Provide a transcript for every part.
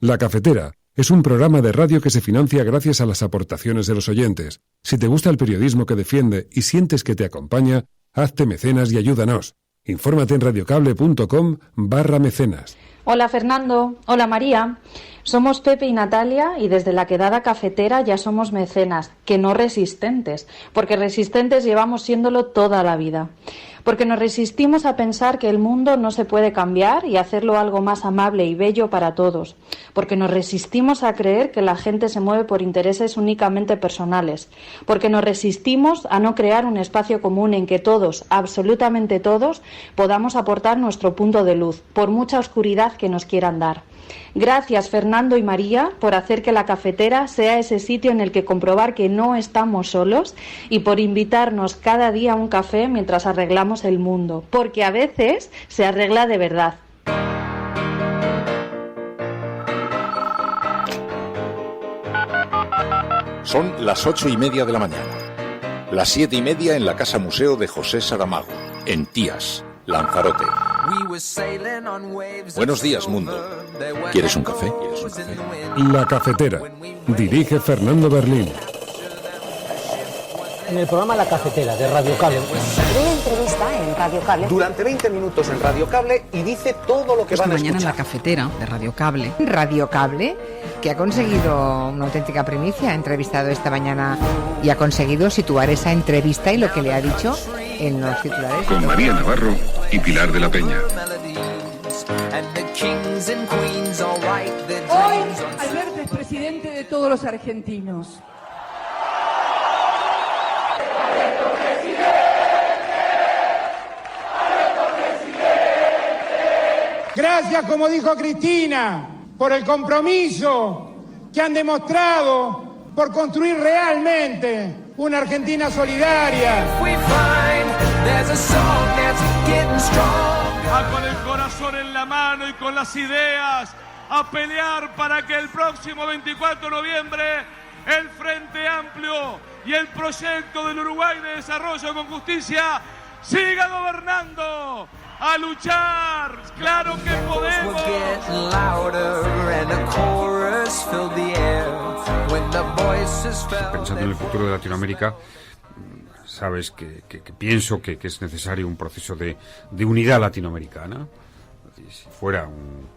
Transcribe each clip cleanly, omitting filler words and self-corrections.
La Cafetera es un programa de radio que se financia gracias a las aportaciones de los oyentes. Si te gusta el periodismo que defiende y sientes que te acompaña, hazte mecenas y ayúdanos. Infórmate en radiocable.com/mecenas. Hola Fernando, hola María. Somos Pepe y Natalia y desde la Quedada Cafetera ya somos mecenas, que no resistentes, porque resistentes llevamos siéndolo toda la vida. Porque nos resistimos a pensar que el mundo no se puede cambiar y hacerlo algo más amable y bello para todos. Porque nos resistimos a creer que la gente se mueve por intereses únicamente personales. Porque nos resistimos a no crear un espacio común en que todos, absolutamente todos, podamos aportar nuestro punto de luz, por mucha oscuridad que nos quieran dar. Gracias Fernando y María por hacer que la Cafetera sea ese sitio en el que comprobar que no estamos solos y por invitarnos cada día a un café mientras arreglamos el mundo, porque a veces se arregla de verdad. Son las 8:30 de la mañana, las 7:30 en la Casa Museo de José Saramago, en Tías, Lanzarote. Buenos días, mundo. ¿Quieres un café? La Cafetera. Dirige Fernando Berlín. En el programa La Cafetera de Radio Cable. Una entrevista en Radio Cable. Durante 20 minutos en Radio Cable y dice todo lo que van a escuchar. Mañana en La Cafetera de Radio Cable. Radio Cable, que ha conseguido una auténtica primicia, ha entrevistado esta mañana y ha conseguido situar esa entrevista y lo que le ha dicho en los titulares. Con María Navarro y Pilar de la Peña. Hoy, Alberto es presidente de todos los argentinos. Gracias, como dijo Cristina, por el compromiso que han demostrado por construir realmente una Argentina solidaria. Con el corazón en la mano y con las ideas a pelear para que el próximo 24 de noviembre el Frente Amplio y el proyecto del Uruguay de Desarrollo con Justicia siga gobernando. ¡A luchar! ¡Claro que podemos! Pensando en el futuro de Latinoamérica, sabes que pienso que es necesario un proceso de unidad latinoamericana. Si fuera un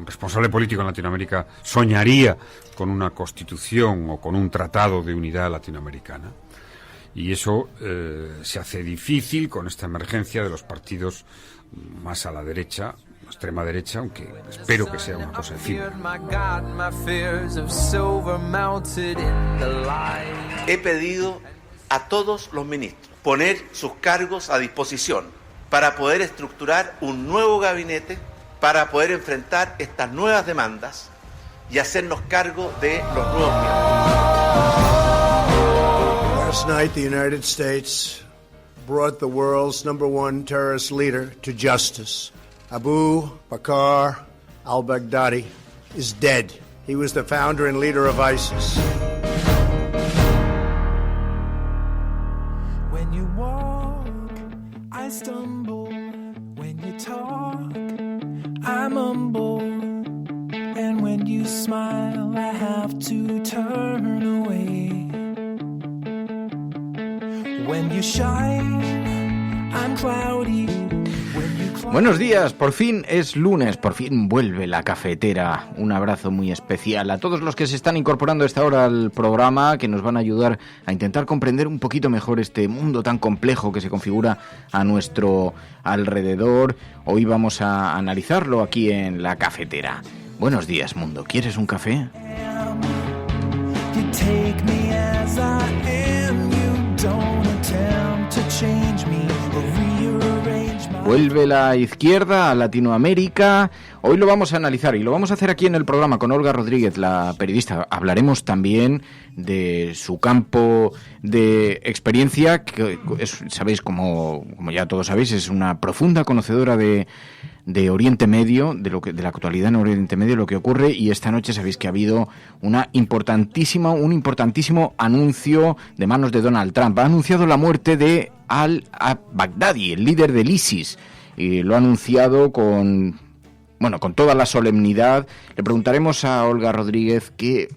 responsable político en Latinoamérica, soñaría con una constitución o con un tratado de unidad latinoamericana. Y eso se hace difícil con esta emergencia de los partidos más a la derecha, extrema derecha, aunque espero que sea una cosa efímera. He pedido a todos los ministros poner sus cargos a disposición para poder estructurar un nuevo gabinete, para poder enfrentar estas nuevas demandas y hacernos cargo de los nuevos tiempos. Last night, the United States brought the world's #1 terrorist leader to justice. Abu Bakr al-Baghdadi is dead. He was the founder and leader of ISIS. When you walk, I stumble. When you talk, I'm humble. And when you smile, I have to turn away. When you shine, I'm cloudy. Buenos días, por fin es lunes, por fin vuelve la cafetera. Un abrazo muy especial a todos los que se están incorporando a esta hora al programa, que nos van a ayudar a intentar comprender un poquito mejor este mundo tan complejo que se configura a nuestro alrededor. Hoy vamos a analizarlo aquí en la cafetera. Buenos días, mundo. ¿Quieres un café? Vuelve la izquierda a Latinoamérica. Hoy lo vamos a analizar y lo vamos a hacer aquí en el programa con Olga Rodríguez, la periodista. Hablaremos también de su campo de experiencia, que sabéis, como ya todos sabéis, es una profunda conocedora de Oriente Medio, de la actualidad en Oriente Medio, lo que ocurre, y esta noche sabéis que ha habido un importantísimo anuncio de manos de Donald Trump. Ha anunciado la muerte de al-Baghdadi, el líder del ISIS, y lo ha anunciado con bueno, con toda la solemnidad, le preguntaremos a Olga Rodríguez ¿qué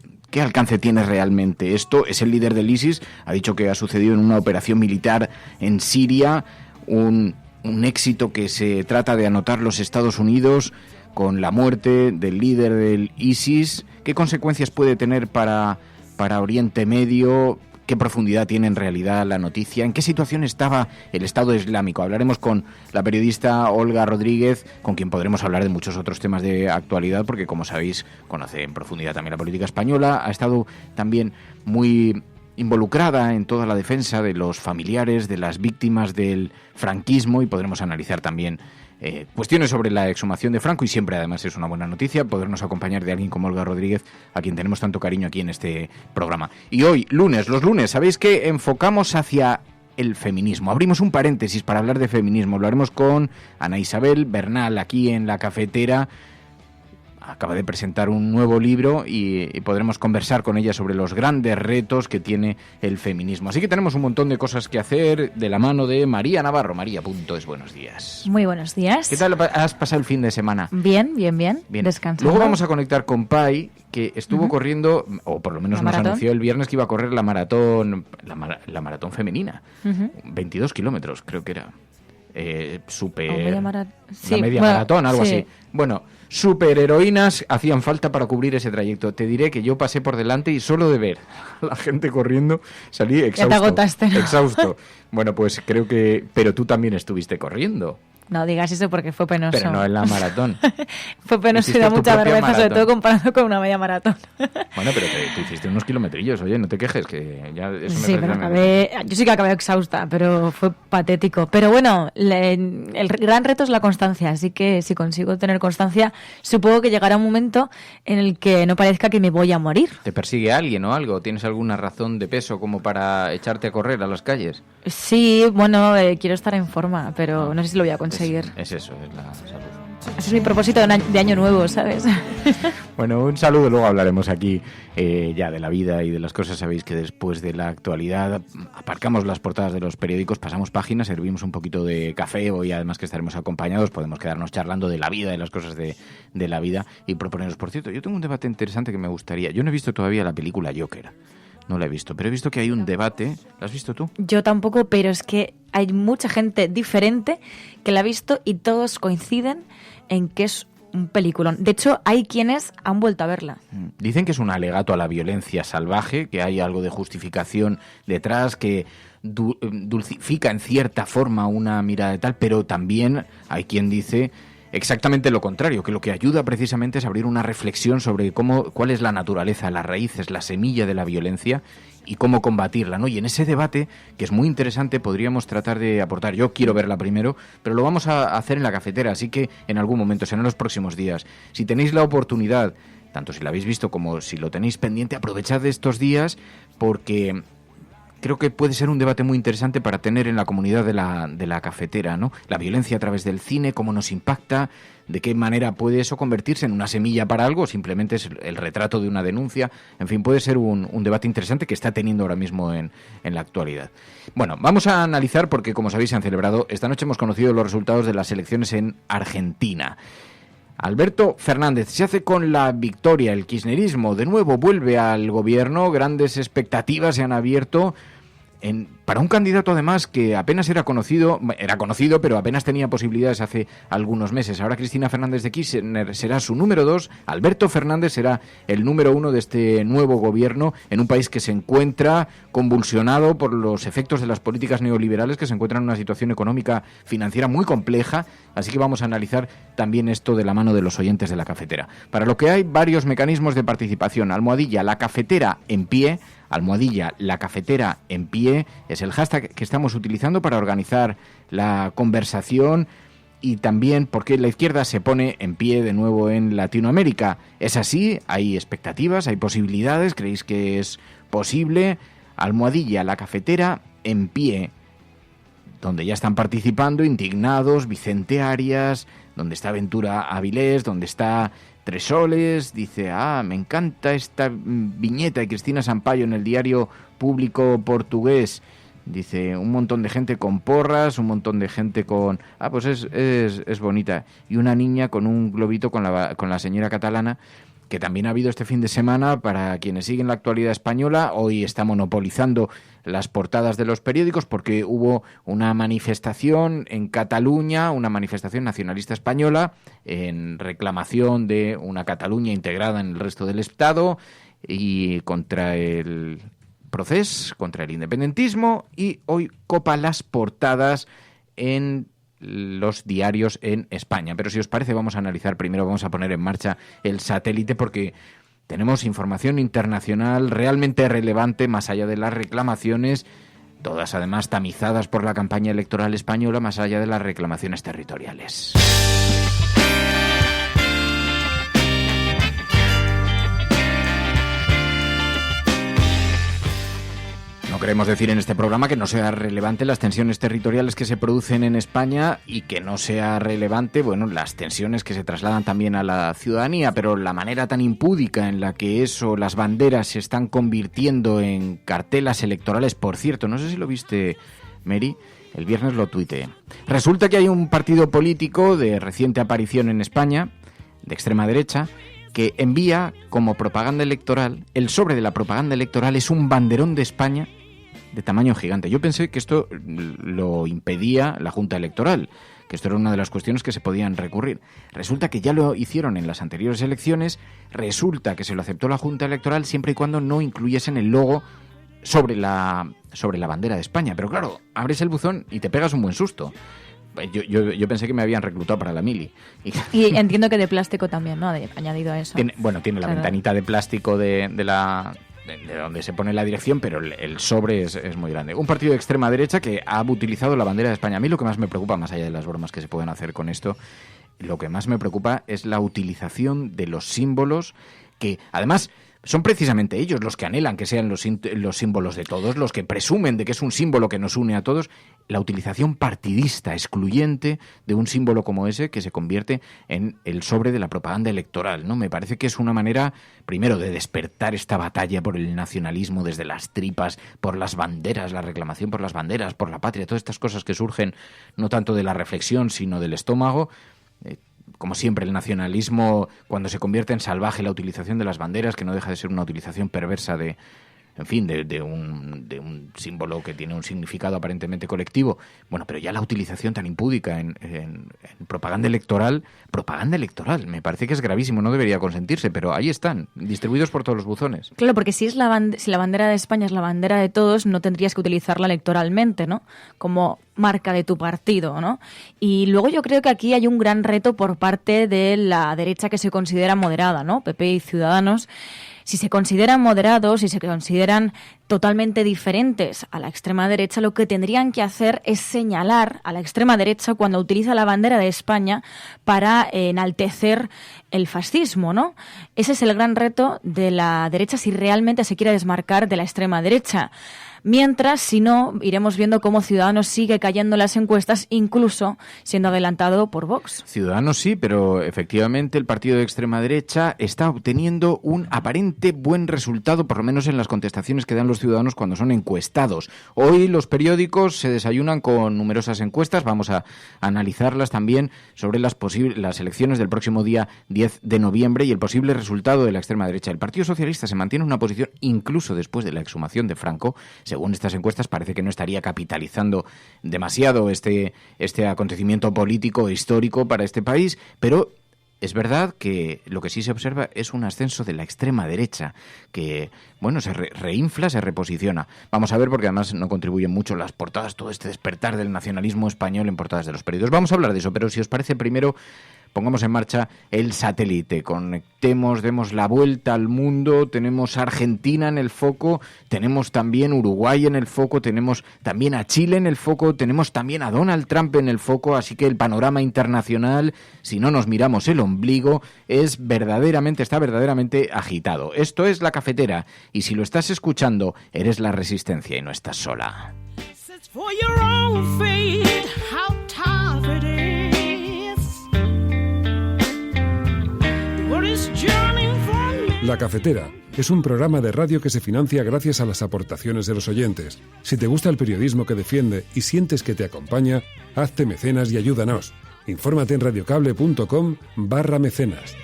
alcance tiene realmente esto? Es el líder del ISIS, ha dicho que ha sucedido en una operación militar en Siria, un éxito que se trata de anotar los Estados Unidos con la muerte del líder del ISIS. ¿Qué consecuencias puede tener para Oriente Medio? ¿Qué profundidad tiene en realidad la noticia? ¿En qué situación estaba el Estado Islámico? Hablaremos con la periodista Olga Rodríguez, con quien podremos hablar de muchos otros temas de actualidad, porque, como sabéis, conoce en profundidad también la política española. Ha estado también muy involucrada en toda la defensa de los familiares, de las víctimas del franquismo, y podremos analizar también cuestiones sobre la exhumación de Franco, y siempre además es una buena noticia podernos acompañar de alguien como Olga Rodríguez, a quien tenemos tanto cariño aquí en este programa. Y hoy, los lunes, sabéis que enfocamos hacia el feminismo. Abrimos un paréntesis para hablar de feminismo. Hablaremos con Ana Isabel Bernal aquí en La Cafetera. Acaba de presentar un nuevo libro y podremos conversar con ella sobre los grandes retos que tiene el feminismo. Así que tenemos un montón de cosas que hacer de la mano de María Navarro. María.es, buenos días. Muy buenos días. ¿Qué tal has pasado el fin de semana? Bien. Descansando. Luego vamos a conectar con Pai, que estuvo corriendo, o por lo menos nos anunció el viernes que iba a correr la maratón femenina. 22 kilómetros, creo que era. Media maratón, algo así. Bueno, superheroínas hacían falta para cubrir ese trayecto. Te diré que yo pasé por delante y solo de ver a la gente corriendo salí exhausto. Ya te agotaste, ¿no? Exhausto. Bueno, pues creo que... Pero tú también estuviste corriendo. No digas eso porque fue penoso. Pero no en la maratón. Fue penoso y da mucha vergüenza, sobre todo comparado con una media maratón. Bueno, pero tú hiciste unos kilometrillos, oye, no te quejes, que ya eso sí, pero yo sí que acabé exhausta, pero fue patético. Pero bueno, el gran reto es la constancia, así que si consigo tener constancia, supongo que llegará un momento en el que no parezca que me voy a morir. ¿Te persigue alguien o algo? ¿Tienes alguna razón de peso como para echarte a correr a las calles? Sí, bueno, quiero estar en forma, pero no sé si lo voy a conseguir. Es eso, es la salud. Eso es mi propósito de año nuevo, ¿sabes? Bueno, un saludo, luego hablaremos aquí ya de la vida y de las cosas. Sabéis que después de la actualidad aparcamos las portadas de los periódicos, pasamos páginas, servimos un poquito de café, hoy además que estaremos acompañados, podemos quedarnos charlando de la vida, de las cosas de la vida y proponeros. Por cierto, yo tengo un debate interesante que me gustaría. Yo no he visto todavía la película Joker. No la he visto, pero he visto que hay un debate. ¿La has visto tú? Yo tampoco, pero es que hay mucha gente diferente que la ha visto y todos coinciden en que es un peliculón. De hecho, hay quienes han vuelto a verla. Dicen que es un alegato a la violencia salvaje, que hay algo de justificación detrás, que dulcifica en cierta forma una mirada de tal, pero también hay quien dice exactamente lo contrario, que lo que ayuda precisamente es abrir una reflexión sobre cuál es la naturaleza, las raíces, la semilla de la violencia y cómo combatirla, ¿no? Y en ese debate, que es muy interesante, podríamos tratar de aportar. Yo quiero verla primero, pero lo vamos a hacer en La Cafetera, así que en algún momento, será en los próximos días. Si tenéis la oportunidad, tanto si la habéis visto como si lo tenéis pendiente, aprovechad de estos días, porque creo que puede ser un debate muy interesante para tener en la comunidad de la cafetera, ¿no? La violencia a través del cine, cómo nos impacta, de qué manera puede eso convertirse en una semilla para algo, simplemente es el retrato de una denuncia. En fin, puede ser un debate interesante que está teniendo ahora mismo en la actualidad. Bueno, vamos a analizar porque, como sabéis, se han celebrado. Esta noche hemos conocido los resultados de las elecciones en Argentina. Alberto Fernández se hace con la victoria. El kirchnerismo de nuevo vuelve al gobierno. Grandes expectativas se han abierto para un candidato además que apenas era conocido, pero apenas tenía posibilidades hace algunos meses. Ahora Cristina Fernández de Kirchner será su número 2, Alberto Fernández será el número 1 de este nuevo gobierno en un país que se encuentra convulsionado por los efectos de las políticas neoliberales, que se encuentra en una situación económica financiera muy compleja, así que vamos a analizar también esto de la mano de los oyentes de La Cafetera. Para lo que hay varios mecanismos de participación. Almohadilla La Cafetera en pie, almohadilla La Cafetera en pie, es el hashtag que estamos utilizando para organizar la conversación y también porque la izquierda se pone en pie de nuevo en Latinoamérica. ¿Es así? ¿Hay expectativas? ¿Hay posibilidades? ¿Creéis que es posible? Almohadilla La Cafetera en pie, donde ya están participando indignados, Vicente Arias, donde está Ventura Avilés, donde está Tres Soles, dice, me encanta esta viñeta de Cristina Sampaio en el diario público portugués. Dice, un montón de gente con porras, un montón de gente con... Ah, pues es bonita. Y una niña con un globito con la señora catalana, que también ha habido este fin de semana. Para quienes siguen la actualidad española, hoy está monopolizando las portadas de los periódicos porque hubo una manifestación en Cataluña, una manifestación nacionalista española, en reclamación de una Cataluña integrada en el resto del Estado y contra el Procés, contra el independentismo, y hoy copa las portadas en los diarios en España. Pero si os parece, vamos a analizar primero, vamos a poner en marcha el satélite, porque tenemos información internacional realmente relevante, más allá de las reclamaciones, todas además tamizadas por la campaña electoral española, más allá de las reclamaciones territoriales. No queremos decir en este programa que no sea relevante las tensiones territoriales que se producen en España y que no sea relevante, bueno, las tensiones que se trasladan también a la ciudadanía, pero la manera tan impúdica en la que las banderas se están convirtiendo en cartelas electorales, por cierto, no sé si lo viste, Mary, el viernes lo tuiteé. Resulta que hay un partido político de reciente aparición en España, de extrema derecha, que envía como propaganda electoral, el sobre de la propaganda electoral es un banderón de España de tamaño gigante. Yo pensé que esto lo impedía la Junta Electoral, que esto era una de las cuestiones que se podían recurrir. Resulta que ya lo hicieron en las anteriores elecciones, resulta que se lo aceptó la Junta Electoral siempre y cuando no incluyesen el logo sobre la bandera de España. Pero claro, abres el buzón y te pegas un buen susto. Yo pensé que me habían reclutado para la mili. Y entiendo que de plástico también, ¿no? Añadido a eso. Tiene la ventanita de plástico de donde se pone la dirección, pero el sobre es muy grande. Un partido de extrema derecha que ha utilizado la bandera de España. A mí lo que más me preocupa, más allá de las bromas que se pueden hacer con esto, lo que más me preocupa es la utilización de los símbolos que, además, son precisamente ellos los que anhelan que sean los símbolos de todos, los que presumen de que es un símbolo que nos une a todos. La utilización partidista, excluyente de un símbolo como ese que se convierte en el sobre de la propaganda electoral, ¿no? Me parece que es una manera, primero, de despertar esta batalla por el nacionalismo desde las tripas, por las banderas, la reclamación por las banderas, por la patria, todas estas cosas que surgen no tanto de la reflexión, sino del estómago. Como siempre, el nacionalismo, cuando se convierte en salvaje, la utilización de las banderas, que no deja de ser una utilización perversa de un símbolo que tiene un significado aparentemente colectivo. Bueno, pero ya la utilización tan impúdica en propaganda electoral, me parece que es gravísimo, no debería consentirse, pero ahí están, distribuidos por todos los buzones. Claro, porque si la bandera de España es la bandera de todos, no tendrías que utilizarla electoralmente, ¿no? Como marca de tu partido, ¿no? Y luego yo creo que aquí hay un gran reto por parte de la derecha que se considera moderada, ¿no? PP y Ciudadanos. Si se consideran moderados, si se consideran totalmente diferentes a la extrema derecha, lo que tendrían que hacer es señalar a la extrema derecha cuando utiliza la bandera de España para enaltecer el fascismo, ¿no? Ese es el gran reto de la derecha si realmente se quiere desmarcar de la extrema derecha. Mientras, si no, iremos viendo cómo Ciudadanos sigue cayendo en las encuestas, incluso siendo adelantado por Vox. Ciudadanos sí, pero efectivamente el partido de extrema derecha está obteniendo un aparente buen resultado, por lo menos en las contestaciones que dan los ciudadanos cuando son encuestados. Hoy los periódicos se desayunan con numerosas encuestas, vamos a analizarlas también sobre las elecciones del próximo día 10 de noviembre y el posible resultado de la extrema derecha. El Partido Socialista se mantiene en una posición incluso después de la exhumación de Franco. Según estas encuestas, parece que no estaría capitalizando demasiado este acontecimiento político e histórico para este país, pero es verdad que lo que sí se observa es un ascenso de la extrema derecha, que, bueno, se reinfla, se reposiciona. Vamos a ver, porque además no contribuyen mucho las portadas, todo este despertar del nacionalismo español en portadas de los periódicos. Vamos a hablar de eso, pero si os parece, primero pongamos en marcha el satélite, conectemos, demos la vuelta al mundo, tenemos a Argentina en el foco, tenemos también Uruguay en el foco, tenemos también a Chile en el foco, tenemos también a Donald Trump en el foco, así que el panorama internacional, si no nos miramos el ombligo, está verdaderamente agitado. Esto es La Cafetera, y si lo estás escuchando, eres la resistencia y no estás sola. La Cafetera, es un programa de radio que se financia gracias a las aportaciones de los oyentes. Si te gusta el periodismo que defiende y sientes que te acompaña, hazte mecenas y ayúdanos. Infórmate en radiocable.com/mecenas.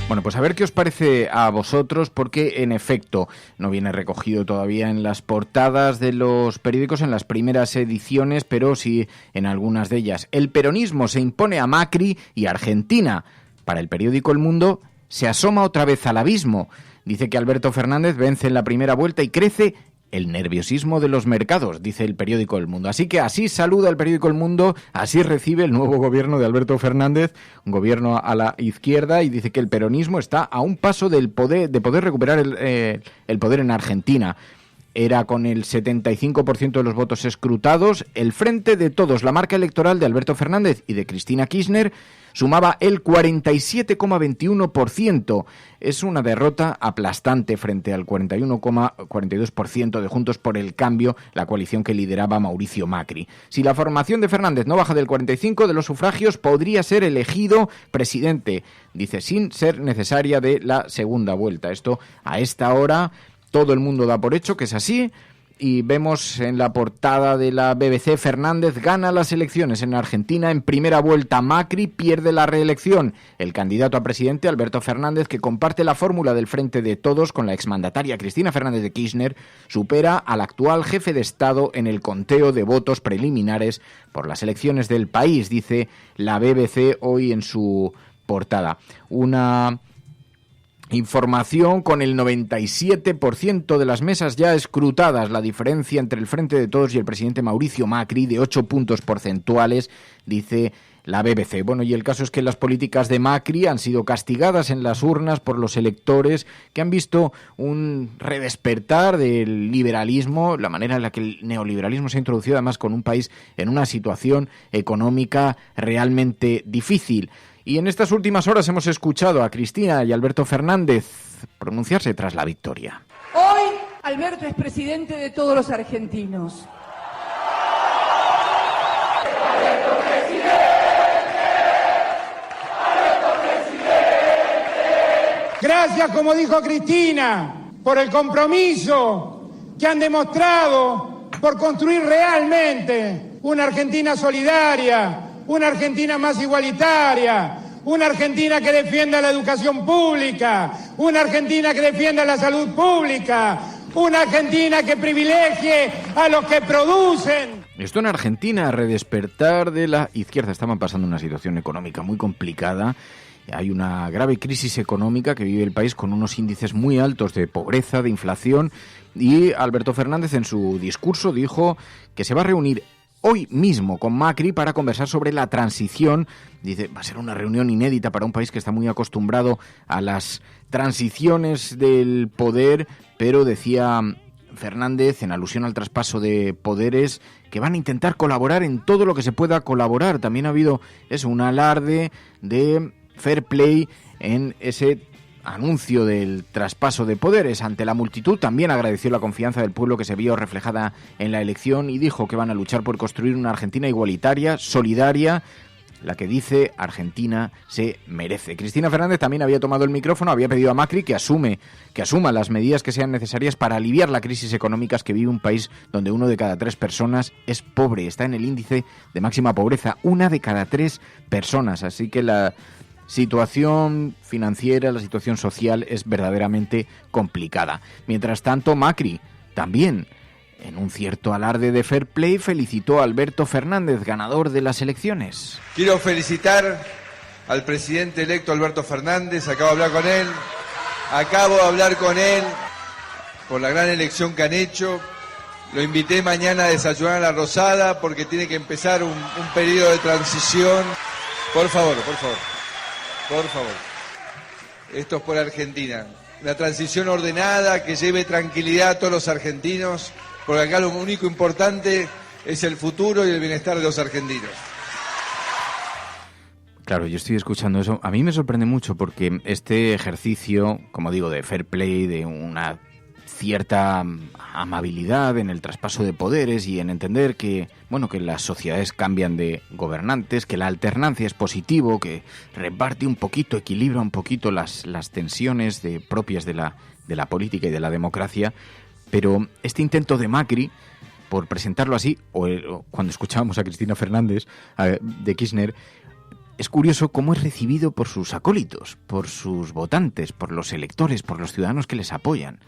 Bueno, pues a ver qué os parece a vosotros, porque en efecto no viene recogido todavía en las portadas de los periódicos, en las primeras ediciones, pero sí en algunas de ellas. El peronismo se impone a Macri y Argentina. Para el periódico El Mundo, se asoma otra vez al abismo. Dice que Alberto Fernández vence en la primera vuelta y crece el nerviosismo de los mercados, dice el periódico El Mundo. Así que así saluda el periódico El Mundo, así recibe el nuevo gobierno de Alberto Fernández, un gobierno a la izquierda, y dice que el peronismo está a un paso de poder recuperar el poder en Argentina. Era con el 75% de los votos escrutados. El Frente de Todos, la marca electoral de Alberto Fernández y de Cristina Kirchner, sumaba el 47,21%. Es una derrota aplastante frente al 41,42% de Juntos por el Cambio, la coalición que lideraba Mauricio Macri. Si la formación de Fernández no baja del 45% de los sufragios, podría ser elegido presidente, dice, sin ser necesaria de la segunda vuelta. Esto a esta hora todo el mundo da por hecho que es así, y vemos en la portada de la BBC: Fernández gana las elecciones en Argentina en primera vuelta, Macri pierde la reelección. El candidato a presidente, Alberto Fernández, que comparte la fórmula del Frente de Todos con la exmandataria Cristina Fernández de Kirchner, supera al actual jefe de Estado en el conteo de votos preliminares por las elecciones del país, dice la BBC hoy en su portada. Una información con el 97% de las mesas ya escrutadas. La diferencia entre el Frente de Todos y el presidente Mauricio Macri de 8 puntos porcentuales, dice la BBC. Bueno, y el caso es que las políticas de Macri han sido castigadas en las urnas por los electores, que han visto un redespertar del liberalismo, la manera en la que el neoliberalismo se ha introducido, además con un país en una situación económica realmente difícil. Y en estas últimas horas hemos escuchado a Cristina y Alberto Fernández pronunciarse tras la victoria. Hoy Alberto es presidente de todos los argentinos. Gracias, como dijo Cristina, por el compromiso que han demostrado por construir realmente una Argentina solidaria, una Argentina más igualitaria, una Argentina que defienda la educación pública, una Argentina que defienda la salud pública, una Argentina que privilegie a los que producen. Esto en Argentina, redespertar de la izquierda. Estaban pasando una situación económica muy complicada. Hay una grave crisis económica que vive el país con unos índices muy altos de pobreza, de inflación, y Alberto Fernández en su discurso dijo que se va a reunir hoy mismo con Macri para conversar sobre la transición. Dice, va a ser una reunión inédita para un país que está muy acostumbrado a las transiciones del poder, pero decía Fernández, en alusión al traspaso de poderes, que van a intentar colaborar en todo lo que se pueda colaborar. También ha habido un alarde de fair play en ese anuncio del traspaso de poderes. Ante la multitud también agradeció la confianza del pueblo que se vio reflejada en la elección y dijo que van a luchar por construir una Argentina igualitaria, solidaria, la que dice Argentina se merece. Cristina Fernández también había tomado el micrófono, había pedido a Macri que asuma las medidas que sean necesarias para aliviar la crisis económica que vive un país donde 1 de cada 3 personas es pobre, está en el índice de máxima pobreza, 1 de cada 3 personas, así que la situación financiera, la situación social es verdaderamente complicada. Mientras tanto, Macri también, en un cierto alarde de fair play, felicitó a Alberto Fernández, ganador de las elecciones. Quiero felicitar al presidente electo Alberto Fernández, acabo de hablar con él por la gran elección que han hecho. Lo invité mañana a desayunar a la Rosada porque tiene que empezar un periodo de transición. Por favor. Esto es por Argentina. Una transición ordenada que lleve tranquilidad a todos los argentinos, porque acá lo único importante es el futuro y el bienestar de los argentinos. Claro, yo estoy escuchando eso. A mí me sorprende mucho porque este ejercicio, como digo, de fair play, de una cierta amabilidad en el traspaso de poderes y en entender que, bueno, que las sociedades cambian de gobernantes, que la alternancia es positivo, que reparte un poquito, equilibra un poquito las tensiones propias de la política y de la democracia, pero este intento de Macri, por presentarlo así, o cuando escuchábamos a Cristina Fernández de Kirchner, es curioso cómo es recibido por sus acólitos, por sus votantes, por los electores, por los ciudadanos que les apoyan,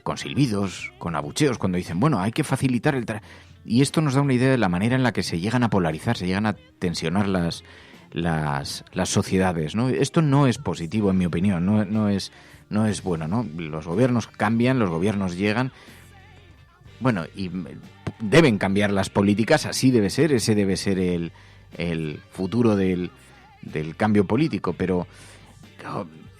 con silbidos, con abucheos, cuando dicen, bueno, hay que facilitar el y esto nos da una idea de la manera en la que se llegan a polarizar, se llegan a tensionar las sociedades, ¿no? Esto no es positivo, en mi opinión, no es bueno, ¿no? Los gobiernos cambian, los gobiernos llegan, bueno, y deben cambiar las políticas, así debe ser, ese debe ser el futuro del cambio político, pero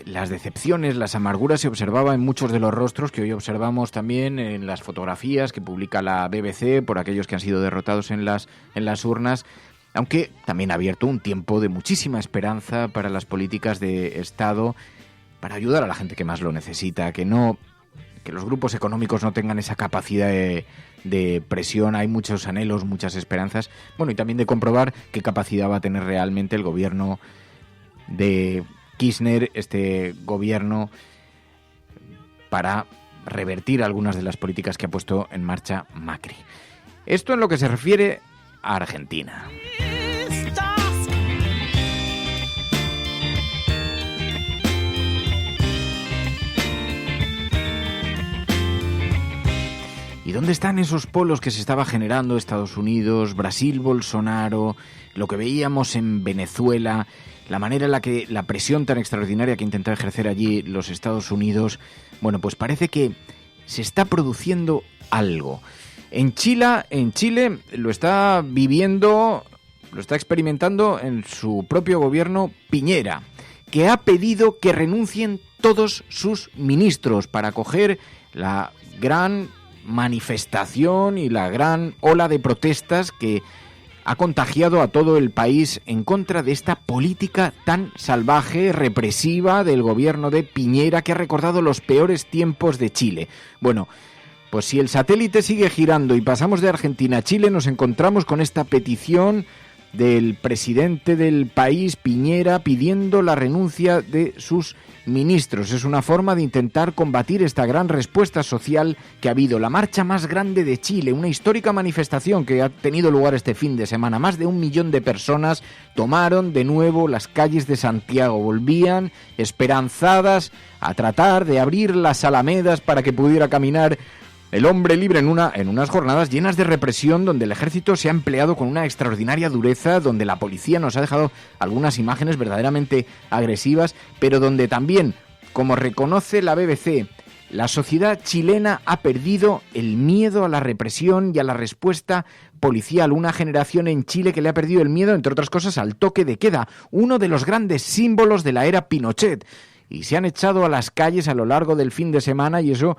las decepciones, las amarguras se observaba en muchos de los rostros que hoy observamos también en las fotografías que publica la BBC por aquellos que han sido derrotados en las urnas, aunque también ha abierto un tiempo de muchísima esperanza para las políticas de Estado, para ayudar a la gente que más lo necesita, que los grupos económicos no tengan esa capacidad de presión. Hay muchos anhelos, muchas esperanzas, bueno, y también de comprobar qué capacidad va a tener realmente el gobierno de Kirchner, este gobierno, para revertir algunas de las políticas que ha puesto en marcha Macri. Esto en lo que se refiere a Argentina. ¿Y dónde están esos polos que se estaba generando Estados Unidos, Brasil, Bolsonaro, lo que veíamos en Venezuela, la manera en la que la presión tan extraordinaria que intenta ejercer allí los Estados Unidos? Bueno, pues parece que se está produciendo algo. En Chile lo está viviendo, lo está experimentando en su propio gobierno Piñera, que ha pedido que renuncien todos sus ministros para acoger la gran manifestación y la gran ola de protestas que ha contagiado a todo el país en contra de esta política tan salvaje, represiva del gobierno de Piñera, que ha recordado los peores tiempos de Chile. Bueno, pues si el satélite sigue girando y pasamos de Argentina a Chile, nos encontramos con esta petición del presidente del país, Piñera, pidiendo la renuncia de sus ministros. Es una forma de intentar combatir esta gran respuesta social que ha habido. La marcha más grande de Chile, una histórica manifestación que ha tenido lugar este fin de semana. Más de 1 millón de personas tomaron de nuevo las calles de Santiago. Volvían esperanzadas a tratar de abrir las alamedas para que pudiera caminar el hombre libre en unas jornadas llenas de represión, donde el ejército se ha empleado con una extraordinaria dureza, donde la policía nos ha dejado algunas imágenes verdaderamente agresivas, pero donde también, como reconoce la BBC, la sociedad chilena ha perdido el miedo a la represión y a la respuesta policial. Una generación en Chile que le ha perdido el miedo, entre otras cosas, al toque de queda, uno de los grandes símbolos de la era Pinochet. Y se han echado a las calles a lo largo del fin de semana y eso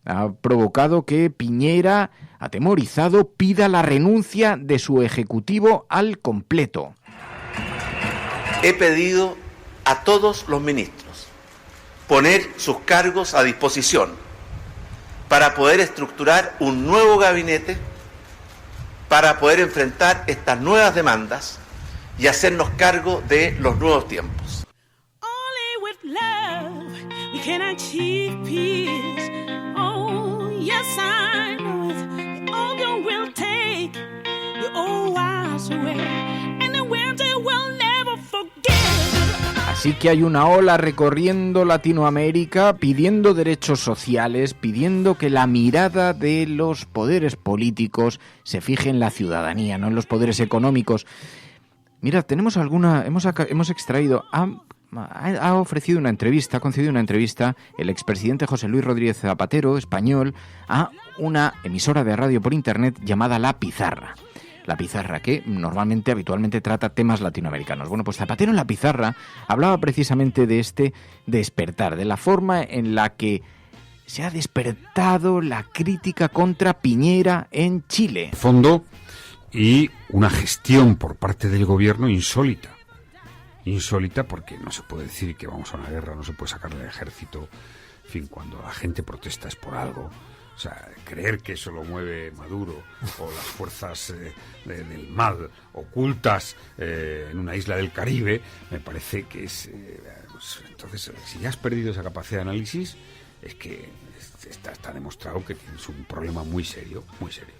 ha provocado que Piñera, atemorizado, pida la renuncia de su ejecutivo al completo. He pedido a todos los ministros poner sus cargos a disposición para poder estructurar un nuevo gabinete, para poder enfrentar estas nuevas demandas y hacernos cargo de los nuevos tiempos. Only with love we can achieve peace. Oh, yes, I know it. The old will take the old wise away, and the winter will never forget. Así que hay una ola recorriendo Latinoamérica pidiendo derechos sociales, pidiendo que la mirada de los poderes políticos se fije en la ciudadanía, no en los poderes económicos. Mira, tenemos hemos extraído, ha ofrecido una entrevista, ha concedido una entrevista el expresidente José Luis Rodríguez Zapatero, español, a una emisora de radio por internet llamada La Pizarra. La Pizarra, que habitualmente trata temas latinoamericanos. Bueno, pues Zapatero en La Pizarra hablaba precisamente de este despertar, de la forma en la que se ha despertado la crítica contra Piñera en Chile. Fondo y una gestión por parte del gobierno insólita. Insólita porque no se puede decir que vamos a una guerra, no se puede sacar el ejército En fin, cuando la gente protesta es por algo. O sea, creer que eso lo mueve Maduro o las fuerzas del mal ocultas en una isla del Caribe, me parece que es... entonces, si ya has perdido esa capacidad de análisis, es que está demostrado que tienes un problema muy serio, muy serio.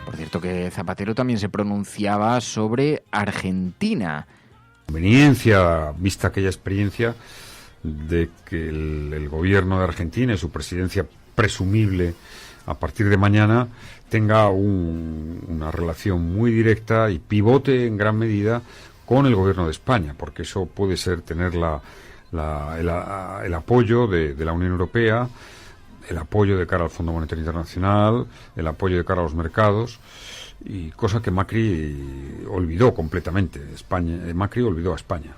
Por cierto que Zapatero también se pronunciaba sobre Argentina. Conveniencia, vista aquella experiencia de que el gobierno de Argentina y su presidencia presumible a partir de mañana tenga una relación muy directa y pivote en gran medida con el gobierno de España, porque eso puede ser tener el apoyo de la Unión Europea, el apoyo de cara al Fondo Monetario Internacional, el apoyo de cara a los mercados, y cosa que Macri olvidó completamente. Macri olvidó a España.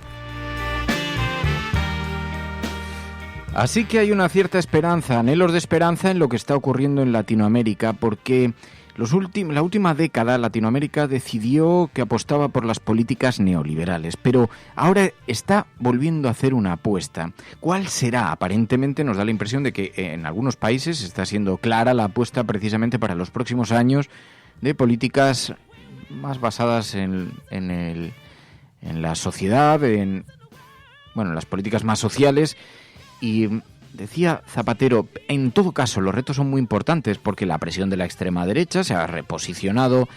Así que hay una cierta esperanza, anhelos de esperanza en lo que está ocurriendo en Latinoamérica, porque la última década Latinoamérica decidió que apostaba por las políticas neoliberales, pero ahora está volviendo a hacer una apuesta. ¿Cuál será? Aparentemente nos da la impresión de que en algunos países está siendo clara la apuesta precisamente para los próximos años de políticas más basadas en la sociedad, en las políticas más sociales. Y decía Zapatero, en todo caso los retos son muy importantes porque la presión de la extrema derecha se ha reposicionado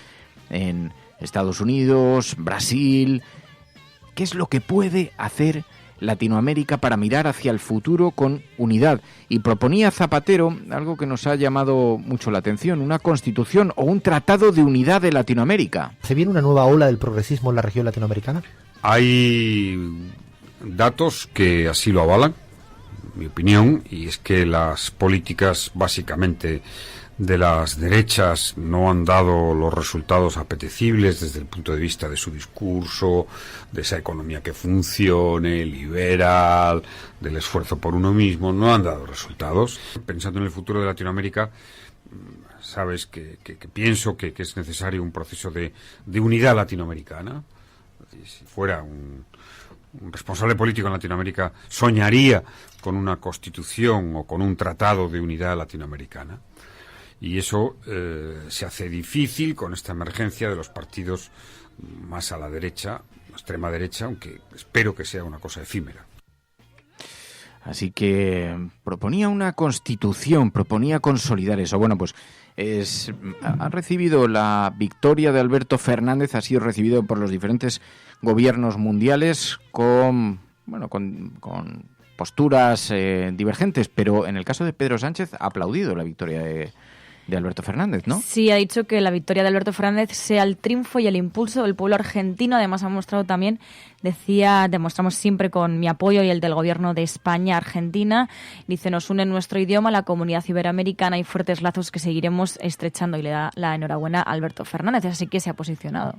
en Estados Unidos, Brasil. ¿Qué es lo que puede hacer Latinoamérica para mirar hacia el futuro con unidad? Y proponía Zapatero algo que nos ha llamado mucho la atención, una constitución o un tratado de unidad de Latinoamérica. ¿Se viene una nueva ola del progresismo en la región latinoamericana? Hay datos que así lo avalan, mi opinión, y es que las políticas básicamente de las derechas no han dado los resultados apetecibles desde el punto de vista de su discurso, de esa economía que funcione, liberal, del esfuerzo por uno mismo, no han dado resultados. Pensando en el futuro de Latinoamérica, sabes que pienso que es necesario un proceso de unidad latinoamericana. Si fuera un responsable político en Latinoamérica soñaría con una constitución o con un tratado de unidad latinoamericana, y eso se hace difícil con esta emergencia de los partidos más a la derecha, extrema derecha, aunque espero que sea una cosa efímera. Así que proponía una constitución, proponía consolidar eso. Bueno, pues ha recibido la victoria de Alberto Fernández, ha sido recibido por los diferentes gobiernos mundiales con posturas divergentes, pero en el caso de Pedro Sánchez ha aplaudido la victoria de Alberto Fernández, ¿no? Sí, ha dicho que la victoria de Alberto Fernández sea el triunfo y el impulso del pueblo argentino. Además ha mostrado también, demostramos siempre con mi apoyo y el del gobierno de España, Argentina. Dice, nos une nuestro idioma, la comunidad iberoamericana y fuertes lazos que seguiremos estrechando, y le da la enhorabuena a Alberto Fernández, así que se ha posicionado.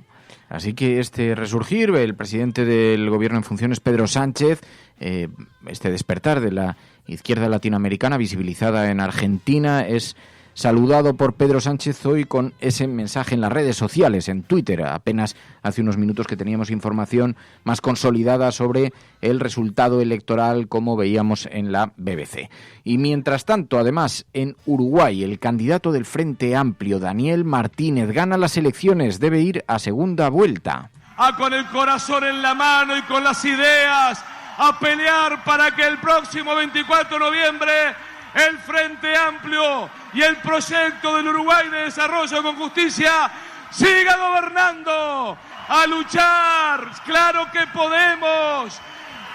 Así que este resurgir, el presidente del gobierno en funciones, Pedro Sánchez, este despertar de la izquierda latinoamericana visibilizada en Argentina, es saludado por Pedro Sánchez hoy con ese mensaje en las redes sociales, en Twitter. Apenas hace unos minutos que teníamos información más consolidada sobre el resultado electoral, como veíamos en la BBC. Y mientras tanto, además, en Uruguay, el candidato del Frente Amplio, Daniel Martínez, gana las elecciones, debe ir a segunda vuelta. Con el corazón en la mano y con las ideas, a pelear para que el próximo 24 de noviembre el Frente Amplio y el proyecto del Uruguay de desarrollo con justicia siga gobernando, a luchar, claro que podemos,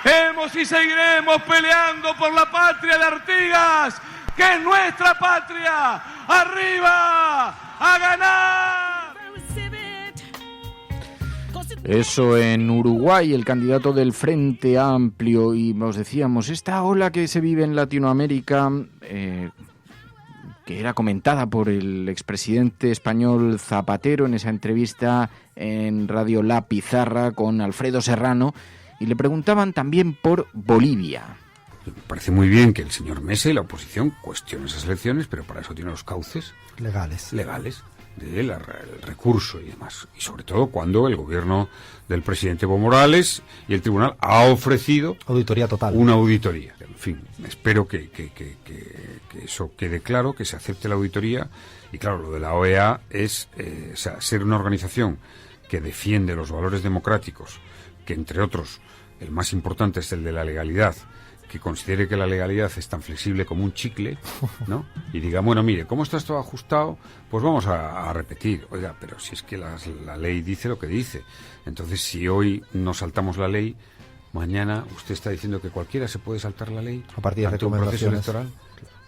hemos y seguiremos peleando por la patria de Artigas, que es nuestra patria, arriba, a ganar. Eso en Uruguay, el candidato del Frente Amplio. Y os decíamos, esta ola que se vive en Latinoamérica, que era comentada por el expresidente español Zapatero en esa entrevista en Radio La Pizarra con Alfredo Serrano, y le preguntaban también por Bolivia. Me parece muy bien que el señor Mesa y la oposición cuestionen esas elecciones, pero para eso tiene los cauces legales. del recurso y demás. Y sobre todo cuando el gobierno del presidente Evo Morales y el tribunal ha ofrecido auditoría total. Una auditoría. En fin, espero que eso quede claro, que se acepte la auditoría. Y claro, lo de la OEA es ser una organización que defiende los valores democráticos, que entre otros el más importante es el de la legalidad, que considere que la legalidad es tan flexible como un chicle, ¿no? Y diga, bueno, mire, ¿cómo está esto ajustado? Pues vamos a repetir. Oiga, pero si es que la ley dice lo que dice. Entonces, si hoy nos saltamos la ley, mañana usted está diciendo que cualquiera se puede saltar la ley a partir de un proceso electoral.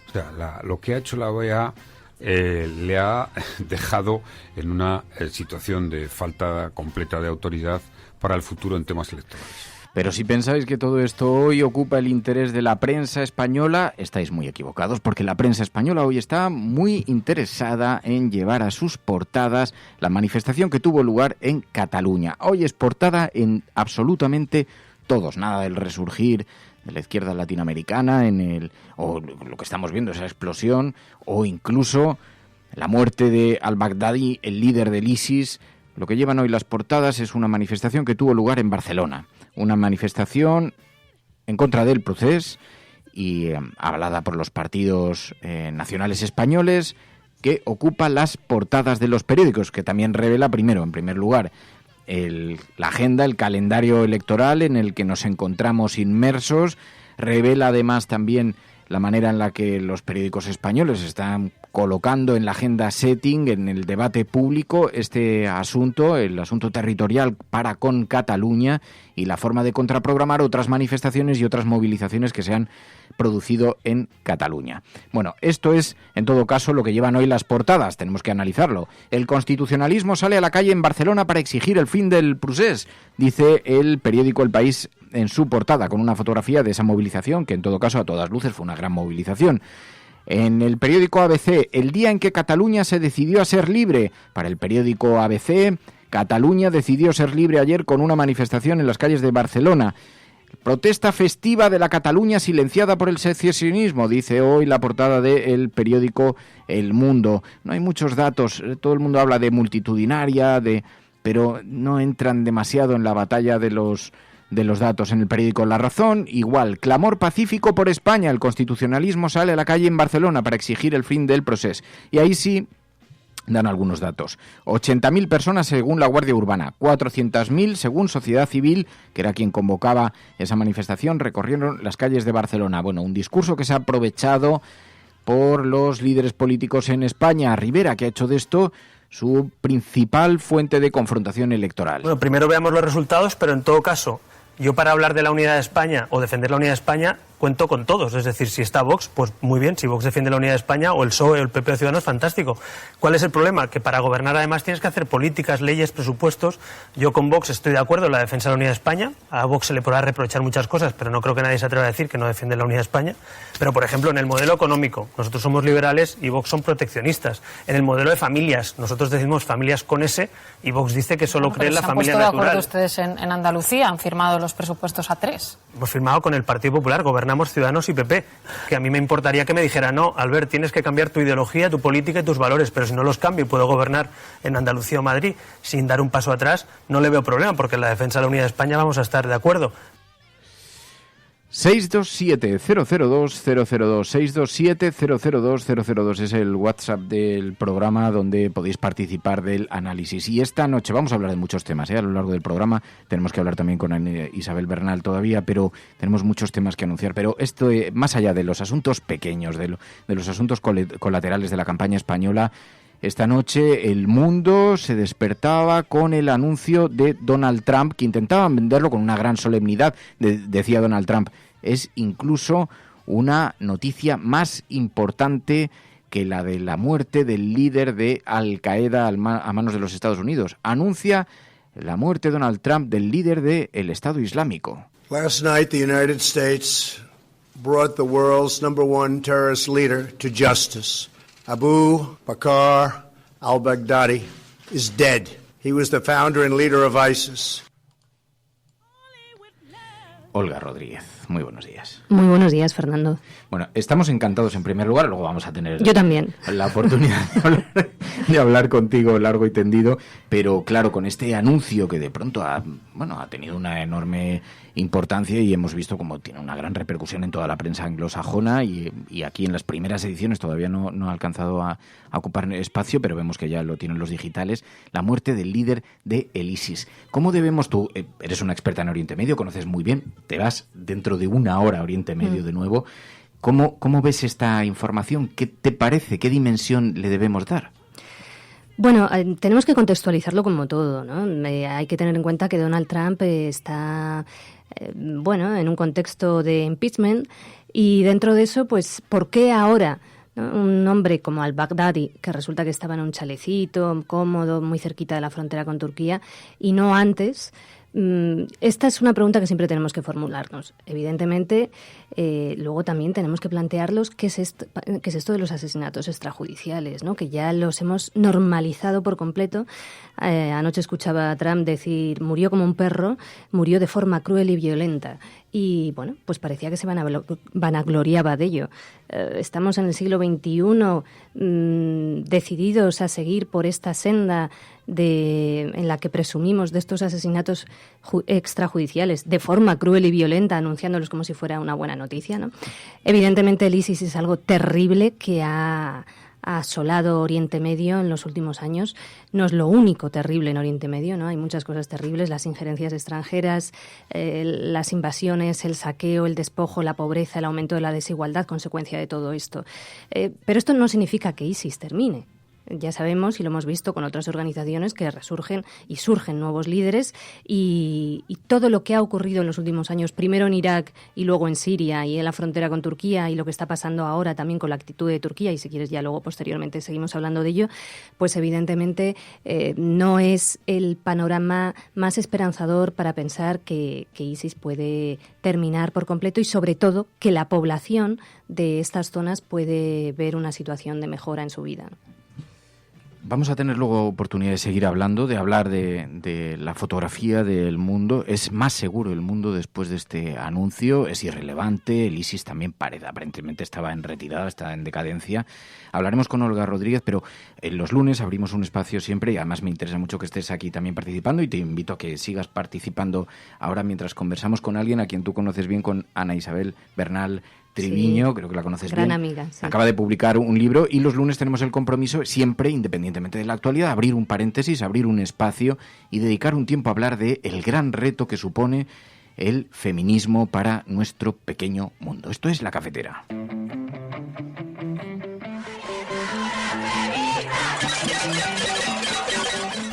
O sea, lo que ha hecho la OEA le ha dejado en una situación de falta completa de autoridad para el futuro en temas electorales. Pero si pensáis que todo esto hoy ocupa el interés de la prensa española, estáis muy equivocados, porque la prensa española hoy está muy interesada en llevar a sus portadas la manifestación que tuvo lugar en Cataluña. Hoy es portada en absolutamente todos, nada del resurgir de la izquierda latinoamericana, o lo que estamos viendo, esa explosión, o incluso la muerte de al-Baghdadi, el líder del ISIS. Lo que llevan hoy las portadas es una manifestación que tuvo lugar en Barcelona. Una manifestación en contra del procés y avalada por los partidos nacionales españoles, que ocupa las portadas de los periódicos, que también revela en primer lugar, la agenda, el calendario electoral en el que nos encontramos inmersos. Revela además también la manera en la que los periódicos españoles están colocando en la agenda setting, en el debate público, este asunto, el asunto territorial para con Cataluña, y la forma de contraprogramar otras manifestaciones y otras movilizaciones que se han producido en Cataluña. Bueno, esto es, en todo caso, lo que llevan hoy las portadas. Tenemos que analizarlo. El constitucionalismo sale a la calle en Barcelona para exigir el fin del procés, dice el periódico El País en su portada, con una fotografía de esa movilización, que en todo caso, a todas luces, fue una gran movilización. En el periódico ABC, el día en que Cataluña se decidió a ser libre. Para el periódico ABC, Cataluña decidió ser libre ayer con una manifestación en las calles de Barcelona. Protesta festiva de la Cataluña silenciada por el secesionismo, dice hoy la portada del periódico El Mundo. No hay muchos datos, todo el mundo habla de multitudinaria, pero no entran demasiado en la batalla de los datos. En el periódico La Razón, igual, clamor pacífico por España, el constitucionalismo sale a la calle en Barcelona para exigir el fin del procés. Y ahí sí dan algunos datos. 80.000 personas según la Guardia Urbana, 400.000 según Sociedad Civil, que era quien convocaba esa manifestación, recorrieron las calles de Barcelona. Bueno, un discurso que se ha aprovechado por los líderes políticos en España. Rivera, que ha hecho de esto su principal fuente de confrontación electoral. Bueno, primero veamos los resultados, pero en todo caso, yo para hablar de la unidad de España o defender la unidad de España cuento con todos. Es decir, si está Vox, pues muy bien. Si Vox defiende la unidad de España, o el PSOE o el PP de Ciudadanos, fantástico. ¿Cuál es el problema? Que para gobernar además tienes que hacer políticas, leyes, presupuestos. Yo con Vox estoy de acuerdo en la defensa de la unidad de España. A Vox se le podrá reprochar muchas cosas, pero no creo que nadie se atreva a decir que no defiende la unidad de España. Pero, por ejemplo, en el modelo económico, nosotros somos liberales y Vox son proteccionistas. En el modelo de familias, nosotros decimos familias con S y Vox dice que solo cree en la familia natural. ¿Se han puesto de acuerdo ustedes en Andalucía? ¿Han firmado los presupuestos A3? Hemos firmado con el Partido Popular, gobernamos Ciudadanos y PP, que a mí me importaría que me dijera, no, Albert, tienes que cambiar tu ideología, tu política y tus valores, pero si no los cambio y puedo gobernar en Andalucía o Madrid sin dar un paso atrás, no le veo problema, porque en la defensa de la unidad de España vamos a estar de acuerdo. 627-002-002, 627-002-002 es el WhatsApp del programa donde podéis participar del análisis. Y esta noche vamos a hablar de muchos temas, a lo largo del programa. Tenemos que hablar también con Isabel Bernal todavía, pero tenemos muchos temas que anunciar. Pero esto, más allá de los asuntos pequeños, de los asuntos colaterales de la campaña española, esta noche El Mundo se despertaba con el anuncio de Donald Trump, que intentaban venderlo con una gran solemnidad, decía Donald Trump. Es incluso una noticia más importante que la de la muerte del líder de Al-Qaeda a manos de los Estados Unidos. Anuncia la muerte de Donald Trump del líder del Estado Islámico. Last night, the United States brought the world's #1 terrorist leader to justice. Abu Bakr al-Baghdadi is dead. He was the founder and leader of ISIS. Olga Rodríguez. Muy buenos días. Muy buenos días, Fernando. Bueno, estamos encantados en primer lugar, luego vamos a tener Yo también. la oportunidad de hablar contigo largo y tendido, pero claro, con este anuncio que de pronto ha tenido una enorme importancia y hemos visto como tiene una gran repercusión en toda la prensa anglosajona y aquí en las primeras ediciones todavía no ha alcanzado a ocupar espacio, pero vemos que ya lo tienen los digitales, la muerte del líder de el ISIS. ¿Cómo debemos, tú eres una experta en Oriente Medio, conoces muy bien, te vas dentro de una hora a Oriente Medio de nuevo, ¿cómo ves esta información? ¿Qué te parece? ¿Qué dimensión le debemos dar? Bueno, tenemos que contextualizarlo como todo, ¿no? Hay que tener en cuenta que Donald Trump está, en un contexto de impeachment y dentro de eso, pues, ¿por qué ahora, ¿no? Un hombre como al-Baghdadi, que resulta que estaba en un chalecito cómodo, muy cerquita de la frontera con Turquía, y no antes? Esta es una pregunta que siempre tenemos que formularnos. Evidentemente, luego también tenemos que plantearlos qué es esto de los asesinatos extrajudiciales, ¿no? Que ya los hemos normalizado por completo. Anoche escuchaba a Trump decir, murió como un perro, murió de forma cruel y violenta. Y bueno, pues parecía que se vanagloriaba de ello. Estamos en el siglo XXI decididos a seguir por esta senda en la que presumimos de estos asesinatos extrajudiciales de forma cruel y violenta, anunciándolos como si fuera una buena noticia, ¿no? Evidentemente el ISIS es algo terrible que ha asolado Oriente Medio en los últimos años. No es lo único terrible en Oriente Medio, ¿no? Hay muchas cosas terribles, las injerencias extranjeras, las invasiones, el saqueo, el despojo, la pobreza, el aumento de la desigualdad, consecuencia de todo esto. Pero esto no significa que ISIS termine. Ya sabemos y lo hemos visto con otras organizaciones que resurgen y surgen nuevos líderes y todo lo que ha ocurrido en los últimos años, primero en Irak y luego en Siria y en la frontera con Turquía y lo que está pasando ahora también con la actitud de Turquía y si quieres ya luego posteriormente seguimos hablando de ello, pues evidentemente no es el panorama más esperanzador para pensar que ISIS puede terminar por completo y sobre todo que la población de estas zonas puede ver una situación de mejora en su vida. Vamos a tener luego oportunidad de seguir hablando, de hablar de la fotografía del mundo. ¿Es más seguro el mundo después de este anuncio? ¿Es irrelevante? El ISIS también aparentemente estaba en retirada, está en decadencia. Hablaremos con Olga Rodríguez, pero los lunes abrimos un espacio siempre y además me interesa mucho que estés aquí también participando y te invito a que sigas participando ahora mientras conversamos con alguien a quien tú conoces bien, con Ana Isabel Bernal Triviño, sí, creo que la conoces bien. Gran amiga, sí. Acaba de publicar un libro y los lunes tenemos el compromiso, siempre, independientemente de la actualidad, abrir un paréntesis, abrir un espacio y dedicar un tiempo a hablar de el gran reto que supone el feminismo para nuestro pequeño mundo. Esto es La Cafetera.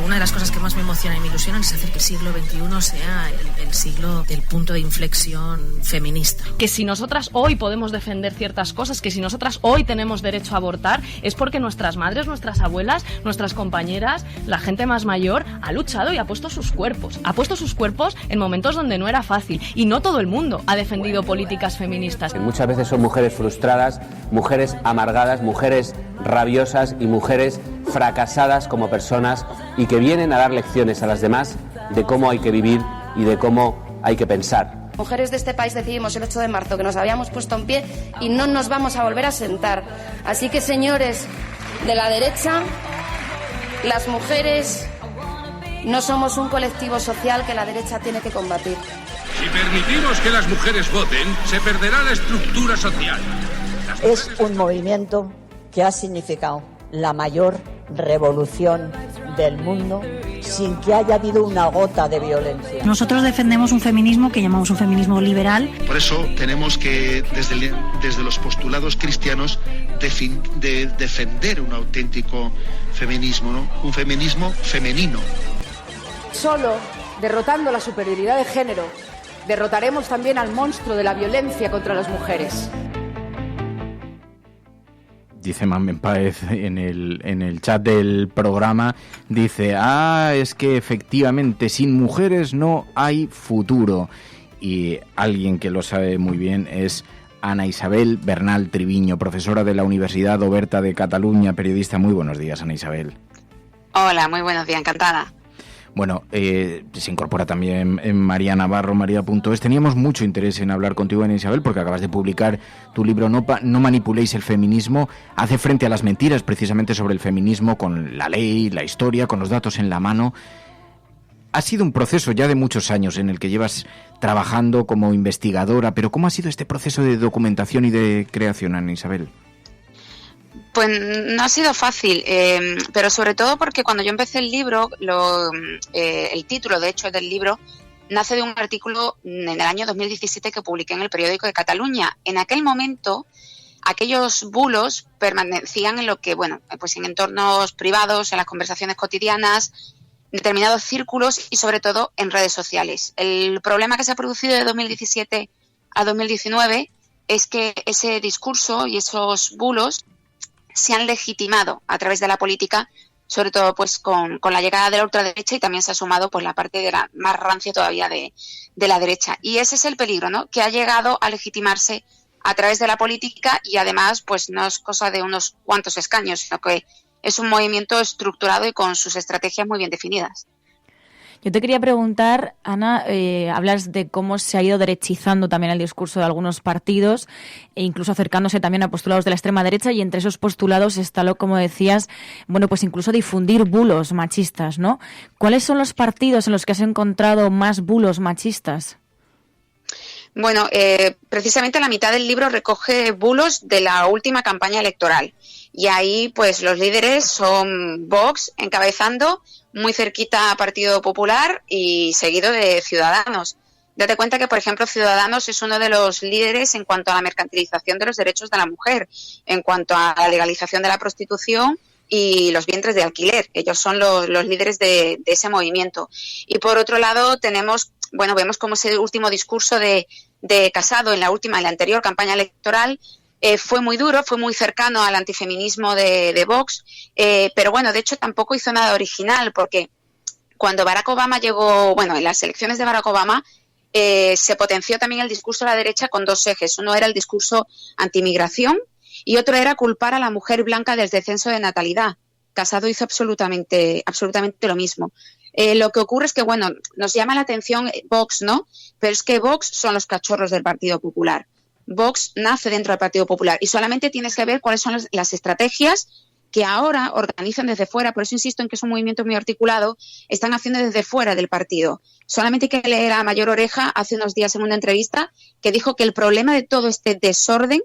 Una de las cosas que más me emociona y me ilusiona es hacer que el siglo XXI sea el siglo del punto de inflexión feminista. Que si nosotras hoy podemos defender ciertas cosas, que si nosotras hoy tenemos derecho a abortar, es porque nuestras madres, nuestras abuelas, nuestras compañeras, la gente más mayor, ha luchado y ha puesto sus cuerpos. Ha puesto sus cuerpos en momentos donde no era fácil. Y no todo el mundo ha defendido políticas feministas. Muchas veces son mujeres frustradas, mujeres amargadas, mujeres rabiosas y mujeres fracasadas como personas y que vienen a dar lecciones a las demás de cómo hay que vivir y de cómo hay que pensar. Mujeres de este país decidimos el 8 de marzo que nos habíamos puesto en pie y no nos vamos a volver a sentar. Así que, señores de la derecha, las mujeres no somos un colectivo social que la derecha tiene que combatir. Si permitimos que las mujeres voten, se perderá la estructura social. Es un movimiento que ha significado la mayor revolución del mundo sin que haya habido una gota de violencia. Nosotros defendemos un feminismo que llamamos un feminismo liberal. Por eso tenemos que, desde los postulados cristianos, defender un auténtico feminismo, ¿no? Un feminismo femenino. Solo derrotando la superioridad de género, derrotaremos también al monstruo de la violencia contra las mujeres. Dice Mamen Páez en el chat del programa, dice, es que efectivamente sin mujeres no hay futuro. Y alguien que lo sabe muy bien es Ana Isabel Bernal Triviño, profesora de la Universidad Oberta de Cataluña, periodista. Muy buenos días, Ana Isabel. Hola, muy buenos días, encantada. Bueno, se incorpora también María Navarro, María.es. Teníamos mucho interés en hablar contigo, Ana Isabel, porque acabas de publicar tu libro No manipuléis el feminismo. Hace frente a las mentiras precisamente sobre el feminismo con la ley, la historia, con los datos en la mano. Ha sido un proceso ya de muchos años en el que llevas trabajando como investigadora, pero ¿cómo ha sido este proceso de documentación y de creación, Ana Isabel? Pues no ha sido fácil, pero sobre todo porque cuando yo empecé el libro, el título de hecho del libro nace de un artículo en el año 2017 que publiqué en el periódico de Cataluña. En aquel momento, aquellos bulos permanecían en lo que, pues en entornos privados, en las conversaciones cotidianas, en determinados círculos y sobre todo en redes sociales. El problema que se ha producido de 2017 a 2019 es que ese discurso y esos bulos se han legitimado a través de la política, sobre todo pues con la llegada de la ultraderecha, y también se ha sumado pues la parte de la más rancia todavía de la derecha. Y ese es el peligro, ¿no? Que ha llegado a legitimarse a través de la política y además pues no es cosa de unos cuantos escaños, sino que es un movimiento estructurado y con sus estrategias muy bien definidas. Yo te quería preguntar, Ana, hablas de cómo se ha ido derechizando también el discurso de algunos partidos e incluso acercándose también a postulados de la extrema derecha, y entre esos postulados está lo, como decías, pues incluso difundir bulos machistas, ¿no? ¿Cuáles son los partidos en los que has encontrado más bulos machistas? Bueno, precisamente la mitad del libro recoge bulos de la última campaña electoral. Y ahí, pues, los líderes son Vox, encabezando, muy cerquita a Partido Popular y seguido de Ciudadanos. Date cuenta que, por ejemplo, Ciudadanos es uno de los líderes en cuanto a la mercantilización de los derechos de la mujer, en cuanto a la legalización de la prostitución y los vientres de alquiler. Ellos son los líderes de ese movimiento. Y por otro lado vemos como ese último discurso de Casado en la anterior campaña electoral fue muy duro, fue muy cercano al antifeminismo de Vox, pero de hecho tampoco hizo nada original, porque cuando Barack Obama llegó, en las elecciones de Barack Obama, se potenció también el discurso de la derecha con dos ejes. Uno era el discurso antimigración y otro era culpar a la mujer blanca del descenso de natalidad. Casado hizo absolutamente lo mismo. Lo que ocurre es que, nos llama la atención Vox, ¿no? Pero es que Vox son los cachorros del Partido Popular. Vox nace dentro del Partido Popular y solamente tienes que ver cuáles son las estrategias que ahora organizan desde fuera. Por eso insisto en que es un movimiento muy articulado, están haciendo desde fuera del partido. Solamente hay que leer a Mayor Oreja hace unos días en una entrevista que dijo que el problema de todo este desorden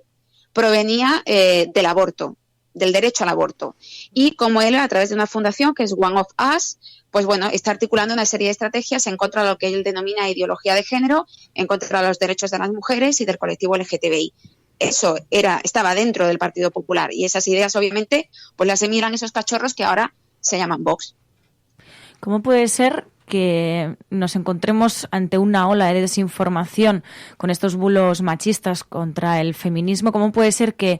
provenía del aborto, del derecho al aborto. Y como él, a través de una fundación que es One of Us, está articulando una serie de estrategias en contra de lo que él denomina ideología de género, en contra de los derechos de las mujeres y del colectivo LGTBI. Eso estaba dentro del Partido Popular y esas ideas obviamente las emigran esos cachorros que ahora se llaman Vox. ¿Cómo puede ser que nos encontremos ante una ola de desinformación con estos bulos machistas contra el feminismo? ¿Cómo puede ser que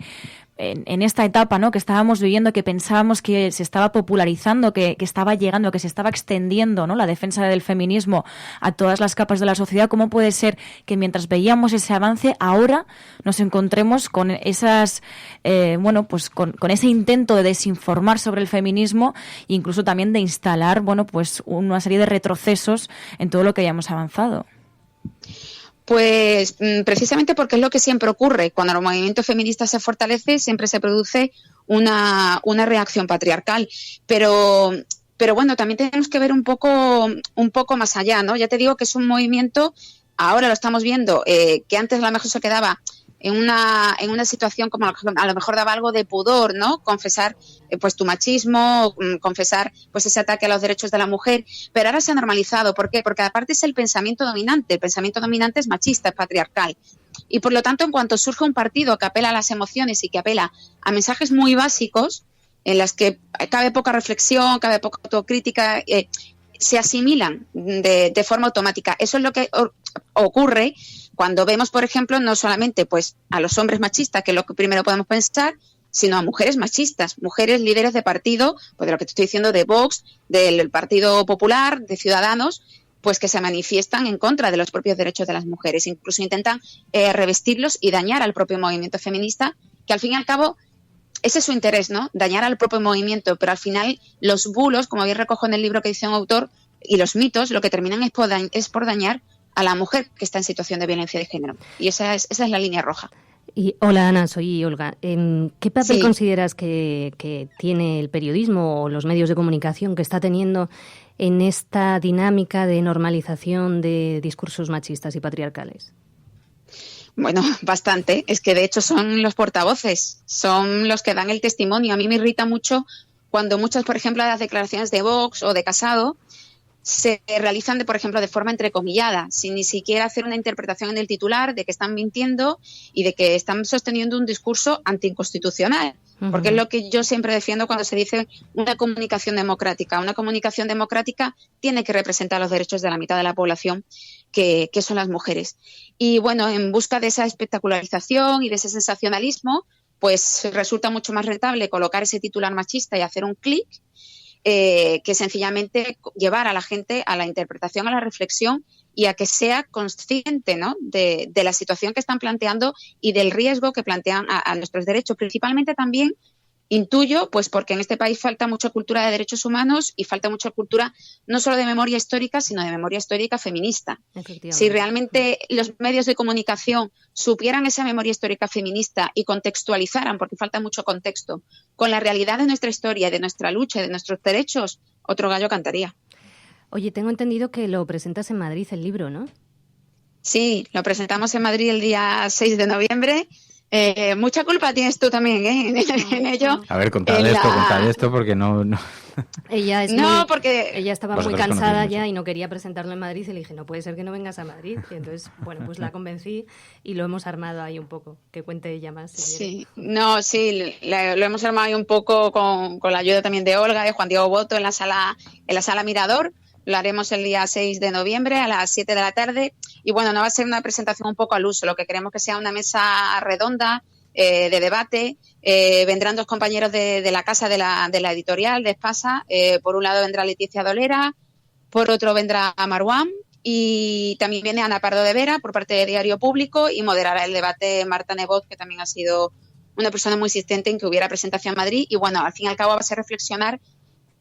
en esta etapa, ¿no?, que estábamos viviendo, que pensábamos que se estaba popularizando, que estaba llegando, que se estaba extendiendo, ¿no?, la defensa del feminismo a todas las capas de la sociedad? ¿Cómo puede ser que mientras veíamos ese avance, ahora nos encontremos con esas, con ese intento de desinformar sobre el feminismo e incluso también de instalar, una serie de retrocesos en todo lo que hayamos avanzado? Pues precisamente porque es lo que siempre ocurre. Cuando el movimiento feminista se fortalece, siempre se produce una reacción patriarcal. Pero también tenemos que ver un poco más allá, ¿no? Ya te digo que es un movimiento, ahora lo estamos viendo, que antes a lo mejor se quedaba en una situación como a lo mejor daba algo de pudor, ¿no? Confesar tu machismo, confesar ese ataque a los derechos de la mujer, pero ahora se ha normalizado. ¿Por qué? Porque aparte es el pensamiento dominante es machista, es patriarcal. Y por lo tanto, en cuanto surge un partido que apela a las emociones y que apela a mensajes muy básicos, en las que cabe poca reflexión, cabe poca autocrítica, se asimilan de forma automática. Eso es lo que ocurre cuando vemos, por ejemplo, no solamente a los hombres machistas, que es lo que primero podemos pensar, sino a mujeres machistas, mujeres líderes de partido, de lo que te estoy diciendo, de Vox, del Partido Popular, de Ciudadanos, que se manifiestan en contra de los propios derechos de las mujeres. Incluso intentan revestirlos y dañar al propio movimiento feminista, que al fin y al cabo ese es su interés, ¿no? Dañar al propio movimiento, pero al final los bulos, como bien recojo en el libro que dice un autor, y los mitos lo que terminan es por dañar a la mujer que está en situación de violencia de género. Y esa es la línea roja. Y hola Ana, soy Olga. ¿Qué papel consideras que tiene el periodismo o los medios de comunicación que está teniendo en esta dinámica de normalización de discursos machistas y patriarcales? Bueno, bastante. Es que de hecho son los portavoces, son los que dan el testimonio. A mí me irrita mucho cuando muchas, por ejemplo, de las declaraciones de Vox o de Casado se realizan, por ejemplo, de forma entrecomillada, sin ni siquiera hacer una interpretación en el titular de que están mintiendo y de que están sosteniendo un discurso anticonstitucional. Porque es lo que yo siempre defiendo cuando se dice una comunicación democrática. Una comunicación democrática tiene que representar los derechos de la mitad de la población, que son las mujeres. Y bueno, en busca de esa espectacularización y de ese sensacionalismo, pues resulta mucho más rentable colocar ese titular machista y hacer un clic que sencillamente llevar a la gente a la interpretación, a la reflexión y a que sea consciente, ¿no?, de la situación que están planteando y del riesgo que plantean a nuestros derechos. Principalmente también intuyo, pues porque en este país falta mucha cultura de derechos humanos y falta mucha cultura no solo de memoria histórica, sino de memoria histórica feminista. Si realmente los medios de comunicación supieran esa memoria histórica feminista y contextualizaran, porque falta mucho contexto, con la realidad de nuestra historia, de nuestra lucha y de nuestros derechos, otro gallo cantaría. Oye, tengo entendido que lo presentas en Madrid, el libro, ¿no? Sí, lo presentamos en Madrid el día 6 de noviembre. Mucha culpa tienes tú también, en ello. A ver, contad esto porque no... Ella estaba muy cansada ya y no quería presentarlo en Madrid y le dije, no puede ser que no vengas a Madrid. Y entonces, bueno, pues la convencí y lo hemos armado ahí un poco. Que cuente ella más. Si quiere. Lo hemos armado ahí un poco con la ayuda también de Olga, de Juan Diego Boto en la sala Mirador. Lo haremos el día 6 de noviembre a las 7 de la tarde. Y bueno, no va a ser una presentación un poco al uso. Lo que queremos que sea una mesa redonda de debate. Vendrán dos compañeros de la casa de la editorial de Espasa. Por un lado vendrá Leticia Dolera, por otro vendrá Marwan y también viene Ana Pardo de Vera por parte de Diario Público y moderará el debate Marta Nebot, que también ha sido una persona muy insistente en que hubiera presentación en Madrid. Y bueno, al fin y al cabo va a ser reflexionar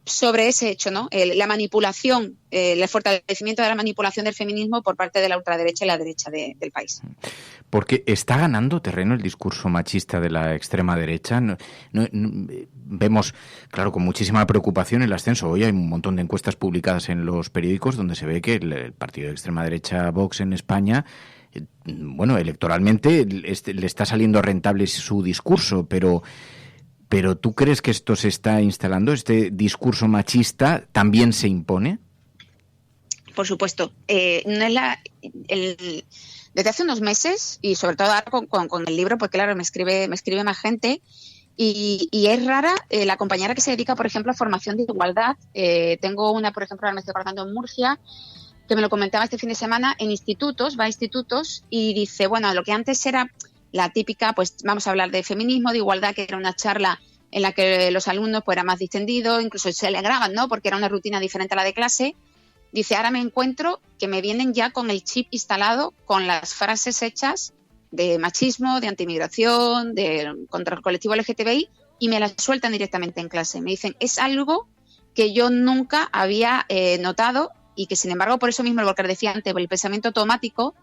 sobre ese hecho, ¿no? La manipulación, el fortalecimiento de la manipulación del feminismo por parte de la ultraderecha y la derecha del país. Porque está ganando terreno el discurso machista de la extrema derecha. Vemos, claro, con muchísima preocupación el ascenso. Hoy hay un montón de encuestas publicadas en los periódicos donde se ve que el partido de extrema derecha Vox en España, bueno, electoralmente le está saliendo rentable su discurso, pero ¿tú crees que esto se está instalando? ¿Este discurso machista también se impone? Por supuesto. No es desde hace unos meses, y sobre todo ahora con el libro, porque claro, me escribe más gente, y es rara la compañera que se dedica, por ejemplo, a formación de igualdad. Tengo una, por ejemplo, ahora me estoy acordando en Murcia, que me lo comentaba este fin de semana, va a institutos, y dice, bueno, lo que antes era la típica, pues vamos a hablar de feminismo, de igualdad, que era una charla en la que los alumnos pues eran más distendidos, incluso se alegraban, ¿no?, porque era una rutina diferente a la de clase. Dice, ahora me encuentro que me vienen ya con el chip instalado, con las frases hechas de machismo, de antimigración, contra el colectivo LGTBI, y me las sueltan directamente en clase. Me dicen, es algo que yo nunca había notado y que, sin embargo, por eso mismo lo que decía antes, el pensamiento automático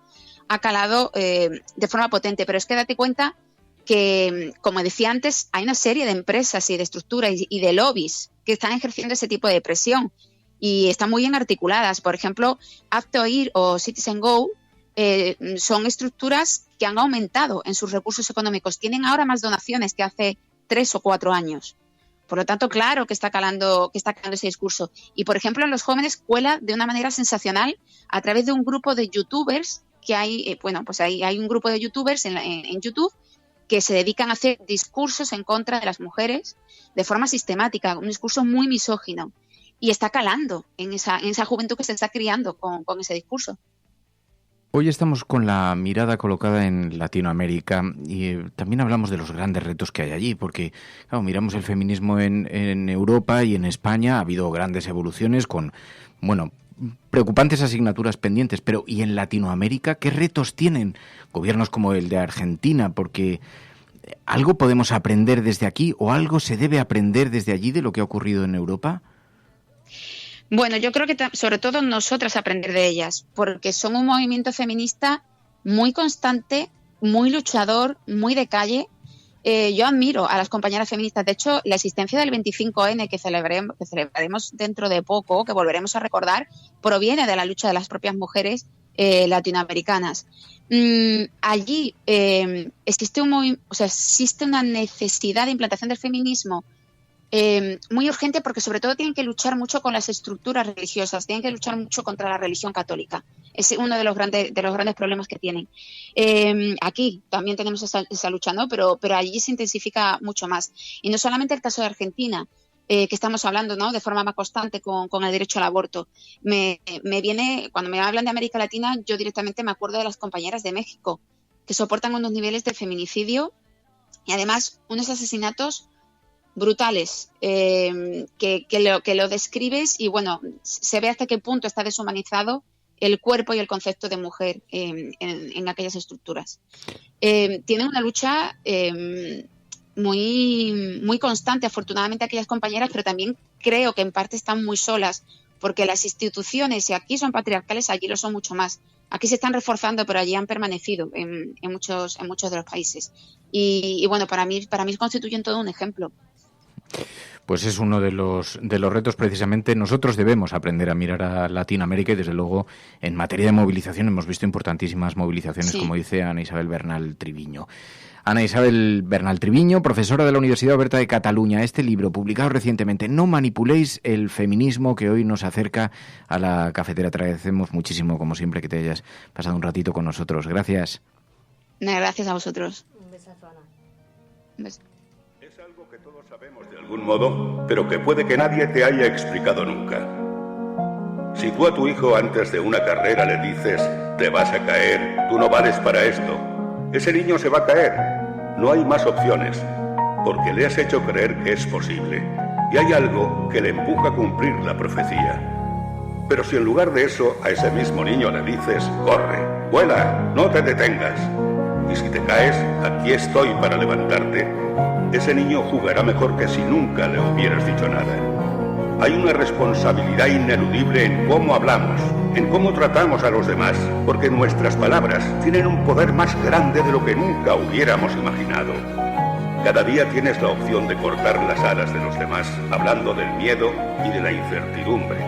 ha calado de forma potente. Pero es que date cuenta que, como decía antes, hay una serie de empresas y de estructuras y de lobbies que están ejerciendo ese tipo de presión y están muy bien articuladas. Por ejemplo, Aptoir o Citizen Go son estructuras que han aumentado en sus recursos económicos. Tienen ahora más donaciones que hace 3 o 4 años. Por lo tanto, claro que está calando ese discurso. Y, por ejemplo, en los jóvenes cuela de una manera sensacional a través de un grupo de youtubers que hay, pues hay un grupo de youtubers en YouTube que se dedican a hacer discursos en contra de las mujeres de forma sistemática, un discurso muy misógino, y está calando en esa juventud que se está criando con ese discurso. Hoy estamos con la mirada colocada en Latinoamérica y también hablamos de los grandes retos que hay allí, porque claro, miramos el feminismo en Europa y en España ha habido grandes evoluciones con, bueno, preocupantes asignaturas pendientes, pero ¿y en Latinoamérica qué retos tienen gobiernos como el de Argentina? Porque ¿algo podemos aprender desde aquí o algo se debe aprender desde allí de lo que ha ocurrido en Europa? Bueno, yo creo que sobre todo nosotras aprender de ellas, porque son un movimiento feminista muy constante, muy luchador, muy de calle. Yo admiro a las compañeras feministas. De hecho, la existencia del 25N que celebraremos dentro de poco, que volveremos a recordar, proviene de la lucha de las propias mujeres latinoamericanas. Allí existe una necesidad de implantación del feminismo muy urgente, porque sobre todo tienen que luchar mucho con las estructuras religiosas, tienen que luchar mucho contra la religión católica. Es uno de los grandes problemas que tienen. Aquí también tenemos esa lucha, ¿no? Pero allí se intensifica mucho más. Y no solamente el caso de Argentina, que estamos hablando, ¿no?, de forma más constante con el derecho al aborto. Me viene, cuando me hablan de América Latina, yo directamente me acuerdo de las compañeras de México, que soportan unos niveles de feminicidio y además unos asesinatos brutales, que lo describes y bueno, se ve hasta qué punto está deshumanizado el cuerpo y el concepto de mujer en aquellas estructuras. Tienen una lucha muy, muy constante, afortunadamente, aquellas compañeras, pero también creo que en parte están muy solas, porque las instituciones, si aquí son patriarcales, allí lo son mucho más. Aquí se están reforzando, pero allí han permanecido en muchos de los países. Y bueno, para mí constituyen todo un ejemplo. Pues es uno de los retos, precisamente. Nosotros debemos aprender a mirar a Latinoamérica y, desde luego, en materia de movilización hemos visto importantísimas movilizaciones, sí, como dice Ana Isabel Bernal Triviño. Ana Isabel Bernal Triviño, profesora de la Universidad Oberta de Cataluña. Este libro, publicado recientemente, No manipuléis el feminismo, que hoy nos acerca a la cafetera. Te agradecemos muchísimo, como siempre, que te hayas pasado un ratito con nosotros. Gracias. Gracias a vosotros. Un besazo, Ana. Un beso. Es algo que todos sabemos de algún modo, pero que puede que nadie te haya explicado nunca. Si tú a tu hijo antes de una carrera le dices, te vas a caer, tú no vales para esto, ese niño se va a caer. No hay más opciones, porque le has hecho creer que es posible, y hay algo que le empuja a cumplir la profecía. Pero si en lugar de eso a ese mismo niño le dices, corre, vuela, no te detengas, y si te caes, aquí estoy para levantarte, ese niño jugará mejor que si nunca le hubieras dicho nada. Hay una responsabilidad ineludible en cómo hablamos, en cómo tratamos a los demás, porque nuestras palabras tienen un poder más grande de lo que nunca hubiéramos imaginado. Cada día tienes la opción de cortar las alas de los demás, hablando del miedo y de la incertidumbre.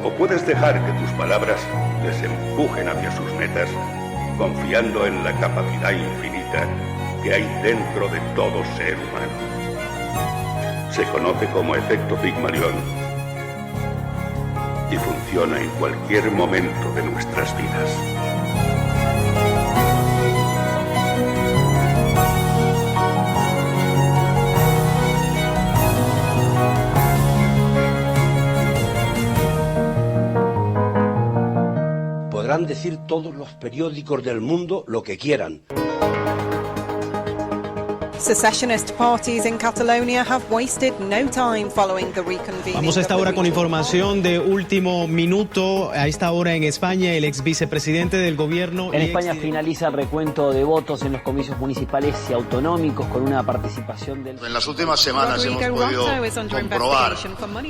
O puedes dejar que tus palabras les empujen hacia sus metas, confiando en la capacidad infinita que hay dentro de todo ser humano. Se conoce como efecto Pigmalión y funciona en cualquier momento de nuestras vidas. Podrán decir todos los periódicos del mundo lo que quieran. Secessionist parties in Catalonia have wasted no time following the reconvening. Vamos a esta hora con información de último minuto. A esta hora en España, el ex vicepresidente del gobierno... En España finaliza el recuento de votos en los comicios municipales y autonómicos con una participación del... En las últimas semanas hemos podido comprobar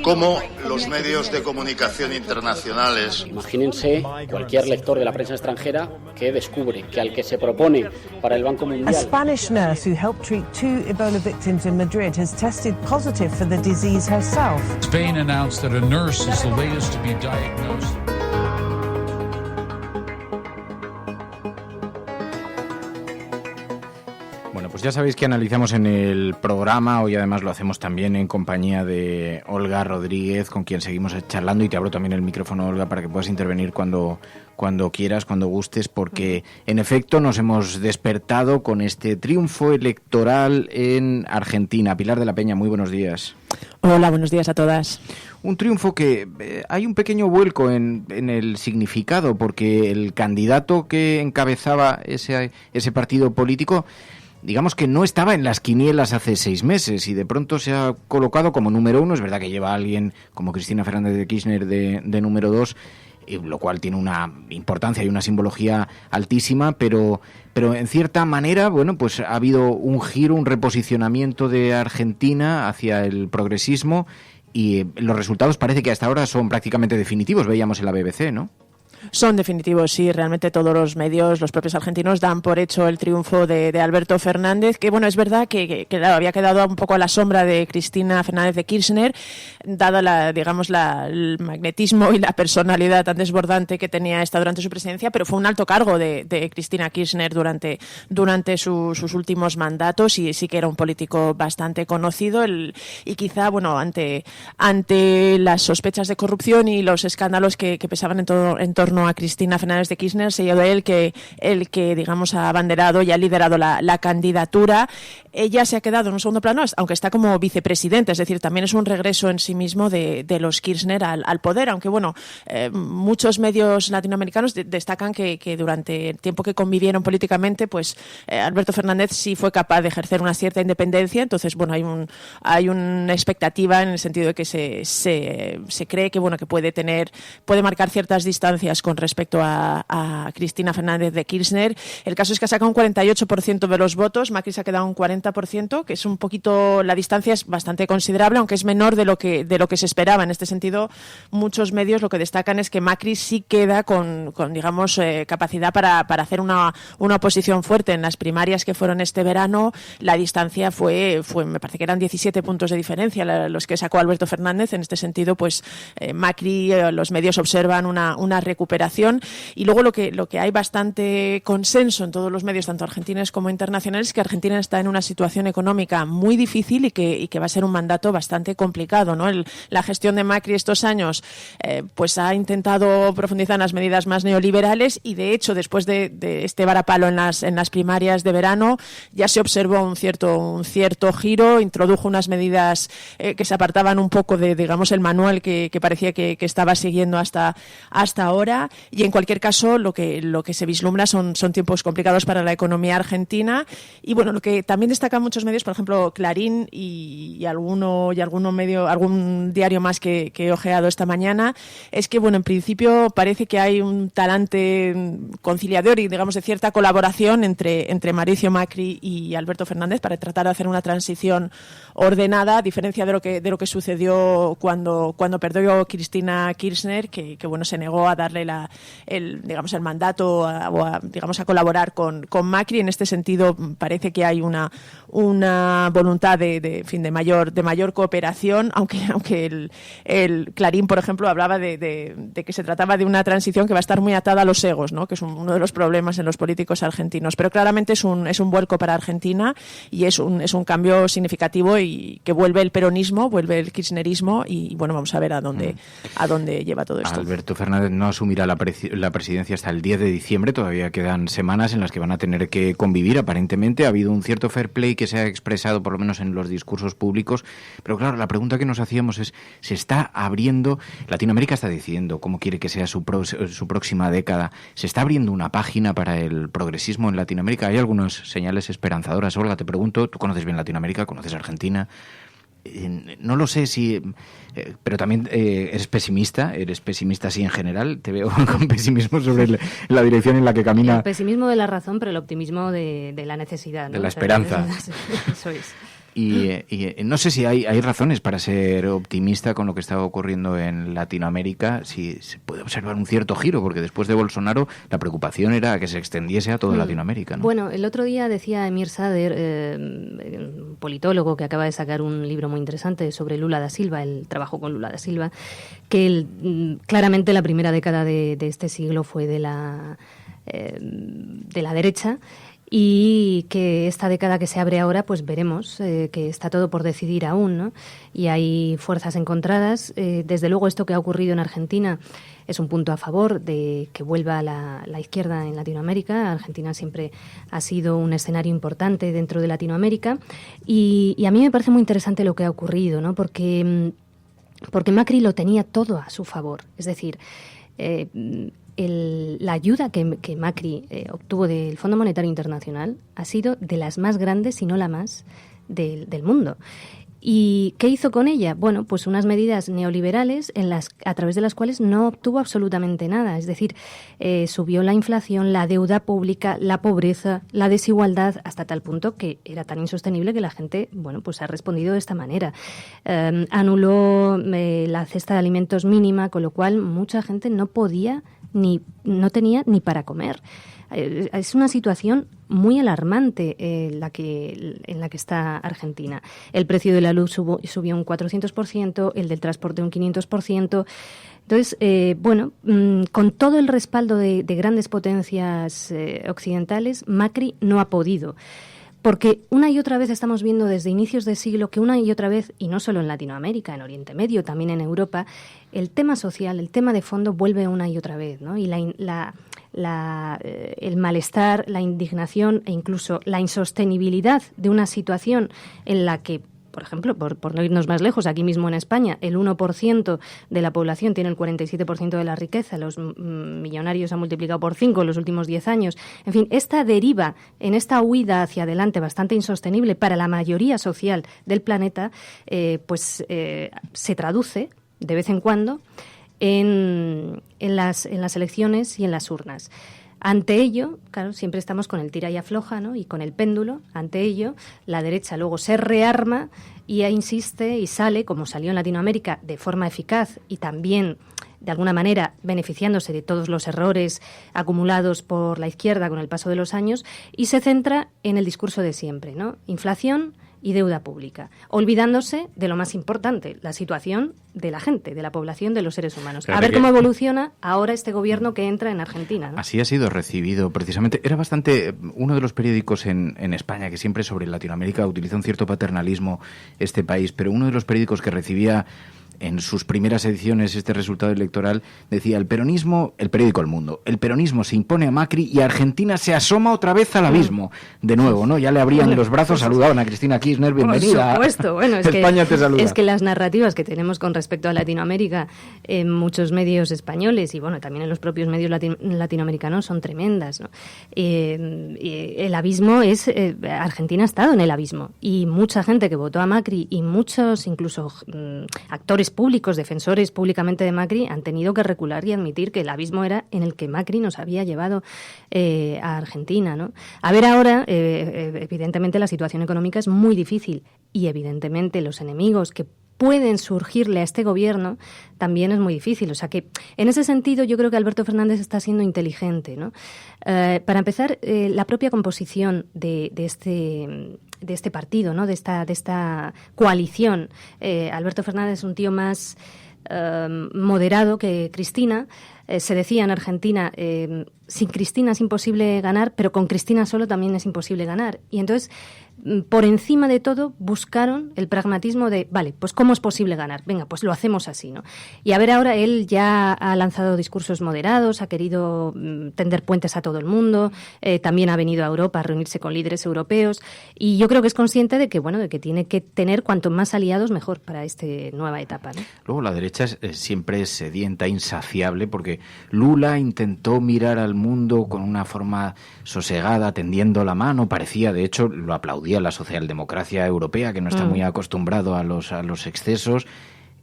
cómo los medios de comunicación internacionales... Imagínense cualquier lector de la prensa extranjera que descubre que al que se propone para el Banco Mundial... A Spanish nurse who helped treat 2 Ebola victims in Madrid has tested positive for the disease herself. Spain announced that a nurse is the latest to be diagnosed. Bueno, pues ya sabéis que analizamos en el programa, hoy además lo hacemos también en compañía de Olga Rodríguez, con quien seguimos charlando, y te abro también el micrófono, Olga, para que puedas intervenir cuando quieras, cuando gustes, porque en efecto nos hemos despertado con este triunfo electoral en Argentina. Pilar de la Peña, muy buenos días. Hola, buenos días a todas. Un triunfo que hay un pequeño vuelco en el significado, porque el candidato que encabezaba ese partido político, digamos que no estaba en las quinielas hace 6 meses y de pronto se ha colocado como número 1. Es verdad que lleva a alguien como Cristina Fernández de Kirchner de número 2, lo cual tiene una importancia y una simbología altísima, pero en cierta manera, bueno, pues ha habido un giro, un reposicionamiento de Argentina hacia el progresismo y los resultados parece que hasta ahora son prácticamente definitivos, veíamos en la BBC, ¿no? Son definitivos, sí, realmente todos los medios, los propios argentinos dan por hecho el triunfo de Alberto Fernández, que bueno, es verdad que había quedado un poco a la sombra de Cristina Fernández de Kirchner, dado el magnetismo y la personalidad tan desbordante que tenía esta durante su presidencia, pero fue un alto cargo de Cristina Kirchner durante sus últimos mandatos, y sí que era un político bastante conocido, y quizá, bueno, ante las sospechas de corrupción y los escándalos que pesaban en torno a Cristina Fernández de Kirchner, se llevó el que digamos ha abanderado y ha liderado la candidatura. Ella se ha quedado en un segundo plano, aunque está como vicepresidenta, es decir, también es un regreso en sí mismo de los Kirchner al poder, aunque bueno, muchos medios latinoamericanos destacan que durante el tiempo que convivieron políticamente, pues Alberto Fernández sí fue capaz de ejercer una cierta independencia, entonces bueno, hay una expectativa en el sentido de que se cree que bueno, que puede marcar ciertas distancias con respecto a Cristina Fernández de Kirchner. El caso es que ha sacado un 48% de los votos, Macri se ha quedado un 40%, que es un poquito, la distancia es bastante considerable, aunque es menor de lo que se esperaba. En este sentido, muchos medios lo que destacan es que Macri sí queda con digamos, capacidad para hacer una oposición fuerte. En las primarias que fueron este verano, la distancia fue me parece que eran 17 puntos de diferencia los que sacó Alberto Fernández. En este sentido, pues Macri, los medios observan una recuperación, y luego lo que hay bastante consenso en todos los medios, tanto argentinos como internacionales, es que Argentina está en una situación económica muy difícil y que va a ser un mandato bastante complicado, ¿no? La gestión de Macri estos años pues ha intentado profundizar en las medidas más neoliberales, y de hecho después de este varapalo en las primarias de verano ya se observó un cierto giro, introdujo unas medidas que se apartaban un poco de, digamos, el manual que parecía que estaba siguiendo hasta ahora. Y en cualquier caso lo que se vislumbra son tiempos complicados para la economía argentina, y bueno, lo que también destacan muchos medios, por ejemplo Clarín y algún diario más que he ojeado esta mañana, es que bueno, en principio parece que hay un talante conciliador y digamos de cierta colaboración entre Mauricio Macri y Alberto Fernández para tratar de hacer una transición ordenada, a diferencia de lo que sucedió cuando perdió Cristina Kirchner, que bueno, se negó a darle el mandato a colaborar con Macri. En este sentido parece que hay una voluntad de mayor cooperación, aunque el Clarín, por ejemplo, hablaba de que se trataba de una transición que va a estar muy atada a los egos, ¿no? Que es uno de los problemas en los políticos argentinos, pero claramente es un vuelco para Argentina, y es un cambio significativo, y que vuelve el peronismo, vuelve el kirchnerismo, y bueno, vamos a ver a dónde lleva todo esto. Alberto Fernández no asumirá la presidencia hasta el 10 de diciembre, todavía quedan semanas en las que van a tener que convivir. Aparentemente ha habido un cierto fair play que se ha expresado por lo menos en los discursos públicos, pero claro, la pregunta que nos hacíamos es, ¿se está abriendo, Latinoamérica está decidiendo cómo quiere que sea su próxima década, se está abriendo una página para el progresismo en Latinoamérica? Hay algunas señales esperanzadoras. Olga, te pregunto, tú conoces bien Latinoamérica, conoces Argentina, no lo sé si... pero también eres pesimista así en general, te veo con pesimismo sobre la dirección en la que camina. El pesimismo de la razón, pero el optimismo de la necesidad, ¿no? De la esperanza. Eso es. Y no sé si hay razones para ser optimista con lo que está ocurriendo en Latinoamérica, si se puede observar un cierto giro, porque después de Bolsonaro la preocupación era que se extendiese a toda Latinoamérica, ¿no? Bueno, el otro día decía Emir Sader, un politólogo que acaba de sacar un libro muy interesante sobre Lula da Silva, él trabajó con Lula da Silva, que claramente la primera década de este siglo fue de la derecha, y que esta década que se abre ahora, pues veremos que está todo por decidir aún, ¿no? Y hay fuerzas encontradas. Desde luego esto que ha ocurrido en Argentina es un punto a favor de que vuelva la izquierda en Latinoamérica. Argentina siempre ha sido un escenario importante dentro de Latinoamérica, y a mí me parece muy interesante lo que ha ocurrido, ¿no? Porque Macri lo tenía todo a su favor. Es decir, la ayuda que Macri obtuvo del Fondo Monetario Internacional ha sido de las más grandes, si no la más, del mundo. ¿Y qué hizo con ella? Bueno, pues unas medidas neoliberales a través de las cuales no obtuvo absolutamente nada. Es decir, subió la inflación, la deuda pública, la pobreza, la desigualdad, hasta tal punto que era tan insostenible que la gente, bueno, pues ha respondido de esta manera. Anuló la cesta de alimentos mínima, con lo cual mucha gente no tenía ni para comer. Es una situación muy alarmante en la que está Argentina. El precio de la luz subió un 400%, el del transporte un 500%. Entonces, con todo el respaldo de grandes potencias occidentales, Macri no ha podido. Porque una y otra vez estamos viendo desde inicios de siglo que una y otra vez, y no solo en Latinoamérica, en Oriente Medio, también en Europa, el tema social, el tema de fondo vuelve una y otra vez, ¿no? Y el malestar, la indignación e incluso la insostenibilidad de una situación en la que, por ejemplo, por no irnos más lejos, aquí mismo en España, el 1% de la población tiene el 47% de la riqueza, los millonarios han multiplicado por 5 en los últimos 10 años. En fin, esta deriva, en esta huida hacia adelante bastante insostenible para la mayoría social del planeta, se traduce de vez en cuando en las elecciones y en las urnas. Ante ello, claro, siempre estamos con el tira y afloja, ¿no? Y con el péndulo. Ante ello, la derecha luego se rearma y insiste y sale, como salió en Latinoamérica, de forma eficaz y también, de alguna manera, beneficiándose de todos los errores acumulados por la izquierda con el paso de los años, y se centra en el discurso de siempre, ¿no? Inflación y deuda pública, olvidándose de lo más importante, la situación de la gente, de la población, de los seres humanos. Claro, a ver cómo evoluciona ahora este gobierno que entra en Argentina, ¿no? Así ha sido recibido, precisamente. Era bastante... Uno de los periódicos en España, que siempre sobre Latinoamérica utiliza un cierto paternalismo este país, pero uno de los periódicos que recibía en sus primeras ediciones este resultado electoral decía: el peronismo, el periódico El Mundo, el peronismo se impone a Macri y Argentina se asoma otra vez al abismo. De nuevo, ¿no? Ya le abrían los brazos, saludaban a Cristina Kirchner, bienvenida. Por supuesto, bueno, España te saluda. Es que las narrativas que tenemos con respecto a Latinoamérica en muchos medios españoles y bueno, también en los propios medios latinoamericanos son tremendas, ¿no? El abismo es... Argentina ha estado en el abismo y mucha gente que votó a Macri y muchos incluso actores públicos, defensores públicamente de Macri, han tenido que recular y admitir que el abismo era en el que Macri nos había llevado a Argentina, ¿no? A ver ahora, evidentemente la situación económica es muy difícil y evidentemente los enemigos que pueden surgirle a este gobierno también es muy difícil. O sea que, en ese sentido, yo creo que Alberto Fernández está siendo inteligente, ¿no? Para empezar, la propia composición de este partido, ¿no? De esta coalición. Alberto Fernández es un tío más moderado que Cristina. Se decía en Argentina, sin Cristina es imposible ganar, pero con Cristina solo también es imposible ganar. Y entonces, por encima de todo, buscaron el pragmatismo de, vale, pues ¿cómo es posible ganar? Venga, pues lo hacemos así, ¿no? Y a ver, ahora él ya ha lanzado discursos moderados, ha querido tender puentes a todo el mundo, también ha venido a Europa a reunirse con líderes europeos, y yo creo que es consciente de que, bueno, de que tiene que tener cuanto más aliados mejor para esta nueva etapa, ¿no? Luego la derecha siempre es sedienta, insaciable, porque Lula intentó mirar al mundo con una forma sosegada, tendiendo la mano, parecía, de hecho, lo aplaudía la socialdemocracia europea, que no está muy acostumbrado a los excesos,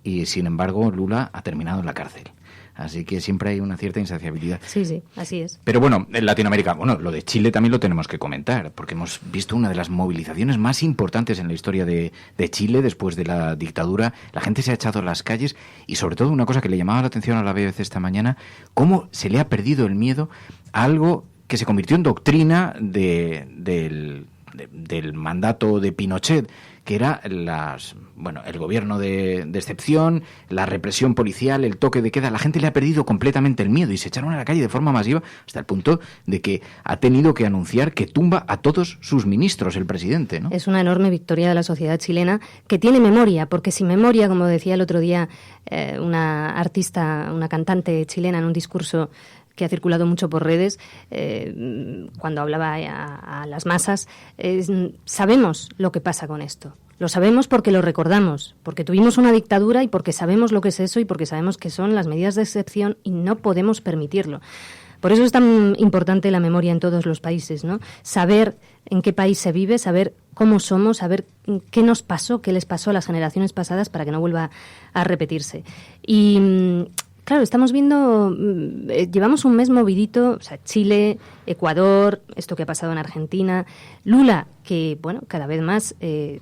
y sin embargo Lula ha terminado en la cárcel. Así que siempre hay una cierta insaciabilidad. Sí, así es. Pero bueno, en Latinoamérica, bueno, lo de Chile también lo tenemos que comentar, porque hemos visto una de las movilizaciones más importantes en la historia de Chile después de la dictadura. La gente se ha echado a las calles y sobre todo una cosa que le llamaba la atención a la BBC esta mañana, cómo se le ha perdido el miedo a algo que se convirtió en doctrina del mandato de Pinochet, que era el gobierno de excepción, la represión policial, el toque de queda. La gente le ha perdido completamente el miedo y se echaron a la calle de forma masiva hasta el punto de que ha tenido que anunciar que tumba a todos sus ministros el presidente, ¿no? Es una enorme victoria de la sociedad chilena, que tiene memoria, porque sin memoria, como decía el otro día una artista, una cantante chilena en un discurso que ha circulado mucho por redes, cuando hablaba a las masas, sabemos lo que pasa con esto. Lo sabemos porque lo recordamos, porque tuvimos una dictadura y porque sabemos lo que es eso y porque sabemos que son las medidas de excepción y no podemos permitirlo. Por eso es tan importante la memoria en todos los países, ¿no? Saber en qué país se vive, saber cómo somos, saber qué nos pasó, qué les pasó a las generaciones pasadas para que no vuelva a repetirse. Y claro, estamos viendo, llevamos un mes movidito, o sea, Chile, Ecuador, esto que ha pasado en Argentina, Lula, que, bueno, cada vez más,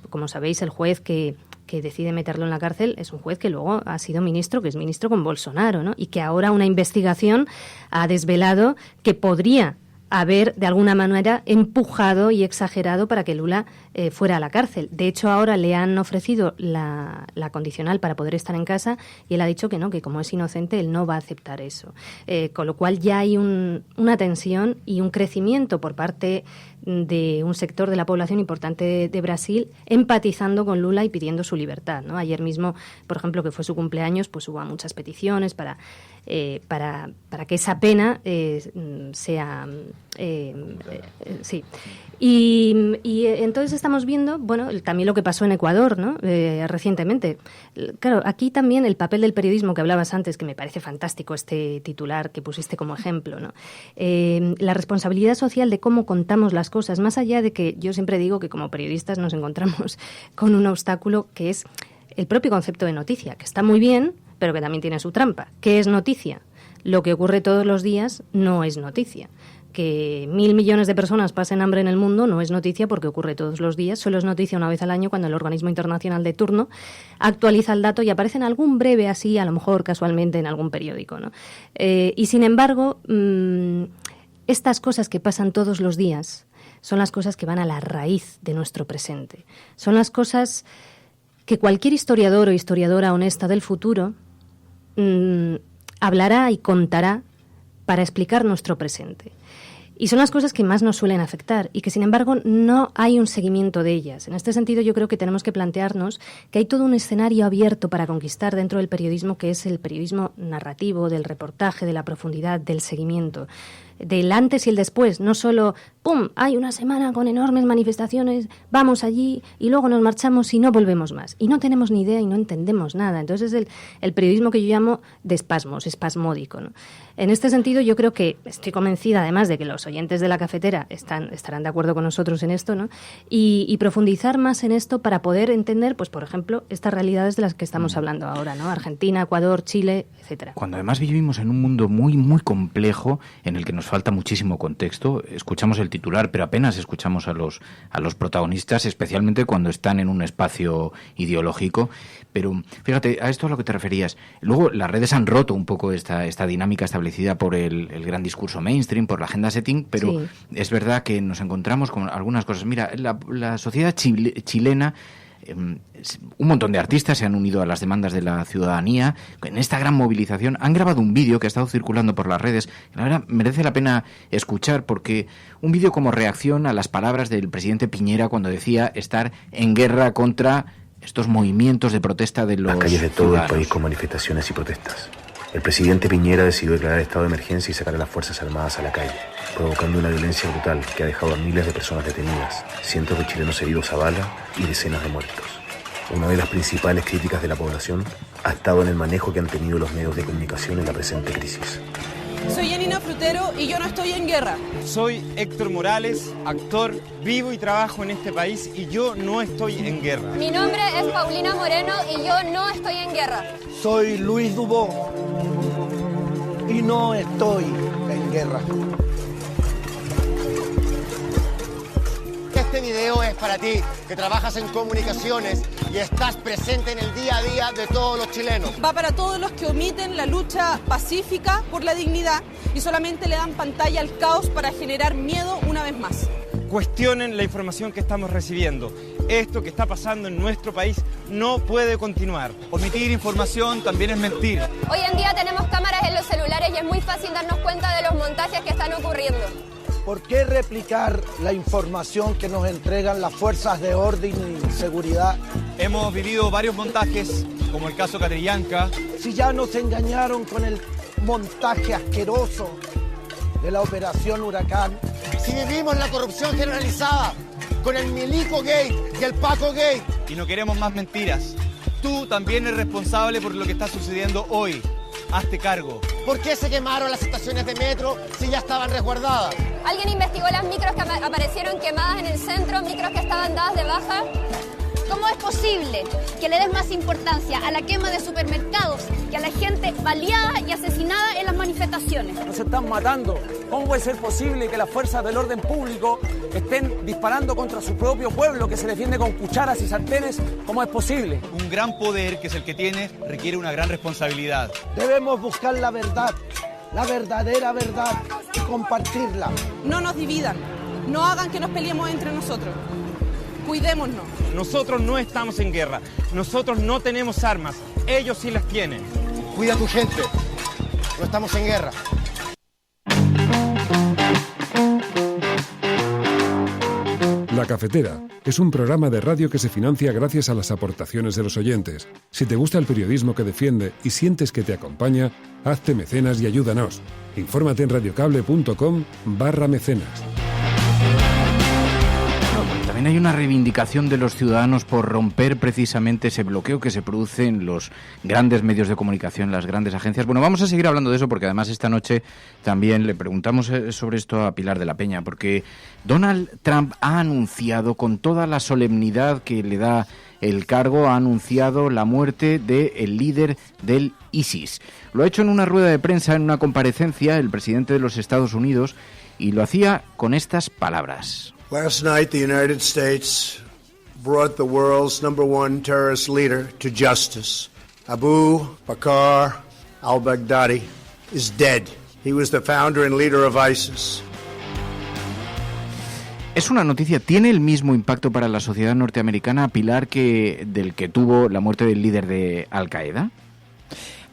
como sabéis, el juez que decide meterlo en la cárcel es un juez que luego ha sido ministro, que es ministro con Bolsonaro, ¿no? Y que ahora una investigación ha desvelado que podría haber, de alguna manera, empujado y exagerado para que Lula fuera a la cárcel. De hecho, ahora le han ofrecido la condicional para poder estar en casa y él ha dicho que no, que como es inocente, él no va a aceptar eso. Con lo cual ya hay una tensión y un crecimiento por parte de un sector de la población importante de Brasil empatizando con Lula y pidiendo su libertad, ¿no? Ayer mismo, por ejemplo, que fue su cumpleaños, pues hubo muchas peticiones para que esa pena sea... sí. Y entonces estamos viendo, bueno, también lo que pasó en Ecuador, ¿no? Recientemente. Claro, aquí también el papel del periodismo que hablabas antes, que me parece fantástico este titular que pusiste como ejemplo, ¿no? La responsabilidad social de cómo contamos las cosas, más allá de que yo siempre digo que como periodistas nos encontramos con un obstáculo que es el propio concepto de noticia, que está muy bien, pero que también tiene su trampa. ¿Qué es noticia? Lo que ocurre todos los días no es noticia. Que 1.000 millones de personas pasen hambre en el mundo no es noticia porque ocurre todos los días, solo es noticia una vez al año cuando el organismo internacional de turno actualiza el dato y aparece en algún breve así, a lo mejor casualmente en algún periódico, ¿no? Y sin embargo, estas cosas que pasan todos los días son las cosas que van a la raíz de nuestro presente. Son las cosas que cualquier historiador o historiadora honesta del futuro hablará y contará para explicar nuestro presente. Y son las cosas que más nos suelen afectar y que, sin embargo, no hay un seguimiento de ellas. En este sentido, yo creo que tenemos que plantearnos que hay todo un escenario abierto para conquistar dentro del periodismo, que es el periodismo narrativo, del reportaje, de la profundidad, del seguimiento, del antes y el después. No solo, ¡pum!, hay una semana con enormes manifestaciones, vamos allí y luego nos marchamos y no volvemos más. Y no tenemos ni idea y no entendemos nada. Entonces es el periodismo que yo llamo de espasmos, espasmódico, ¿no? En este sentido, yo creo que estoy convencida, además, de que los oyentes de La Cafetera estarán de acuerdo con nosotros en esto, ¿no? Y profundizar más en esto para poder entender, pues, por ejemplo, estas realidades de las que estamos hablando ahora, ¿no? Argentina, Ecuador, Chile, etcétera. Cuando además vivimos en un mundo muy, muy complejo, en el que nos falta muchísimo contexto, escuchamos el titular, pero apenas escuchamos a los protagonistas, especialmente cuando están en un espacio ideológico. Pero fíjate, a esto a lo que te referías. Luego las redes han roto un poco esta dinámica establecida por el gran discurso mainstream, por la agenda setting, pero sí, es verdad que nos encontramos con algunas cosas. Mira, la sociedad chilena, un montón de artistas se han unido a las demandas de la ciudadanía en esta gran movilización. Han grabado un vídeo que ha estado circulando por las redes, que la verdad merece la pena escuchar, porque un vídeo como reacción a las palabras del presidente Piñera cuando decía estar en guerra contra estos movimientos de protesta de los las calles de todo ciudadanos. El país con manifestaciones y protestas. El presidente Piñera decidió declarar estado de emergencia y sacar a las Fuerzas Armadas a la calle, provocando una violencia brutal que ha dejado a miles de personas detenidas, cientos de chilenos heridos a bala y decenas de muertos. Una de las principales críticas de la población ha estado en el manejo que han tenido los medios de comunicación en la presente crisis. Soy Yanina Frutero y yo no estoy en guerra. Soy Héctor Morales, actor, vivo y trabajo en este país y yo no estoy en guerra. Mi nombre es Paulina Moreno y yo no estoy en guerra. Soy Luis Dubó y no estoy en guerra. Este video es para ti, que trabajas en comunicaciones y estás presente en el día a día de todos los chilenos. Va para todos los que omiten la lucha pacífica por la dignidad y solamente le dan pantalla al caos para generar miedo una vez más. Cuestionen la información que estamos recibiendo. Esto que está pasando en nuestro país no puede continuar. Omitir información también es mentir. Hoy en día tenemos cámaras en los celulares y es muy fácil darnos cuenta de los montajes que están ocurriendo. ¿Por qué replicar la información que nos entregan las fuerzas de orden y seguridad? Hemos vivido varios montajes, como el caso Catrillanca. Si ya nos engañaron con el montaje asqueroso de la Operación Huracán. Si vivimos la corrupción generalizada, con el Milico Gate y el Paco Gate. Y no queremos más mentiras. Tú también eres responsable por lo que está sucediendo hoy. hazte cargo. ¿Por qué se quemaron las estaciones de metro si ya estaban resguardadas? ¿Alguien investigó las micros que aparecieron quemadas en el centro, micros que estaban dadas de baja? ¿Cómo es posible que le des más importancia a la quema de supermercados que a la gente baleada y asesinada en las manifestaciones? Nos están matando. ¿Cómo puede ser posible que las fuerzas del orden público estén disparando contra su propio pueblo que se defiende con cucharas y sartenes? ¿Cómo es posible? Un gran poder, que es el que tiene, requiere una gran responsabilidad. Debemos buscar la verdad, la verdadera verdad, y compartirla. No nos dividan, no hagan que nos peleemos entre nosotros. Cuidémonos. Nosotros no estamos en guerra, nosotros no tenemos armas, ellos sí las tienen. Cuida a tu gente, no estamos en guerra. La Cafetera es un programa de radio que se financia gracias a las aportaciones de los oyentes. Si te gusta el periodismo que defiende y sientes que te acompaña, hazte mecenas y ayúdanos. Infórmate en radiocable.com/mecenas. También hay una reivindicación de los ciudadanos por romper precisamente ese bloqueo que se produce en los grandes medios de comunicación, las grandes agencias. Bueno, vamos a seguir hablando de eso porque además esta noche también le preguntamos sobre esto a Pilar de la Peña, porque Donald Trump ha anunciado con toda la solemnidad que le da el cargo, ha anunciado la muerte del líder del ISIS. Lo ha hecho en una rueda de prensa, en una comparecencia, el presidente de los Estados Unidos, y lo hacía con estas palabras. Last night, the United States brought the world's #1 terrorist leader to justice. Abu Bakr al-Baghdadi is dead. He was the founder and leader of ISIS. Es una noticia, ¿tiene el mismo impacto para la sociedad norteamericana, Pilar, que del que tuvo la muerte del líder de Al-Qaeda?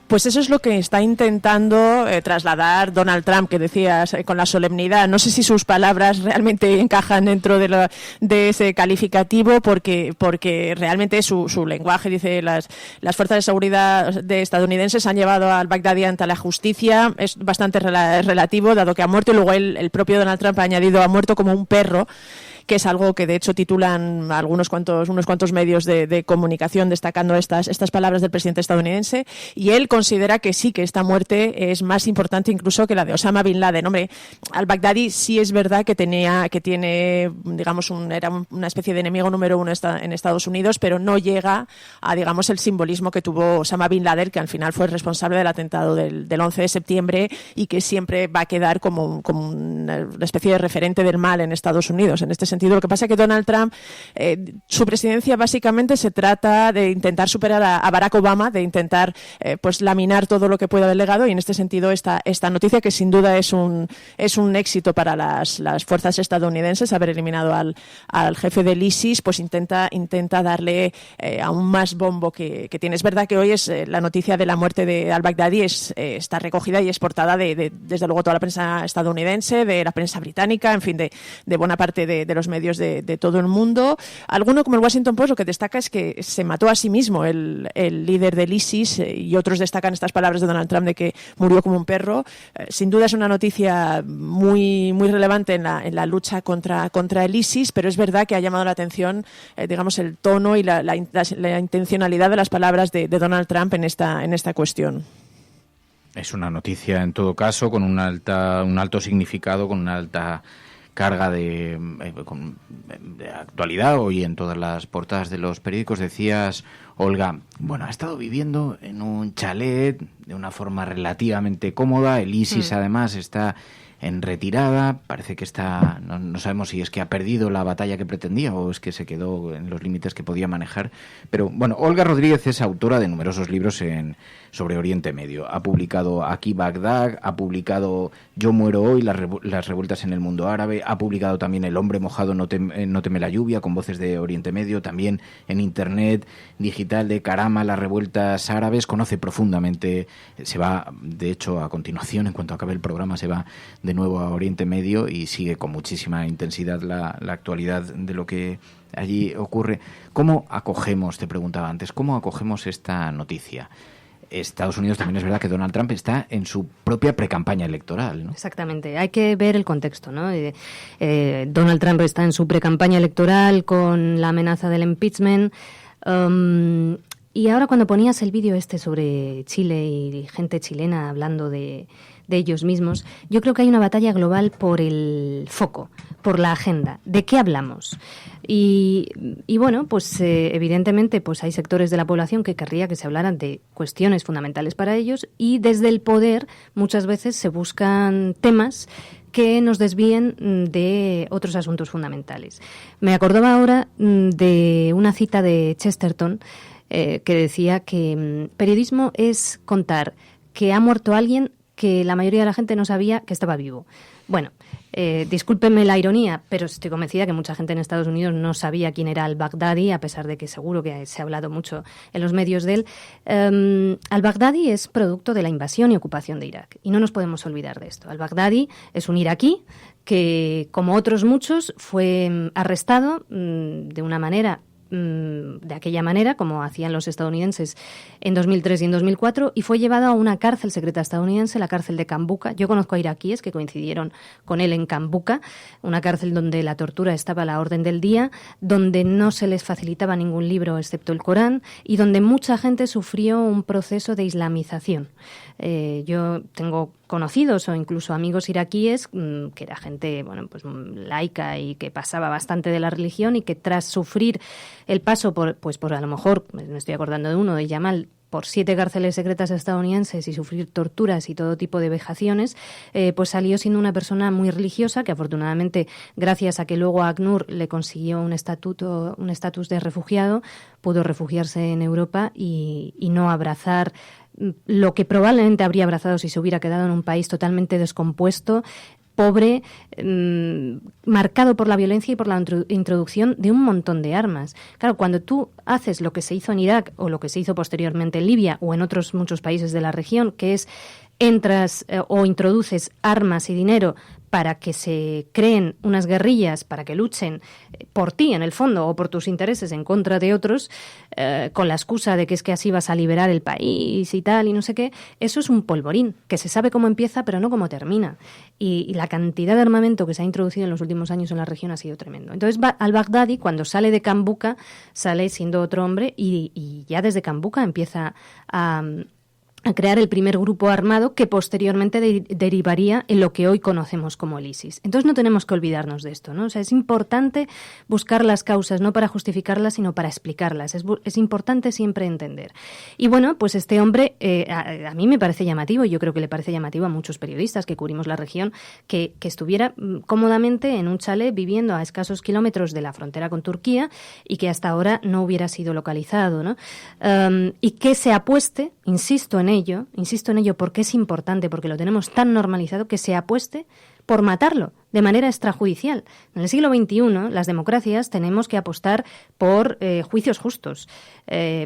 Pues eso es lo que está intentando trasladar Donald Trump, que decías, con la solemnidad. No sé si sus palabras realmente encajan dentro de ese calificativo, porque realmente su lenguaje, dice, las fuerzas de seguridad estadounidenses han llevado al Baghdadi ante la justicia. Es bastante relativo, dado que ha muerto, y luego el propio Donald Trump ha añadido, ha muerto como un perro, que es algo que de hecho titulan unos cuantos medios de comunicación destacando estas palabras del presidente estadounidense, y él considera que sí, que esta muerte es más importante incluso que la de Osama Bin Laden. Hombre, al-Baghdadi sí es verdad que tiene, digamos, era una especie de enemigo número uno en Estados Unidos, pero no llega a, digamos, el simbolismo que tuvo Osama Bin Laden, que al final fue responsable del atentado del 11 de septiembre y que siempre va a quedar como una especie de referente del mal en Estados Unidos. En este sentido, lo que pasa es que Donald Trump, su presidencia básicamente se trata de intentar superar a Barack Obama, de intentar pues laminar todo lo que pueda del legado, y en este sentido esta noticia, que sin duda es un éxito para las fuerzas estadounidenses, haber eliminado al jefe del ISIS, pues intenta darle aún más bombo que tiene. Es verdad que hoy es la noticia de la muerte de al-Baghdadi está recogida y exportada desde luego toda la prensa estadounidense, de la prensa británica, en fin, de buena parte de los medios de todo el mundo. Alguno como el Washington Post lo que destaca es que se mató a sí mismo el líder del ISIS, y otros destacan estas palabras de Donald Trump de que murió como un perro. Sin duda es una noticia muy, muy relevante en la lucha contra el ISIS, pero es verdad que ha llamado la atención, digamos, el tono y la intencionalidad de las palabras de Donald Trump en esta cuestión. Es una noticia, en todo caso, con un alto significado, con una alta carga de actualidad. Hoy en todas las portadas de los periódicos decías, Olga, bueno, ha estado viviendo en un chalet de una forma relativamente cómoda. El ISIS además está en retirada, parece que está, no sabemos si es que ha perdido la batalla que pretendía o es que se quedó en los límites que podía manejar, pero bueno, Olga Rodríguez es autora de numerosos libros sobre Oriente Medio. Ha publicado Aquí Bagdad, ha publicado Yo muero hoy, las revueltas en el mundo árabe, ha publicado también El hombre mojado no teme la lluvia, con voces de Oriente Medio, también en Internet digital de Karama, las revueltas árabes. Conoce profundamente, se va, de hecho, a continuación, en cuanto acabe el programa, se va de nuevo a Oriente Medio y sigue con muchísima intensidad la actualidad de lo que allí ocurre. ¿Cómo acogemos, te preguntaba antes, cómo acogemos esta noticia? Estados Unidos también es verdad que Donald Trump está en su propia precampaña electoral, ¿no? Exactamente, hay que ver el contexto, ¿no? Donald Trump está en su precampaña electoral con la amenaza del impeachment. Y ahora cuando ponías el vídeo sobre Chile y gente chilena hablando de ellos mismos, yo creo que hay una batalla global por el foco, por la agenda. ¿De qué hablamos? Y bueno, pues evidentemente pues hay sectores de la población que querría que se hablaran de cuestiones fundamentales para ellos, y desde el poder muchas veces se buscan temas que nos desvíen de otros asuntos fundamentales. Me acordaba ahora de una cita de Chesterton que decía que periodismo es contar que ha muerto alguien que la mayoría de la gente no sabía que estaba vivo. Bueno, discúlpenme la ironía, pero estoy convencida que mucha gente en Estados Unidos no sabía quién era al-Baghdadi, a pesar de que seguro que se ha hablado mucho en los medios de él. Al-Baghdadi es producto de la invasión y ocupación de Irak, y no nos podemos olvidar de esto. Al-Baghdadi es un iraquí que, como otros muchos, fue arrestado de una manera, de aquella manera, como hacían los estadounidenses en 2003 y en 2004, y fue llevado a una cárcel secreta estadounidense, la cárcel de Kambuka. Yo conozco a iraquíes que coincidieron con él en Kambuka, una cárcel donde la tortura estaba a la orden del día, donde no se les facilitaba ningún libro excepto el Corán, y donde mucha gente sufrió un proceso de islamización. Yo tengo conocidos o incluso amigos iraquíes que era gente, bueno, pues laica y que pasaba bastante de la religión, y que tras sufrir el paso por a lo mejor, me estoy acordando de uno, de Yamal, por 7 cárceles secretas estadounidenses y sufrir torturas y todo tipo de vejaciones, pues salió siendo una persona muy religiosa, que afortunadamente, gracias a que luego ACNUR le consiguió un estatus de refugiado, pudo refugiarse en Europa y no abrazar lo que probablemente habría abrazado si se hubiera quedado en un país totalmente descompuesto, pobre, marcado por la violencia y por la introducción de un montón de armas. Claro, cuando tú haces lo que se hizo en Irak o lo que se hizo posteriormente en Libia o en otros muchos países de la región, que es entras o introduces armas y dinero para que se creen unas guerrillas, para que luchen por ti, en el fondo, o por tus intereses en contra de otros, con la excusa de que es que así vas a liberar el país y tal, y no sé qué, eso es un polvorín, que se sabe cómo empieza, pero no cómo termina. Y la cantidad de armamento que se ha introducido en los últimos años en la región ha sido tremendo. Entonces, al-Baghdadi, cuando sale de Kambuka, sale siendo otro hombre, y ya desde Kambuka empieza a crear el primer grupo armado que posteriormente derivaría en lo que hoy conocemos como el ISIS. Entonces no tenemos que olvidarnos de esto, ¿no? O sea, es importante buscar las causas, no para justificarlas, sino para explicarlas. Es importante siempre entender. Y bueno, pues este hombre a mí me parece llamativo, y yo creo que le parece llamativo a muchos periodistas que cubrimos la región, que estuviera cómodamente en un chalet viviendo a escasos kilómetros de la frontera con Turquía y que hasta ahora no hubiera sido localizado, ¿no? Y que se apueste, insisto en ello porque es importante, porque lo tenemos tan normalizado, que se apueste por matarlo de manera extrajudicial. En el siglo XXI, las democracias tenemos que apostar por juicios justos,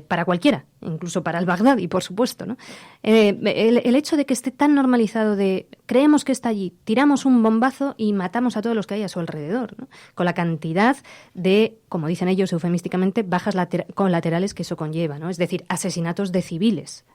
para cualquiera, incluso para al-Baghdadi, por supuesto, ¿no? El hecho de que esté tan normalizado de creemos que está allí, tiramos un bombazo y matamos a todos los que hay a su alrededor, ¿no? Con la cantidad de, como dicen ellos eufemísticamente, bajas colaterales que eso conlleva, ¿no? Es decir, asesinatos de civiles,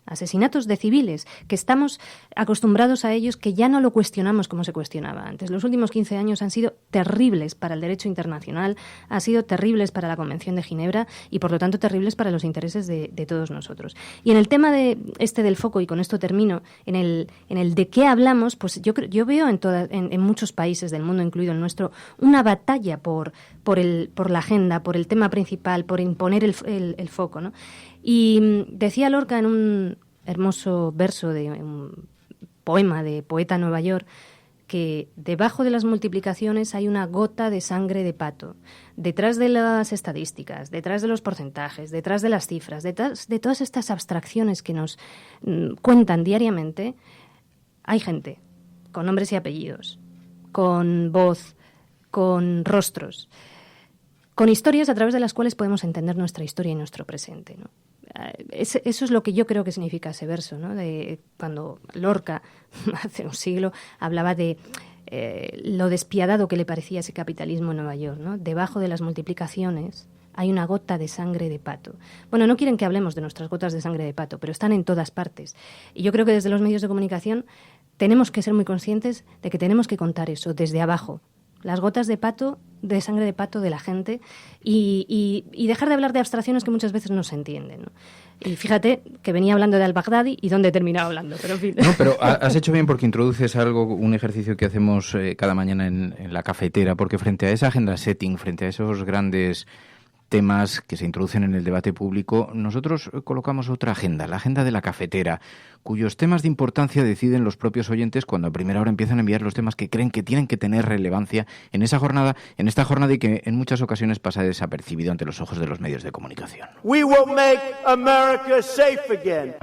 que estamos acostumbrados a ellos, que ya no lo cuestionamos como se cuestionaba antes. Los últimos 15 años han sido terribles para el derecho internacional, han sido terribles para la Convención de Ginebra y, por lo tanto, terribles para los intereses de todos nosotros. Y en el tema del foco, y con esto termino, en el de qué hablamos, pues yo veo en muchos países del mundo, incluido el nuestro, una batalla por la agenda, por el tema principal, por imponer el foco, ¿no? Y decía Lorca en un hermoso verso de un poema de Poeta Nueva York, que debajo de las multiplicaciones hay una gota de sangre de pato. Detrás de las estadísticas, detrás de los porcentajes, detrás de las cifras, detrás de todas estas abstracciones que nos cuentan diariamente, hay gente con nombres y apellidos, con voz, con rostros, con historias a través de las cuales podemos entender nuestra historia y nuestro presente, ¿no? Eso es lo que yo creo que significa ese verso, ¿no? De cuando Lorca, hace un siglo, hablaba de lo despiadado que le parecía ese capitalismo en Nueva York, ¿no? Debajo de las multiplicaciones hay una gota de sangre de pato. Bueno, no quieren que hablemos de nuestras gotas de sangre de pato, pero están en todas partes. Y yo creo que desde los medios de comunicación tenemos que ser muy conscientes de que tenemos que contar eso desde abajo. Las gotas de pato, de sangre de pato de la gente, y dejar de hablar de abstracciones que muchas veces no se entienden, ¿no? Y fíjate que venía hablando de al-Baghdadi y dónde he terminado hablando, pero en fin. No, pero has hecho bien porque introduces un ejercicio que hacemos cada mañana en la cafetera, porque frente a esa agenda setting, frente a esos grandes temas que se introducen en el debate público, nosotros colocamos otra agenda, la agenda de la cafetera, cuyos temas de importancia deciden los propios oyentes cuando a primera hora empiezan a enviar los temas que creen que tienen que tener relevancia en esta jornada y que en muchas ocasiones pasa desapercibido ante los ojos de los medios de comunicación. We will make America safe again.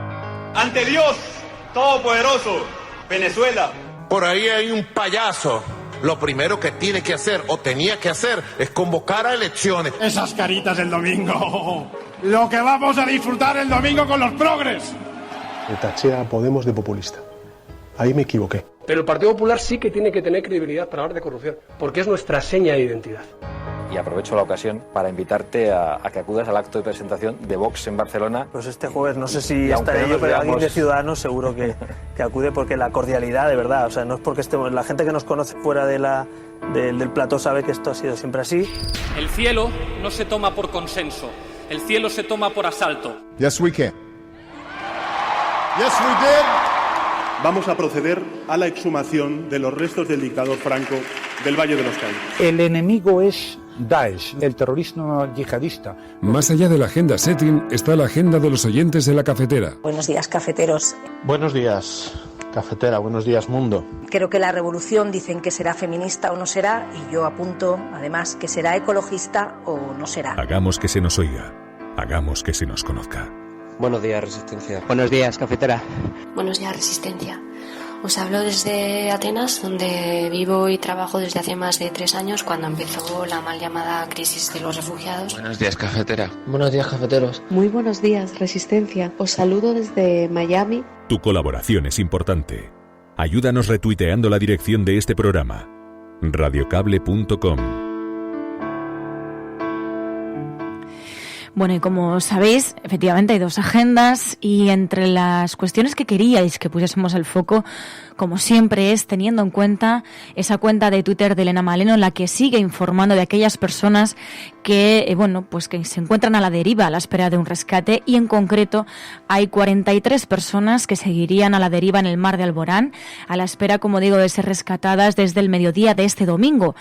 Ante Dios Todopoderoso, Venezuela. Por ahí hay un payaso. Lo primero que tiene que hacer o tenía que hacer es convocar a elecciones. Esas caritas del domingo. Lo que vamos a disfrutar el domingo con los progres. Me taché a Podemos de populista. Ahí me equivoqué. Pero el Partido Popular sí que tiene que tener credibilidad para hablar de corrupción, porque es nuestra seña de identidad. Y aprovecho la ocasión para invitarte a que acudas al acto de presentación de Vox en Barcelona. Pues este jueves, no sé si estaré yo, pero alguien de Ciudadanos seguro que acude, porque la cordialidad, de verdad, o sea, no es porque estemos, la gente que nos conoce fuera del plató sabe que esto ha sido siempre así. El cielo no se toma por consenso, el cielo se toma por asalto. Yes, we can. Yes, we did. Vamos a proceder a la exhumación de los restos del dictador Franco del Valle de los Caídos. El enemigo es Daesh, el terrorismo yihadista. Más allá de la agenda setting está la agenda de los oyentes de la cafetera. Buenos días, cafeteros. Buenos días, cafetera. Buenos días, mundo. Creo que la revolución dicen que será feminista o no será, y yo apunto, además, que será ecologista o no será. Hagamos que se nos oiga, hagamos que se nos conozca. Buenos días, Resistencia. Buenos días, cafetera. Buenos días, Resistencia. Os hablo desde Atenas, donde vivo y trabajo desde hace más de 3 años, cuando empezó la mal llamada crisis de los refugiados. Buenos días, cafetera. Buenos días, cafeteros. Muy buenos días, Resistencia. Os saludo desde Miami. Tu colaboración es importante. Ayúdanos retuiteando la dirección de este programa. radiocable.com. Bueno, y como sabéis, efectivamente hay 2 agendas, y entre las cuestiones que queríais que pusiésemos el foco, como siempre, es teniendo en cuenta esa cuenta de Twitter de Elena Maleno, en la que sigue informando de aquellas personas que, pues que se encuentran a la deriva a la espera de un rescate, y en concreto hay 43 personas que seguirían a la deriva en el mar de Alborán, a la espera, como digo, de ser rescatadas desde el mediodía de este domingo.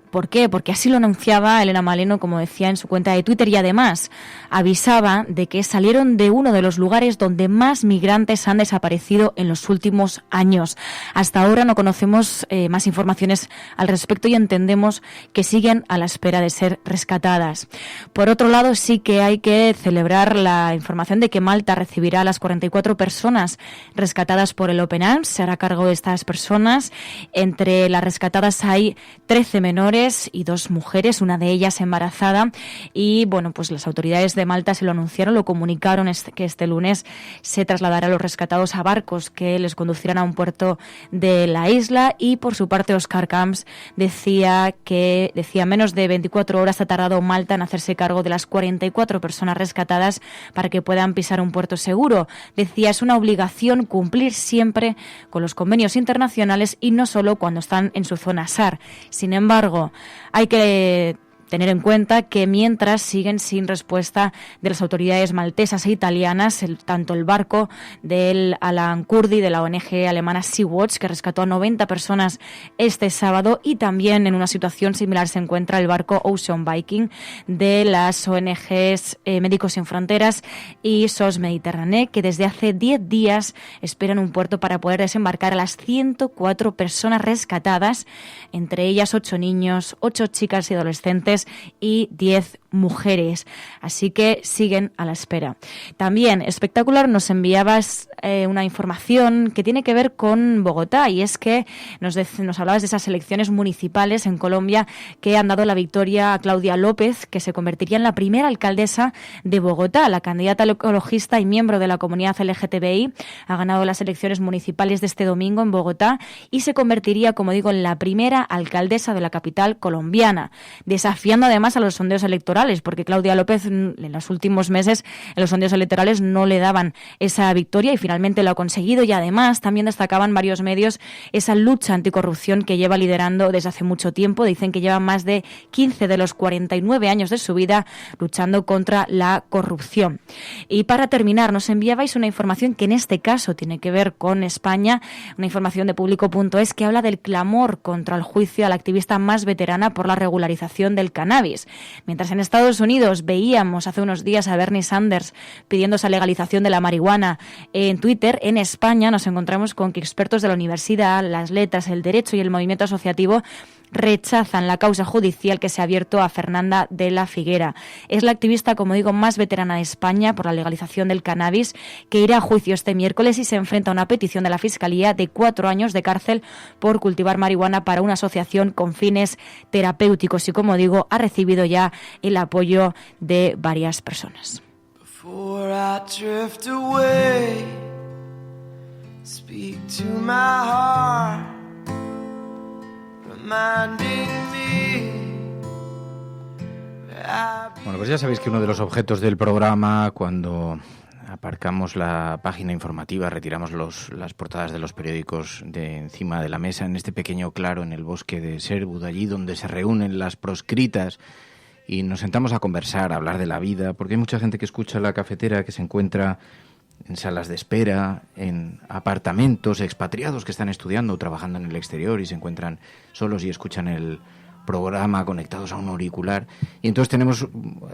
¿Por qué? Porque así lo anunciaba Elena Maleno, como decía, en su cuenta de Twitter, y además avisaba de que salieron de uno de los lugares donde más migrantes han desaparecido en los últimos años. Hasta ahora no conocemos más informaciones al respecto y entendemos que siguen a la espera de ser rescatadas. Por otro lado, sí que hay que celebrar la información de que Malta recibirá a las 44 personas rescatadas por el Open Arms. Se hará cargo de estas personas. Entre las rescatadas hay 13 menores y 2 mujeres, una de ellas embarazada, y pues las autoridades de Malta se lo anunciaron, lo comunicaron, que este lunes se trasladará a los rescatados a barcos que les conducirán a un puerto de la isla. Y por su parte, Oscar Camps decía menos de 24 horas ha tardado Malta en hacerse cargo de las 44 personas rescatadas para que puedan pisar un puerto seguro. Decía, es una obligación cumplir siempre con los convenios internacionales y no solo cuando están en su zona SAR. Sin embargo, hay que tener en cuenta que mientras siguen sin respuesta de las autoridades maltesas e italianas, tanto el barco del Alan Kurdi de la ONG alemana Sea-Watch, que rescató a 90 personas este sábado, y también en una situación similar se encuentra el barco Ocean Viking de las ONGs Médicos Sin Fronteras y SOS Mediterráneo, que desde hace 10 días esperan un puerto para poder desembarcar a las 104 personas rescatadas, entre ellas 8 niños, 8 chicas y adolescentes y 10 mujeres. Así que siguen a la espera. También Espectacular nos enviabas una información que tiene que ver con Bogotá, y es que nos hablabas de esas elecciones municipales en Colombia que han dado la victoria a Claudia López, que se convertiría en la primera alcaldesa de Bogotá. La candidata ecologista y miembro de la comunidad LGTBI ha ganado las elecciones municipales de este domingo en Bogotá y se convertiría, como digo, en la primera alcaldesa de la capital colombiana, desafiando además a los sondeos electorales electorales, porque Claudia López en los últimos meses en los sondeos electorales no le daban esa victoria y finalmente lo ha conseguido. Y además también destacaban varios medios esa lucha anticorrupción que lleva liderando desde hace mucho tiempo. Dicen que lleva más de 15 de los 49 años de su vida luchando contra la corrupción. Y para terminar, nos enviabais una información que en este caso tiene que ver con España, una información de Público.es que habla del clamor contra el juicio a la activista más veterana por la regularización del cannabis. Mientras en Estados Unidos veíamos hace unos días a Bernie Sanders pidiendo esa legalización de la marihuana en Twitter, en España nos encontramos con que expertos de la universidad, las letras, el derecho y el movimiento asociativo rechazan la causa judicial que se ha abierto a Fernanda de la Figuera. Es la activista, como digo, más veterana de España por la legalización del cannabis, que irá a juicio este miércoles y se enfrenta a una petición de la Fiscalía de 4 años de cárcel por cultivar marihuana para una asociación con fines terapéuticos y, como digo, ha recibido ya el apoyo de varias personas. Before I drift away, speak to my heart. Bueno, pues ya sabéis que uno de los objetos del programa, cuando aparcamos la página informativa, retiramos las portadas de los periódicos de encima de la mesa, en este pequeño claro en el bosque de Sherwood, allí donde se reúnen las proscritas, y nos sentamos a conversar, a hablar de la vida, porque hay mucha gente que escucha La Cafetera, que se encuentra en salas de espera, en apartamentos, expatriados que están estudiando o trabajando en el exterior y se encuentran solos y escuchan el programa conectados a un auricular. Y entonces tenemos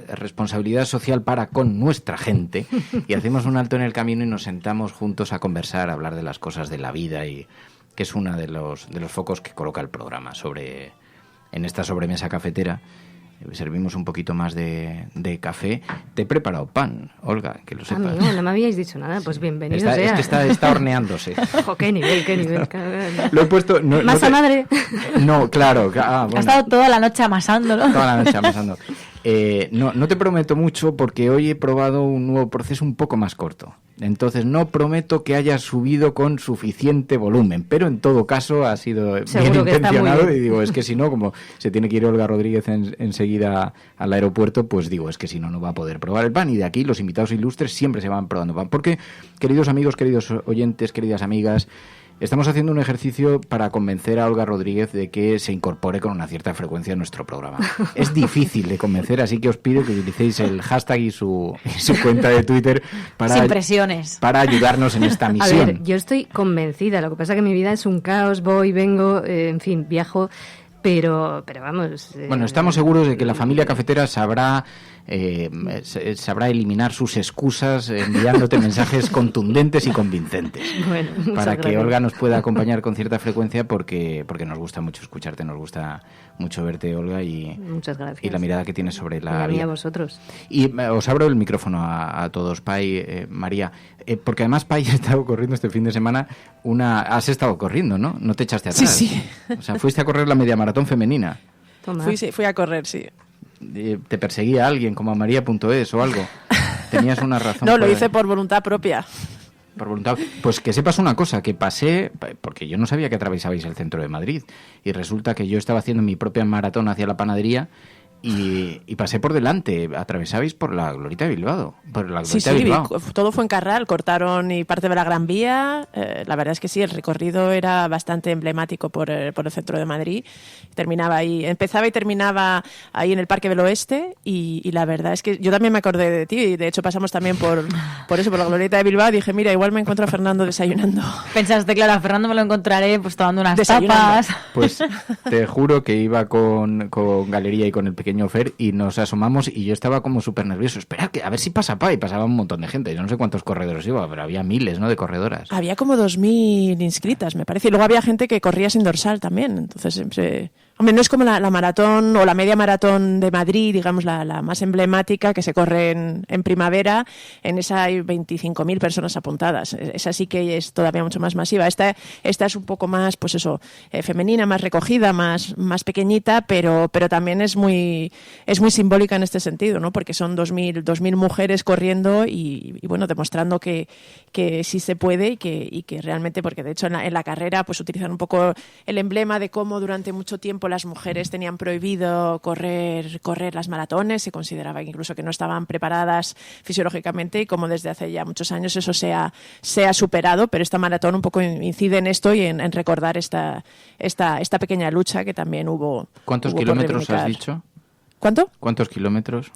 responsabilidad social para con nuestra gente y hacemos un alto en el camino y nos sentamos juntos a conversar, a hablar de las cosas de la vida, y que es uno de los focos que coloca el programa en esta sobremesa cafetera. Servimos un poquito más de café. Te he preparado pan, Olga, que lo sepas. Amigo, no me habíais dicho nada, pues bienvenido sea. Es que está horneándose. Ojo, qué nivel. Lo he puesto... ¿Masa madre? No, claro. Bueno. Ha estado toda la noche amasándolo. Toda la noche amasando. No te prometo mucho porque hoy he probado un nuevo proceso un poco más corto. Entonces no prometo que haya subido con suficiente volumen, pero en todo caso ha sido seguro bien intencionado bien. Y digo, es que si no, como se tiene que ir Olga Rodríguez enseguida al aeropuerto, pues digo, es que si no va a poder probar el pan. Y de aquí los invitados ilustres siempre se van probando pan, porque, queridos amigos, queridos oyentes, queridas amigas, estamos haciendo un ejercicio para convencer a Olga Rodríguez de que se incorpore con una cierta frecuencia a nuestro programa. Es difícil de convencer, así que os pido que utilicéis el hashtag y su cuenta de Twitter sin presiones, para ayudarnos en esta misión. A ver, yo estoy convencida, lo que pasa es que mi vida es un caos, voy, vengo, en fin, viajo, pero vamos... Bueno, estamos seguros de que la familia cafetera sabrá eliminar sus excusas enviándote mensajes contundentes y convincentes, bueno, para que Olga nos pueda acompañar con cierta frecuencia, porque nos gusta mucho escucharte, nos gusta mucho verte, Olga, y muchas gracias. Y la mirada que tienes sobre la vida. Y a vosotros. Y os abro el micrófono a todos, Pai, María, porque además, Pai, ha estado corriendo este fin de semana has estado corriendo, ¿no? No te echaste atrás. Sí. O sea, fuiste a correr la media maratón femenina. Fui a correr, sí. ¿Te perseguía alguien como a María.es o algo? ¿Tenías una razón? No, lo hice por voluntad propia. Por voluntad. Pues que sepas una cosa, que pasé, porque yo no sabía que atravesabais el centro de Madrid, y resulta que yo estaba haciendo mi propia maratón hacia la panadería y pasé por delante, atravesabais por la Glorieta de Bilbao. Sí, todo fue en Carral, cortaron y parte de la Gran Vía. La verdad es que sí, el recorrido era bastante emblemático por el centro de Madrid. Empezaba y terminaba ahí en el Parque del Oeste, y la verdad es que yo también me acordé de ti, y de hecho pasamos también por la Glorieta de Bilbao. Dije, mira, igual me encuentro a Fernando desayunando. Pensaste, claro, a Fernando me lo encontraré pues tomando unas tapas. Pues te juro que iba con Galería y con el pequeño Fer, y nos asomamos y yo estaba como súper nervioso. Espera, a ver si pasa y pasaba un montón de gente. Yo no sé cuántos corredores iba, pero había miles, ¿no?, de corredoras. Había como 2.000 inscritas, me parece. Y luego había gente que corría sin dorsal también. Entonces siempre... Hombre, no es como la maratón o la media maratón de Madrid, digamos, la más emblemática, que se corre en primavera. En esa hay 25.000 personas apuntadas. Esa sí que es todavía mucho más masiva. Esta es un poco más, pues eso, femenina, más recogida, más pequeñita, pero también es muy simbólica en este sentido, ¿no? Porque son 2.000 mujeres corriendo y bueno, demostrando que sí se puede y que realmente, porque de hecho en la carrera pues utilizan un poco el emblema de cómo durante mucho tiempo las mujeres tenían prohibido correr las maratones, se consideraba incluso que no estaban preparadas fisiológicamente, y como desde hace ya muchos años eso se ha superado, pero esta maratón un poco incide en esto y en recordar esta pequeña lucha que también hubo. ¿Cuántos kilómetros has dicho? ¿Cuánto? ¿Cuántos kilómetros?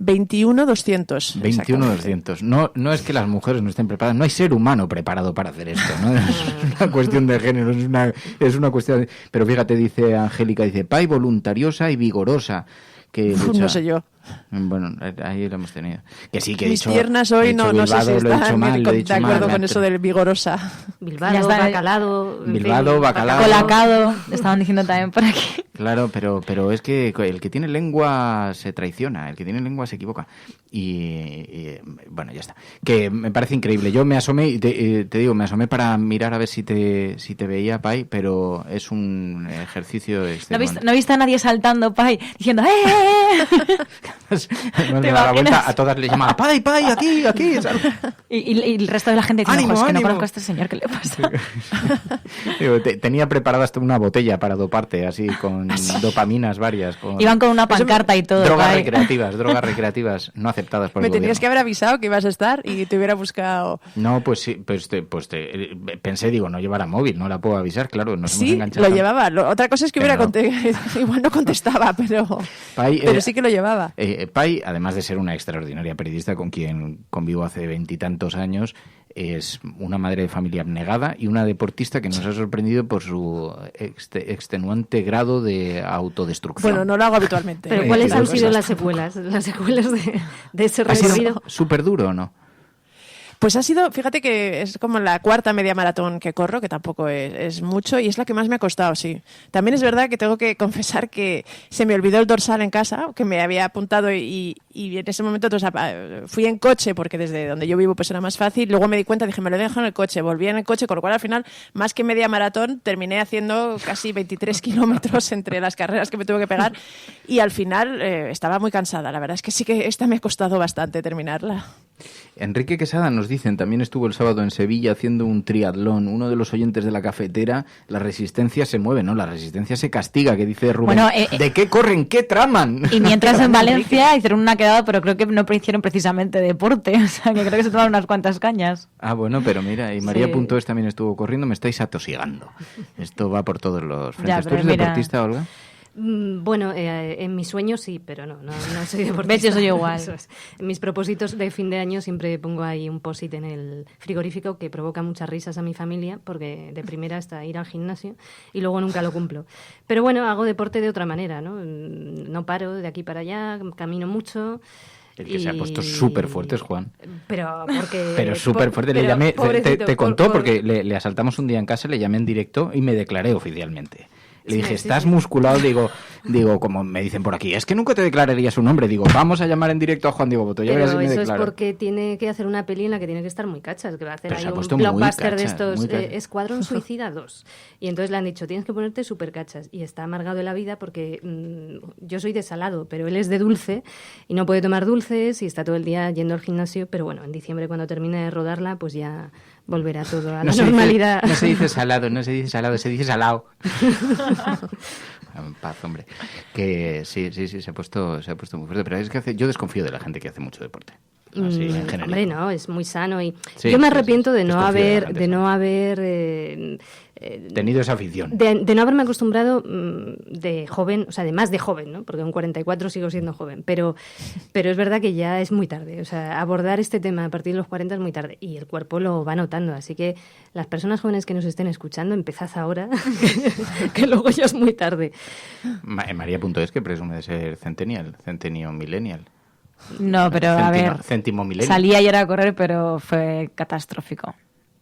21.200. 21.200. No es que las mujeres no estén preparadas, no hay ser humano preparado para hacer esto, ¿no? Es una cuestión de género, es una cuestión... Pero fíjate, dice Angélica, dice, Pai voluntariosa y vigorosa. Que lucha... No sé yo. Bueno, ahí lo hemos tenido. Que sí, que he Mis dicho... piernas hoy no sé si están de acuerdo con mal, eso del vigorosa. Bilbao, bacalado... bacalao... Colacado, estaban diciendo también por aquí. Claro, pero es que el que tiene lengua se traiciona, el que tiene lengua se equivoca. Y bueno, ya está. Que me parece increíble. Yo me asomé, y te digo, me asomé para mirar a ver si te veía, Pai, pero es un ejercicio excelente. ¿No viste a nadie saltando, Pai, diciendo ¡eh! No le da la vuelta, a todas les llama ¡Pai, aquí! Y el resto de la gente diciendo, es que no conozco a este señor, ¿qué le pasa? Digo, tenía preparada hasta una botella para doparte, así, con dopaminas varias. Iban con una pancarta y todo. Drogas recreativas no aceptadas por el gobierno. Me tenías que haber avisado que ibas a estar y te hubiera buscado... No, pues sí, pensé, digo, no llevará móvil, no la puedo avisar, claro, nos hemos enganchado. Sí, lo llevaba. Otra cosa es que igual no contestaba, pero sí que lo llevaba. Pai, además de ser una extraordinaria periodista con quien convivo hace 20 y tantos años, es una madre de familia abnegada y una deportista que nos ha sorprendido por su extenuante grado de autodestrucción. Bueno, no lo hago habitualmente. Pero ¿cuáles han sido las secuelas? Las secuelas de ese recorrido. ¿Súper duro o no? Pues ha sido, fíjate que es como la cuarta media maratón que corro, que tampoco es mucho, y es la que más me ha costado, sí. También es verdad que tengo que confesar que se me olvidó el dorsal en casa, que me había apuntado y en ese momento fui en coche, porque desde donde yo vivo pues era más fácil, luego me di cuenta, dije, me lo dejo en el coche, volví en el coche, con lo cual al final, más que media maratón, terminé haciendo casi 23 kilómetros entre las carreras que me tuve que pegar, y al final estaba muy cansada. La verdad es que sí que esta me ha costado bastante terminarla. Enrique Quesada nos dicen, también estuvo el sábado en Sevilla haciendo un triatlón. Uno de los oyentes de la cafetera, la resistencia se mueve, ¿no? La resistencia se castiga, que dice Rubén. Bueno, ¿de qué corren? ¿Qué traman? Y mientras en Valencia hicieron una quedada, pero creo que no hicieron precisamente deporte, o sea, que creo que se tomaron unas cuantas cañas. Ah, bueno, pero mira, y María.es también estuvo corriendo, me estáis atosigando. Esto va por todos los frentes. ¿Tú eres deportista, Olga? Bueno, en mis sueños sí, pero no soy deportista. Yo soy igual. En mis propósitos de fin de año siempre pongo ahí un post-it en el frigorífico que provoca muchas risas a mi familia, porque de primera hasta ir al gimnasio y luego nunca lo cumplo. Pero bueno, hago deporte de otra manera, ¿no? No paro de aquí para allá, camino mucho. El que se ha puesto súper fuerte es Juan. Pero súper fuerte. Le llamé, te contó, porque le asaltamos un día en casa, le llamé en directo y me declaré oficialmente. Le dije, ¿estás musculado? Digo, como me dicen por aquí, es que nunca te declararías un nombre. Digo, vamos a llamar en directo a Juan Diego Boto. Pero eso es porque tiene que hacer una peli en la que tiene que estar muy cachas, que va a hacer ahí un blockbuster de estos, Escuadrón Suicida 2. Y entonces le han dicho, tienes que ponerte súper cachas. Y está amargado de la vida porque yo soy de salado, pero él es de dulce y no puede tomar dulces y está todo el día yendo al gimnasio. Pero bueno, en diciembre, cuando termine de rodarla, pues ya volverá todo a la normalidad. No se dice salado, se dice salado. En paz, hombre. Que sí, se ha puesto muy fuerte. Pero es que yo desconfío de la gente que hace mucho deporte. Así, en general. Hombre, no, es muy sano y yo me arrepiento de no haber tenido esa afición. De no haberme acostumbrado de joven, o sea, de más de joven, ¿no? Porque con 44 sigo siendo joven, pero es verdad que ya es muy tarde. O sea, abordar este tema a partir de los 40 es muy tarde y el cuerpo lo va notando. Así que las personas jóvenes que nos estén escuchando, empezad ahora, que luego ya es muy tarde. María.es, que presume de ser centennial millennial. No, pero a ver, salí ayer a correr, pero fue catastrófico.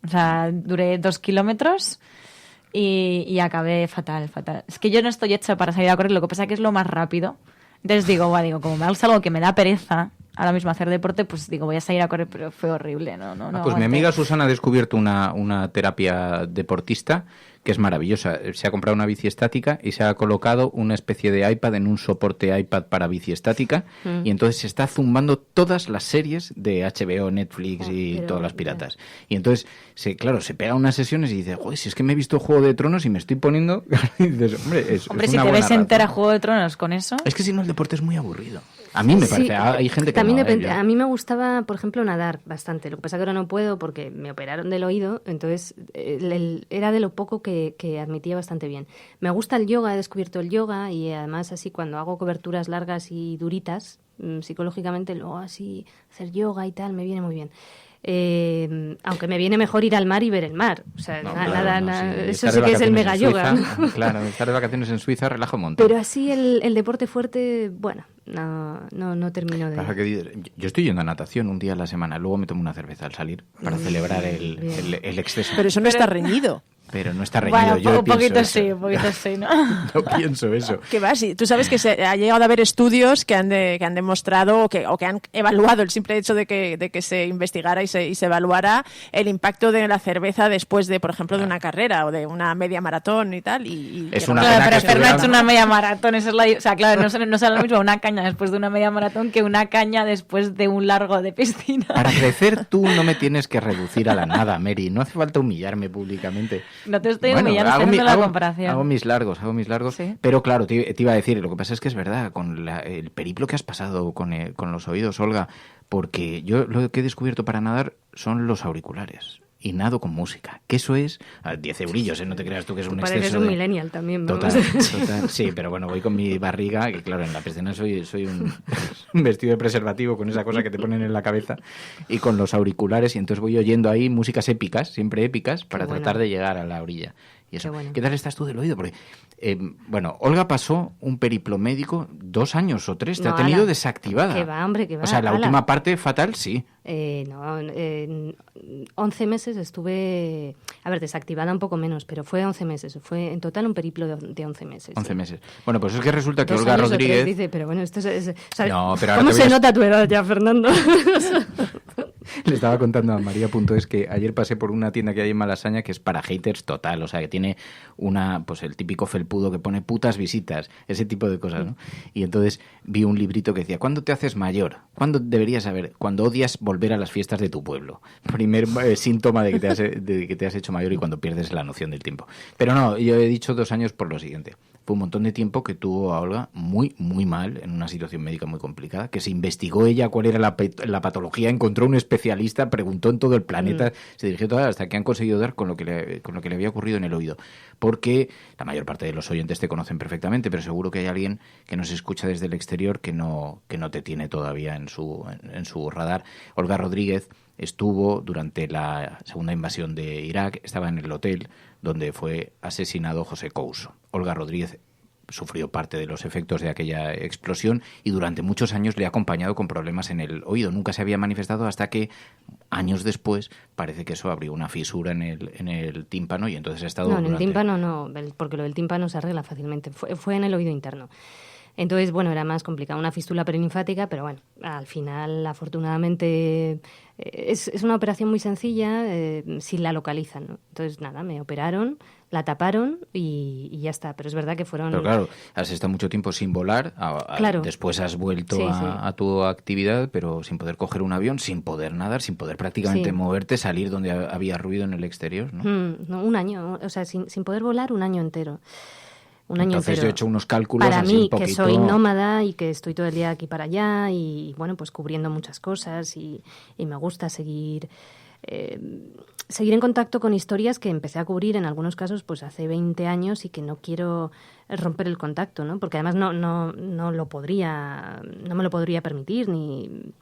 O sea, duré 2 kilómetros y acabé fatal. Es que yo no estoy hecha para salir a correr, lo que pasa es que es lo más rápido. Entonces digo, como me hago algo que me da pereza ahora mismo hacer deporte, pues digo, voy a salir a correr, pero fue horrible. No, pues mi amiga Susana ha descubierto una terapia deportista que es maravillosa. Se ha comprado una bici estática y se ha colocado una especie de iPad en un soporte iPad para bici estática y entonces se está zumbando todas las series de HBO, Netflix y todas las piratas. Y entonces, se pega unas sesiones y dice, joder, si es que me he visto Juego de Tronos y me estoy poniendo... y dices, hombre, si te ves entera Juego de Tronos con eso... Es que si no, el deporte es muy aburrido. A mí me parece, hay gente que también no, depende. A mí me gustaba, por ejemplo, nadar bastante. Lo que pasa es que ahora no puedo porque me operaron del oído, entonces era de lo poco que admitía bastante bien. Me gusta el yoga, he descubierto el yoga y además así cuando hago coberturas largas y duritas, psicológicamente luego así hacer yoga y tal, me viene muy bien. Aunque me viene mejor ir al mar y ver el mar. O sea, eso sí que es el mega yoga. Claro, estar de vacaciones en Suiza relaja un montón. Pero así el deporte fuerte, bueno, no termino de... Claro que yo estoy yendo a natación un día a la semana, luego me tomo una cerveza al salir para celebrar el exceso. Pero eso no está reñido. Pero no está reñido. Bueno, un poquito sí, ¿no? No pienso eso. ¿Qué va? Sí. Tú sabes que se ha llegado a haber estudios que han demostrado o que han evaluado el simple hecho de que se investigara y se evaluara el impacto de la cerveza después de, por ejemplo, de una carrera o de una media maratón y tal. Es una claro, pero Fer no ha hecho una media maratón. Esa es o sea, claro, no será lo mismo una caña después de una media maratón que una caña después de un largo de piscina. Para crecer tú no me tienes que reducir a la nada, Mary. No hace falta humillarme públicamente. No te estoy humillando, estoy haciendo la comparación. Hago mis largos. ¿Sí? Pero claro, te iba a decir, lo que pasa es que es verdad, con el periplo que has pasado con los oídos, Olga, porque yo lo que he descubierto para nadar son los auriculares. Y nado con música. Que eso es 10 eurillos, no te creas tú que es un exceso. Pareces un millennial también, ¿no? Total. Sí, pero bueno, voy con mi barriga, que claro, en la piscina soy un vestido de preservativo con esa cosa que te ponen en la cabeza, y con los auriculares, y entonces voy oyendo ahí músicas épicas, siempre épicas, para tratar de llegar a la orilla. Y eso. ¿Qué tal estás tú del oído? Porque, Olga pasó un periplo médico 2 años o 3, te ha tenido desactivada. Que va, hombre, que va. O sea, la última parte fatal, sí. 11 meses estuve, desactivada un poco menos, pero fue 11 meses. Fue en total un periplo de 11 meses. 11 meses. Bueno, pues es que resulta que 2 Olga años Rodríguez... Dice, pero bueno, esto es o sea, no, pero ¿cómo se nota tu edad ya, Fernando? Le estaba contando a María.es que ayer pasé por una tienda que hay en Malasaña que es para haters total, o sea, que tiene pues el típico felpudo que pone putas visitas, ese tipo de cosas, ¿no? Y entonces vi un librito que decía, ¿cuándo te haces mayor? ¿Cuándo deberías saber? Cuando odias volver a las fiestas de tu pueblo. Primer síntoma de que te has hecho mayor y cuando pierdes la noción del tiempo. Pero no, yo he dicho 2 años por lo siguiente. Fue un montón de tiempo que tuvo a Olga muy, muy mal, en una situación médica muy complicada, que se investigó ella cuál era la patología, encontró un especialista, preguntó en todo el planeta, se dirigió toda hasta que han conseguido dar con lo que le había ocurrido en el oído. Porque la mayor parte de los oyentes te conocen perfectamente, pero seguro que hay alguien que nos escucha desde el exterior que no te tiene todavía en su radar. Olga Rodríguez estuvo durante la segunda invasión de Irak, estaba en el hotel donde fue asesinado José Couso. Olga Rodríguez sufrió parte de los efectos de aquella explosión y durante muchos años le ha acompañado con problemas en el oído. Nunca se había manifestado hasta que años después parece que eso abrió una fisura en el tímpano y entonces ha estado... No, en el tímpano no, porque lo del tímpano se arregla fácilmente. Fue en el oído interno. Entonces, bueno, era más complicado, una fístula perilinfática, pero bueno, al final, afortunadamente, es una operación muy sencilla si la localizan, ¿no? Entonces, nada, me operaron, la taparon y ya está, pero es verdad que fueron... Pero claro, has estado mucho tiempo sin volar, claro. Después has vuelto a tu actividad, pero sin poder coger un avión, sin poder nadar, sin poder prácticamente moverte, salir donde había ruido en el exterior, ¿no? No, un año, o sea, sin poder volar un año entero. Entonces yo he hecho unos cálculos para así mí, un poquito... que soy nómada y que estoy todo el día aquí para allá y bueno, pues cubriendo muchas cosas y me gusta seguir en contacto con historias que empecé a cubrir en algunos casos pues hace 20 años y que no quiero romper el contacto, ¿no? Porque además no me lo podría permitir ni...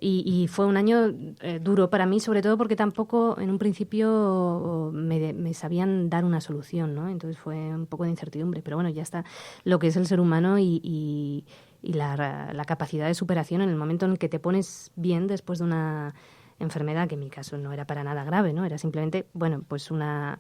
Y fue un año duro para mí, sobre todo porque tampoco en un principio me sabían dar una solución, ¿no? Entonces fue un poco de incertidumbre. Pero bueno, ya está lo que es el ser humano y la capacidad de superación en el momento en el que te pones bien después de una enfermedad, que en mi caso no era para nada grave, ¿no? Era simplemente, bueno, pues una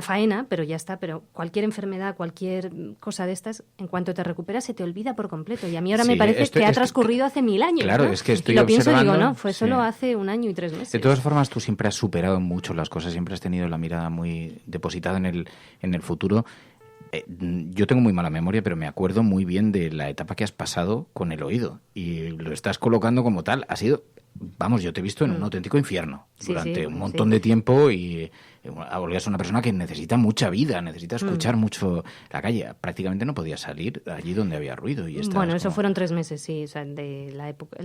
faena, pero ya está. Pero cualquier enfermedad, cualquier cosa de estas, en cuanto te recuperas, se te olvida por completo. Y a mí ahora me parece que ha transcurrido hace 1000 años. Claro, ¿no? es que estoy lo pienso y digo, observando, no, fue solo hace 1 año y 3 meses. De todas formas, tú siempre has superado mucho las cosas, siempre has tenido la mirada muy depositada en el futuro. Yo tengo muy mala memoria, pero me acuerdo muy bien de la etapa que has pasado con el oído y lo estás colocando como tal. Ha sido, vamos, yo te he visto en un auténtico infierno durante un montón de tiempo y Olga es una persona que necesita mucha vida, necesita escuchar mucho la calle. Prácticamente no podía salir allí donde había ruido. Y bueno, eso fueron 3 meses, sí, o sea, de la época,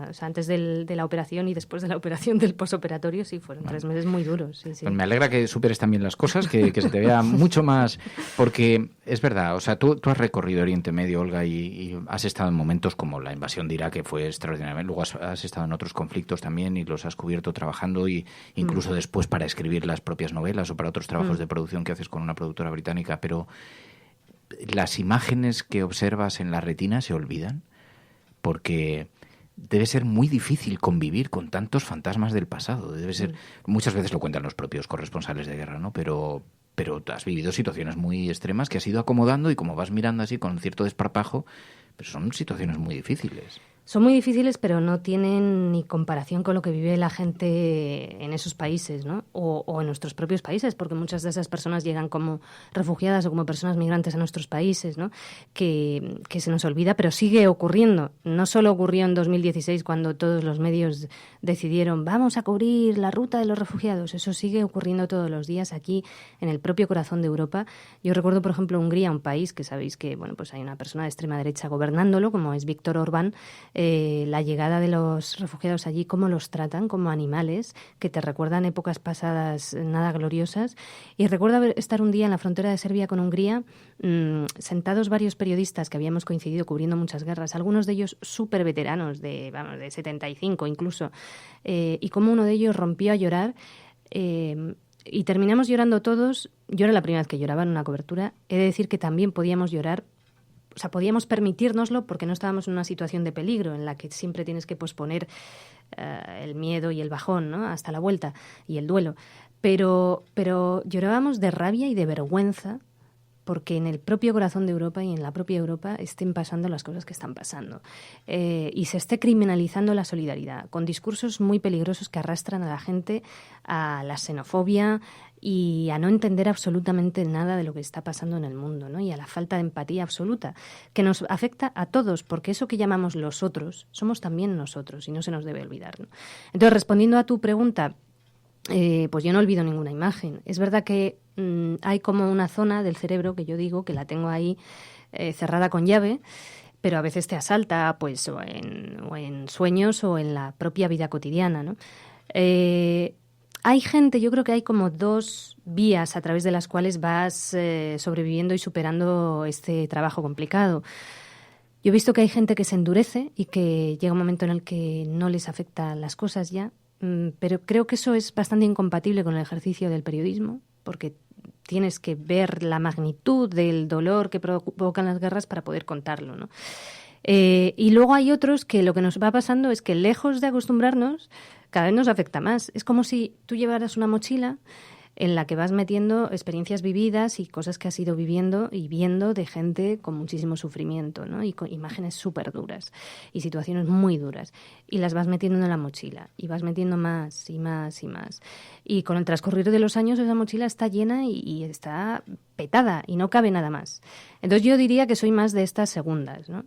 o sea, antes de la operación y después de la operación del posoperatorio, sí, fueron 3 meses muy duros. Sí, sí. Pues me alegra que superes también las cosas, que se te vea mucho más, porque es verdad, o sea, tú has recorrido Oriente Medio, Olga, y has estado en momentos como la invasión de Irak, que fue extraordinaria. Luego has estado en otros conflictos también y los has cubierto trabajando y incluso después para escribir las propias novelas o para otros trabajos de producción que haces con una productora británica, pero las imágenes que observas en la retina se olvidan porque debe ser muy difícil convivir con tantos fantasmas del pasado. Debe ser, muchas veces lo cuentan los propios corresponsales de guerra, ¿no? Pero has vivido situaciones muy extremas que has ido acomodando y como vas mirando así con cierto desparpajo, pero son situaciones muy difíciles. Son muy difíciles, pero no tienen ni comparación con lo que vive la gente en esos países, ¿no? O en nuestros propios países, porque muchas de esas personas llegan como refugiadas o como personas migrantes a nuestros países, ¿no? Que se nos olvida, pero sigue ocurriendo. No solo ocurrió en 2016 cuando todos los medios decidieron vamos a cubrir la ruta de los refugiados. Eso sigue ocurriendo todos los días aquí en el propio corazón de Europa. Yo recuerdo, por ejemplo, Hungría, un país que sabéis que, bueno, pues hay una persona de extrema derecha gobernándolo, como es Viktor Orbán. La llegada de los refugiados allí, cómo los tratan como animales, que te recuerdan épocas pasadas nada gloriosas. Y recuerdo estar un día en la frontera de Serbia con Hungría, sentados varios periodistas que habíamos coincidido cubriendo muchas guerras, algunos de ellos súper veteranos, de 75 incluso, y cómo uno de ellos rompió a llorar, y terminamos llorando todos. Yo era la primera vez que lloraba en una cobertura. He de decir que también podíamos llorar. O sea, podíamos permitírnoslo porque no estábamos en una situación de peligro en la que siempre tienes que posponer el miedo y el bajón, ¿no? Hasta la vuelta y el duelo. Pero llorábamos de rabia y de vergüenza porque en el propio corazón de Europa y en la propia Europa estén pasando las cosas que están pasando. Y se esté criminalizando la solidaridad con discursos muy peligrosos que arrastran a la gente a la xenofobia y a no entender absolutamente nada de lo que está pasando en el mundo, ¿no? Y a la falta de empatía absoluta, que nos afecta a todos, porque eso que llamamos los otros, somos también nosotros y no se nos debe olvidar, ¿no? Entonces, respondiendo a tu pregunta, pues yo no olvido ninguna imagen. Es verdad que hay como una zona del cerebro que yo digo que la tengo ahí cerrada con llave, pero a veces te asalta pues o en sueños o en la propia vida cotidiana, ¿no? Hay gente, yo creo que hay como 2 vías a través de las cuales vas sobreviviendo y superando este trabajo complicado. Yo he visto que hay gente que se endurece y que llega un momento en el que no les afectan las cosas ya, pero creo que eso es bastante incompatible con el ejercicio del periodismo, porque tienes que ver la magnitud del dolor que provocan las guerras para poder contarlo, ¿no? Y luego hay otros que lo que nos va pasando es que lejos de acostumbrarnos, cada vez nos afecta más. Es como si tú llevaras una mochila en la que vas metiendo experiencias vividas y cosas que has ido viviendo y viendo de gente con muchísimo sufrimiento, ¿no? Y con imágenes súper duras y situaciones muy duras. Y las vas metiendo en la mochila y vas metiendo más y más y más. Y con el transcurrir de los años esa mochila está llena y está petada y no cabe nada más. Entonces yo diría que soy más de estas segundas, ¿no?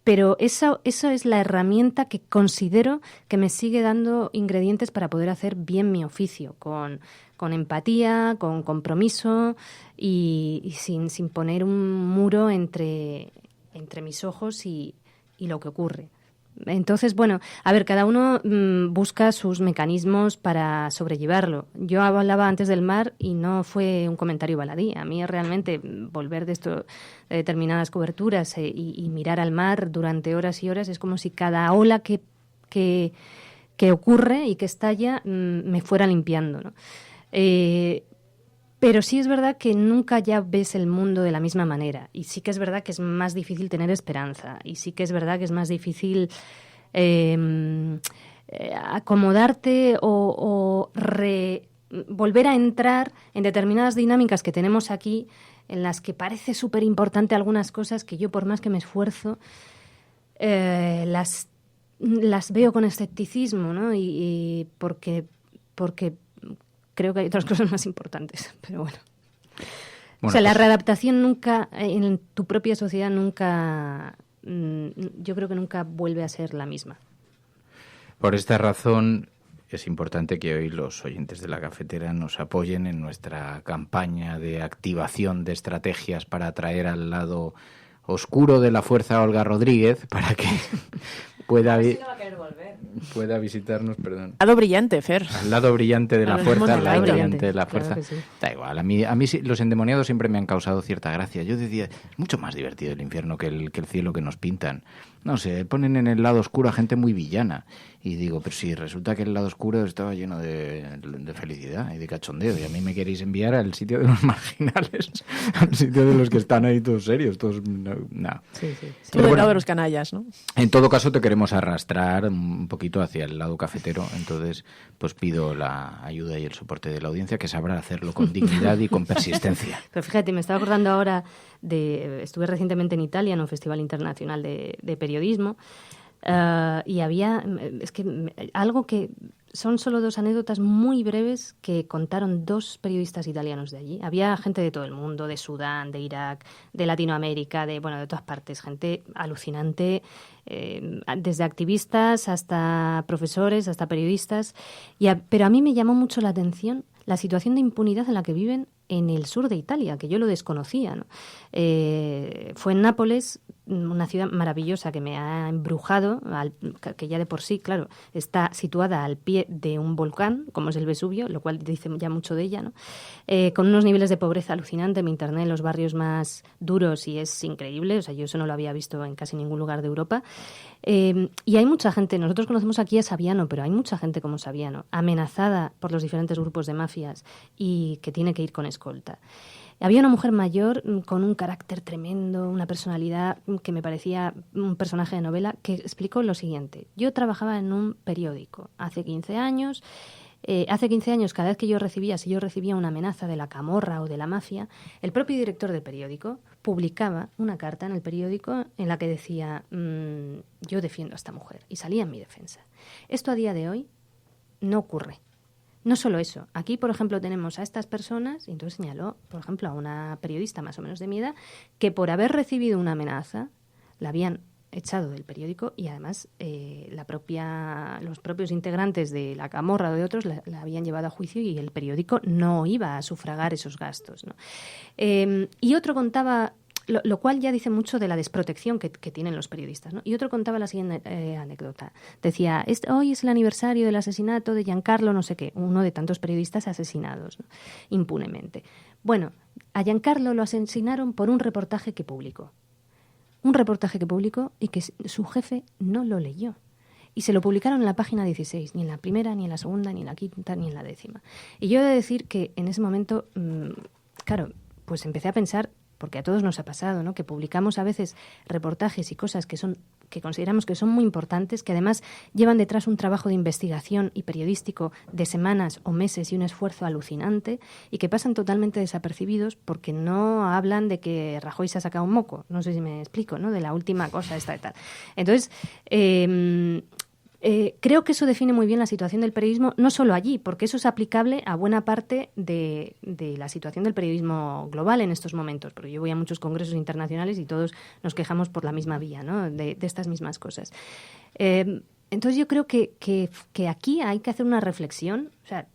Pero eso es la herramienta que considero que me sigue dando ingredientes para poder hacer bien mi oficio, con empatía, con compromiso y sin poner un muro entre mis ojos y lo que ocurre. Entonces, bueno, a ver, cada uno busca sus mecanismos para sobrellevarlo. Yo hablaba antes del mar y no fue un comentario baladí. A mí realmente volver de determinadas coberturas y mirar al mar durante horas y horas es como si cada ola que ocurre y que estalla me fuera limpiando, ¿no? Pero sí es verdad que nunca ya ves el mundo de la misma manera y sí que es verdad que es más difícil tener esperanza y sí que es verdad que es más difícil acomodarte o volver a entrar en determinadas dinámicas que tenemos aquí, en las que parece súper importante algunas cosas que yo, por más que me esfuerzo, las veo con escepticismo, ¿no? Y porque creo que hay otras cosas más importantes, pero bueno. O sea, la readaptación nunca, en tu propia sociedad nunca, yo creo que nunca vuelve a ser la misma. Por esta razón es importante que hoy los oyentes de La Cafetera nos apoyen en nuestra campaña de activación de estrategias para atraer al lado oscuro de la fuerza a Olga Rodríguez, para que pueda visitarnos, perdón. Al lado brillante, Fer. Al lado brillante de la fuerza, al lado brillante de la claro fuerza. Sí. Da igual, a mí sí, los endemoniados siempre me han causado cierta gracia. Yo decía, es mucho más divertido el infierno que el cielo que nos pintan. No sé, ponen en el lado oscuro a gente muy villana. Y digo, pero si resulta que el lado oscuro estaba lleno de felicidad y de cachondeo, y a mí me queréis enviar al sitio de los marginales, al sitio de los que están ahí todos serios, todos... No. Sí. Todo el lado de los canallas, ¿no? En todo caso, te queremos arrastrar un poquito hacia el lado cafetero, entonces pues pido la ayuda y el soporte de la audiencia, que sabrá hacerlo con dignidad y con persistencia. Pero fíjate, me estaba acordando ahora estuve recientemente en Italia en un festival internacional de periodismo, y había algo que son solo 2 anécdotas muy breves que contaron 2 periodistas italianos de allí. Había gente de todo el mundo, de Sudán, de Irak, de Latinoamérica, de todas partes, gente alucinante, desde activistas hasta profesores, hasta periodistas. Pero a mí me llamó mucho la atención la situación de impunidad en la que viven en el sur de Italia, que yo lo desconocía, ¿no? Fue en Nápoles, una ciudad maravillosa que me ha embrujado, que ya de por sí, claro, está situada al pie de un volcán, como es el Vesubio, lo cual dice ya mucho de ella, ¿no? Con unos niveles de pobreza alucinantes. Me interné en los barrios más duros y es increíble, o sea, yo eso no lo había visto en casi ningún lugar de Europa. Y hay mucha gente, nosotros conocemos aquí a Saviano, pero hay mucha gente como Saviano, amenazada por los diferentes grupos de mafias y que tiene que ir con escolta. Había una mujer mayor con un carácter tremendo, una personalidad que me parecía un personaje de novela, que explicó lo siguiente. Yo trabajaba en un periódico hace 15 años. Hace 15 años, cada vez que si yo recibía una amenaza de la camorra o de la mafia, el propio director del periódico publicaba una carta en el periódico en la que decía, yo defiendo a esta mujer, y salía en mi defensa. Esto a día de hoy no ocurre. No solo eso, aquí, por ejemplo, tenemos a estas personas, y entonces señaló, por ejemplo, a una periodista más o menos de mi edad, que por haber recibido una amenaza la habían echado del periódico y además los propios integrantes de la camorra o de otros la habían llevado a juicio y el periódico no iba a sufragar esos gastos, ¿no? Y otro contaba... Lo cual ya dice mucho de la desprotección que tienen los periodistas, ¿no? Y otro contaba la siguiente anécdota. Decía, hoy es el aniversario del asesinato de Giancarlo, no sé qué, uno de tantos periodistas asesinados, ¿no? Impunemente. Bueno, a Giancarlo lo asesinaron por un reportaje que publicó. Un reportaje que publicó y que su jefe no lo leyó. Y se lo publicaron en la página 16, ni en la primera, ni en la segunda, ni en la quinta, ni en la 10ª. Y yo he de decir que en ese momento, claro, pues empecé a pensar, porque a todos nos ha pasado, ¿no? Que publicamos a veces reportajes y cosas que consideramos que son muy importantes, que además llevan detrás un trabajo de investigación y periodístico de semanas o meses y un esfuerzo alucinante, y que pasan totalmente desapercibidos porque no hablan de que Rajoy se ha sacado un moco, no sé si me explico, ¿no? De la última cosa esta y tal. Entonces, creo que eso define muy bien la situación del periodismo, no solo allí, porque eso es aplicable a buena parte de la situación del periodismo global en estos momentos, porque yo voy a muchos congresos internacionales y todos nos quejamos por la misma vía, ¿no? de estas mismas cosas. Entonces yo creo que aquí hay que hacer una reflexión, o sea,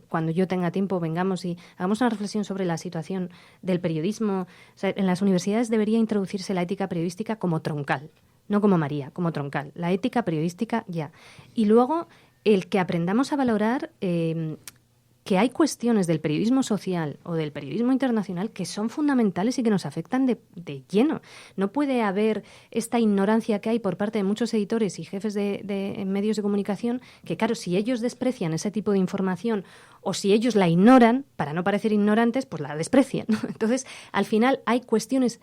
cuando yo tenga tiempo, vengamos y hagamos una reflexión sobre la situación del periodismo. O sea, en las universidades debería introducirse la ética periodística como troncal. No como María, como troncal. La ética periodística ya. Y luego el que aprendamos a valorar que hay cuestiones del periodismo social o del periodismo internacional que son fundamentales y que nos afectan de lleno. No puede haber esta ignorancia que hay por parte de muchos editores y jefes de medios de comunicación que, claro, si ellos desprecian ese tipo de información o si ellos la ignoran, para no parecer ignorantes, pues la desprecian, ¿no? Entonces, al final hay cuestiones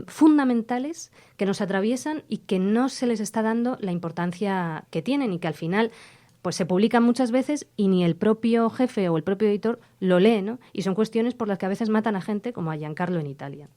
fundamentales que nos atraviesan y que no se les está dando la importancia que tienen y que al final pues se publican muchas veces y ni el propio jefe o el propio editor lo lee, ¿no? Y son cuestiones por las que a veces matan a gente, como a Giancarlo en Italia.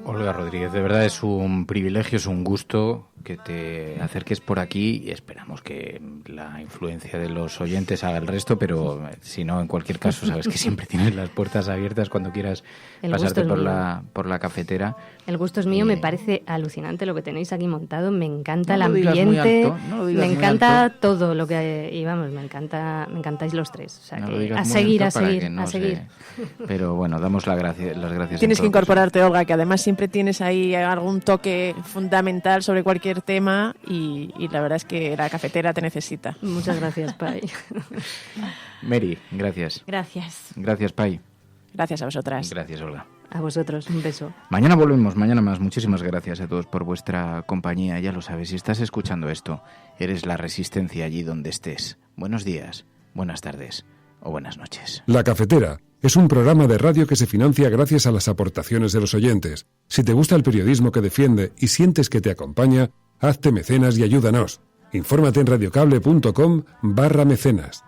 Olga Rodríguez, de verdad es un privilegio, es un gusto que te acerques por aquí y esperamos que la influencia de los oyentes haga el resto, pero si no, en cualquier caso, sabes que siempre tienes las puertas abiertas cuando quieras pasarte por la cafetera. El gusto es mío, me parece alucinante lo que tenéis aquí montado, me encanta el ambiente, me encanta todo lo que... Y vamos, me encantáis los tres, o sea, que a seguir. Pero bueno, damos las gracias. Tienes que incorporarte, Olga, que además siempre tienes ahí algún toque fundamental sobre cualquier tema y la verdad es que la cafetera te necesita. Muchas gracias, Pai. Mary, gracias. Gracias. Gracias, Pai. Gracias a vosotras. Gracias, Olga. A vosotros, un beso. Mañana volvemos, mañana más. Muchísimas gracias a todos por vuestra compañía. Ya lo sabes, si estás escuchando esto, eres la resistencia allí donde estés. Buenos días, buenas tardes o buenas noches. La Cafetera es un programa de radio que se financia gracias a las aportaciones de los oyentes. Si te gusta el periodismo que defiende y sientes que te acompaña, hazte mecenas y ayúdanos. Infórmate en radiocable.com/mecenas.